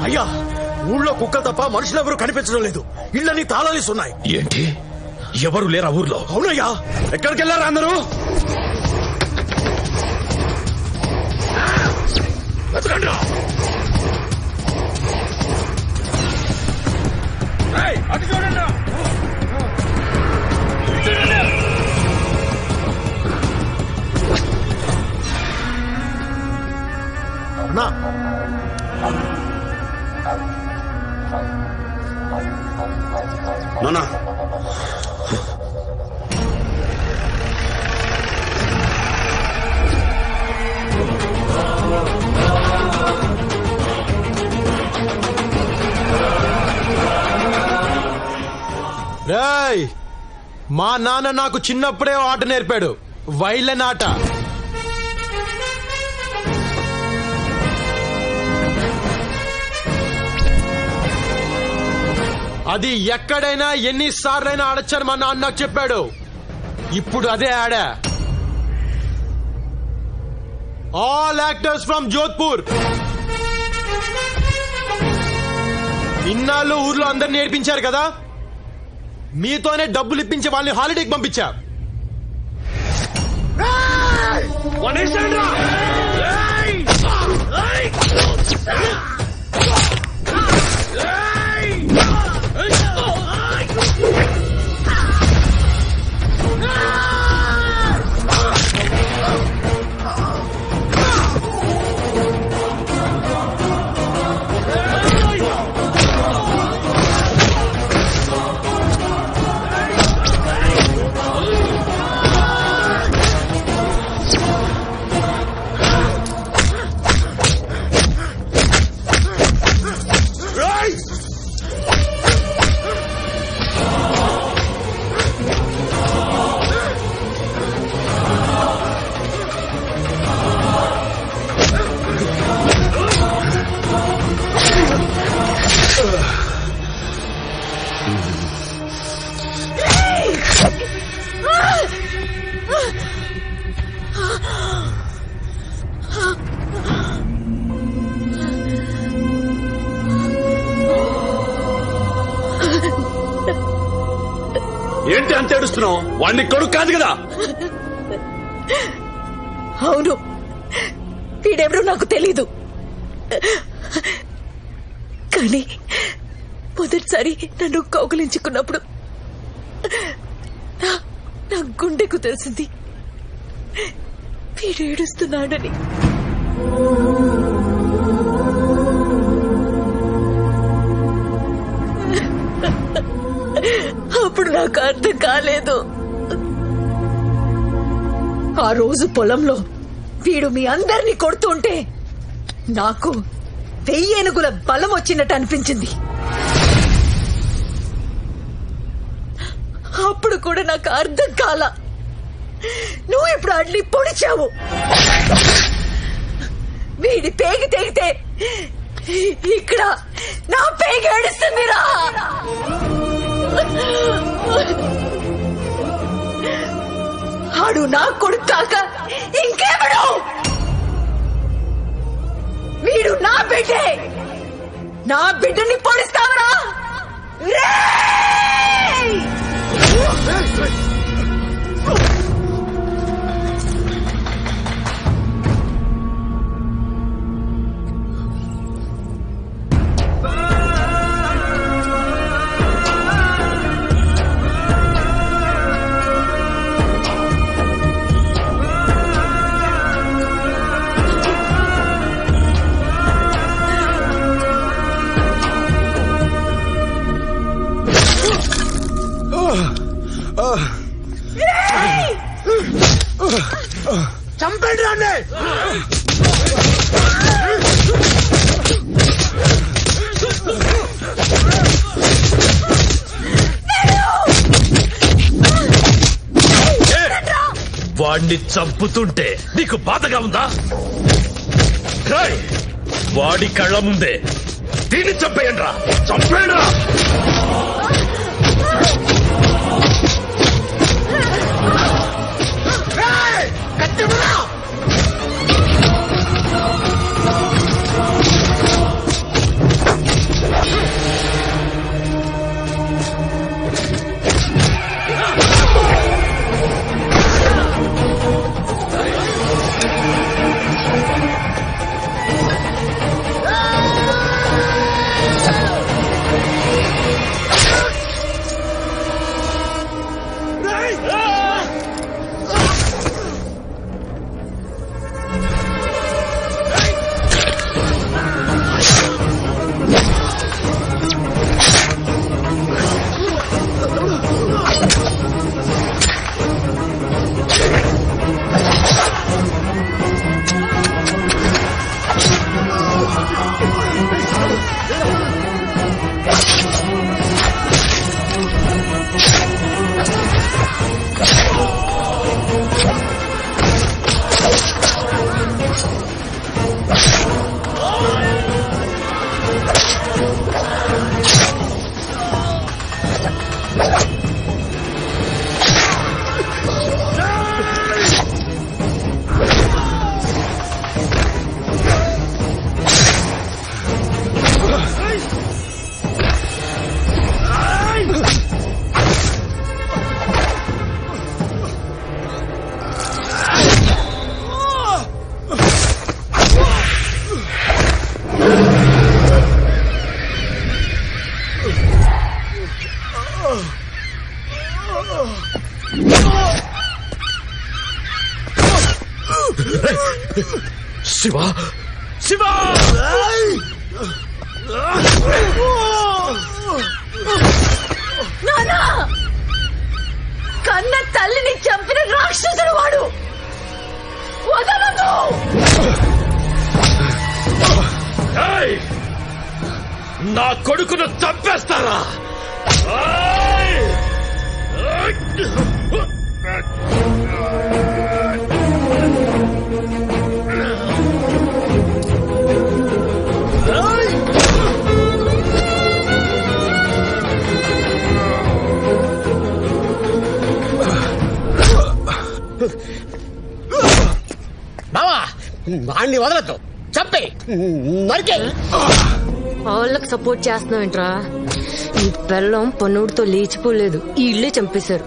అయ్యా, ఊళ్ళో కుక్కలు తప్ప మనుషులెవరూ కనిపించడం లేదు. ఇళ్ళని తాళాలేస్తున్నాయి. ఏంటి, ఎవరు లేరా ఊర్లో? అవునయ్యా. ఎక్కడికి వెళ్ళారా అందరూ? అటు చూడండి. అన్నా, నానా రేయ్, మా నాన్న నాకు చిన్నప్పుడే ఆట నేర్పాడు, వైలెన్ ఆట. అది ఎక్కడైనా ఎన్నిసార్లైనా ఆడొచ్చని మా నాన్న నాకు చెప్పాడు. ఇప్పుడు అదే ఆడా. All actors from Jodhpur. ఇన్నాళ్ళు ఊర్లో అందరు నేర్పించారు కదా, మీతోనే డబ్బులు ఇప్పించి వాళ్ళని హాలిడేకి పంపించా. చేస్తున్నావు? వాడిని కొడుకు కాదు కదా. అవును, వీడెవరో నాకు తెలీదు. కానీ మొదటిసారి నన్ను కౌగిలించుకున్నప్పుడు నా గుండెకు తెలిసింది వీడు ఏడుస్తున్నాడని. అప్పుడు నాకు అర్థం కాలేదు. ఆ రోజు పొలంలో వీడు మీ అందరినీ కొడుతుంటే నాకు 1000 ఏనుగుల బలం వచ్చినట్టు అనిపించింది. అప్పుడు కూడా నాకు అర్థం కాల. నువ్వు ఇప్పుడు అడ్లీ పొడిచావు. వీడి పేగి తెగితే ఇక్కడ నా పేగి ఏడుస్తుందిరా. ఆడు నా కొడుకు కాక ఇంకేమడు? వీడు నా బిడ్డే. నా బిడ్డని పొడిస్తావరా? చంపండి రాండి. వాడిని చంపుతుంటే నీకు బాధగా ఉందా? వాడి కళ్ళ ముందే దీన్ని చంపేయండ్రా. చంపేయండ్రా. శివ శివ నానా, కన్న తల్లిని చంపిన రాక్షసుడు వాడు. వదలదు. నా కొడుకును చంపేస్తారా? బావా, వాణ్ణి వదలద్దు, చంపే నరికే. వాళ్ళకి సపోర్ట్ చేస్తున్నావేంట్రా? ఈ పెళ్ళం పన్నుడితో లేచిపోలేదు, ఈ ఇల్లే చంపేశారు.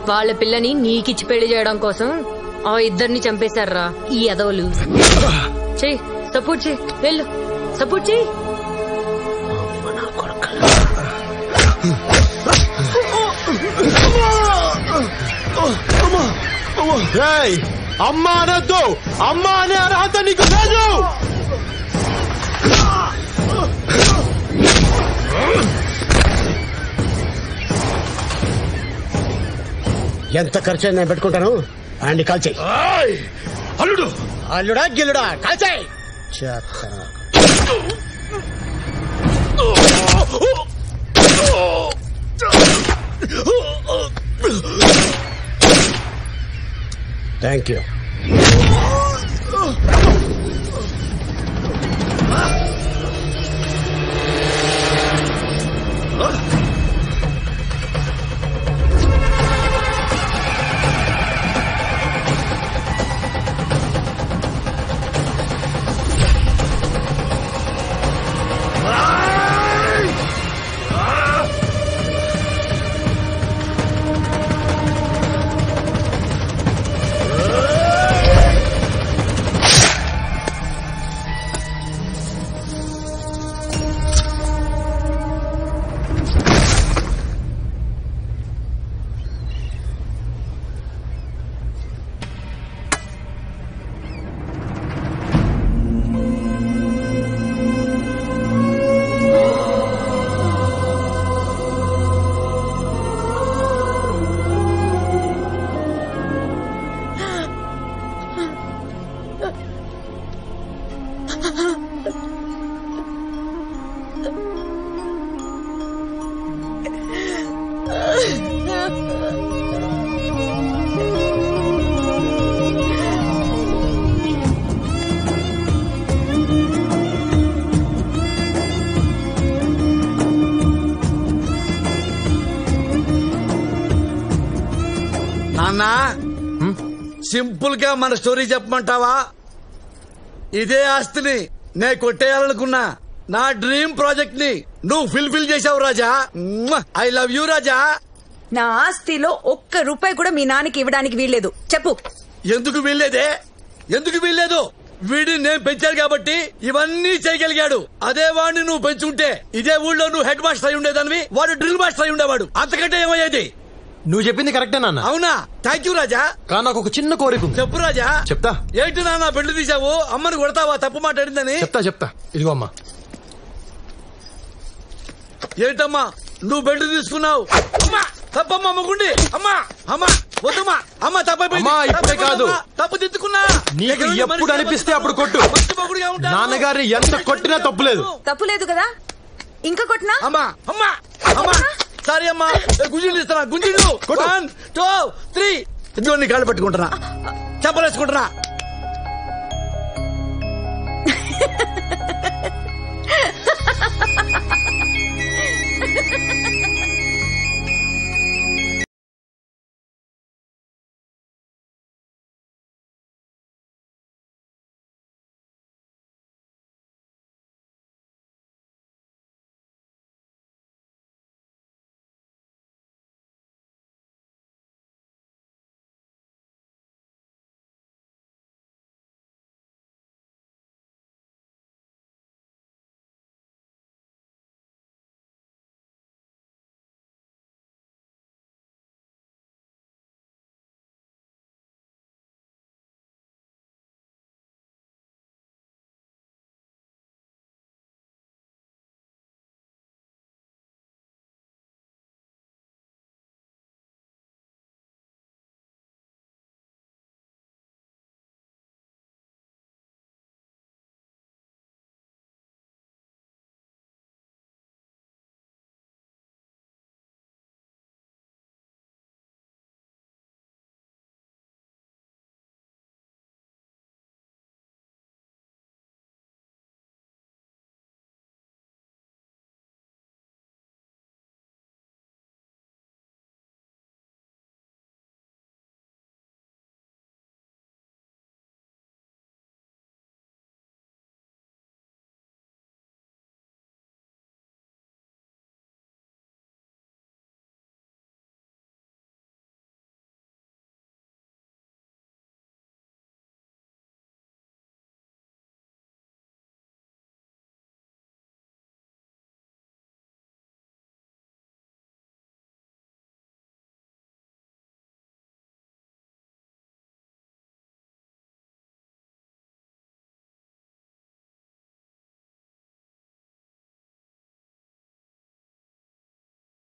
వాళ్ళ పిల్లని నీకిచ్చి పెళ్లి చేయడం కోసం ఆ ఇద్దరిని చంపేశారా ఈ ఎదవలు. చెయ్యి, సపోర్ట్ చెయ్యి, వెళ్ళు, సపోర్ట్ చెయ్యి. అమ్మా అనొద్దు, అమ్మా అనే అర్హత నీకు లేదు. ఎంత ఖర్చు నేను పెట్టుకుంటాను. అండి కాల్ చేయి. అల్లుడు అల్లుడా గిల్లుడా కాల్ చేయి. Thank you. నాన్నా, సింపుల్ గా మన స్టోరీ చెప్పమంటావా? ఇదే ఆస్తిని నే కొట్టేయాలనుకున్నా నా డ్రీమ్ ప్రాజెక్ట్ ని నువ్వు ఫుల్ఫిల్ చేసావు రాజా. ఐ లవ్ యూ రాజా. నా ఆస్తిలో ఒక్క రూపాయి కూడా మీ నాన్నకి ఇవ్వడానికి వీల్లేదు. చెప్పు. ఎందుకు వీల్లేదే? ఎందుకు వీల్లేదు? వీడిని నేను పెంచాను కాబట్టి ఇవన్నీ చేయగలిగాడు. అదే వాడిని నువ్వు పెంచుంటే ఇదే ఊళ్ళో నువ్వు హెడ్ మాస్టర్ అయి ఉండేదానివి, వాడు డ్రిల్ మాస్టర్ అయి ఉండేవాడు. అంతకంటే ఏమయ్యేది? నువ్వు చెప్పింది కరెక్టే నాన్న. అవునా? థ్యాంక్ యూ రాజా. కానీ నాకు ఒక చిన్న కోరిక. చెప్పు రాజా. చెప్తా. ఏంటి నాన్న బెడ్లు తీసావు? అమ్మని కొడతావా తప్పు మాట్లాడిందని? చెప్తా. ఇదిగో అమ్మా. ఏంటమ్మా నువ్వు బెడ్లు తీసుకున్నావు? అమ్మా తప్పమ్మా మగుండి. అమ్మా అమ్మా వద్దమ్మా. అమ్మ ఇప్పుడే కాదు, తప్పు తిట్టుకున్నా. నీకు ఎప్పుడు అనిపిస్తే అప్పుడు కొట్టు. నాన్నగారిని ఎంత కొట్టినా తప్పులేదు. తప్పులేదు కదా? ఇంకా కొట్టినా? అమ్మా అమ్మా అమ్మా సారీ అమ్మా. గుంజీలు ఇస్తానా? గుంజీలు 1 2 3 ఇదిగో నీ కాళ్ళు పట్టుకుంటున్నా, చెప్పలేసుకుంటున్నా.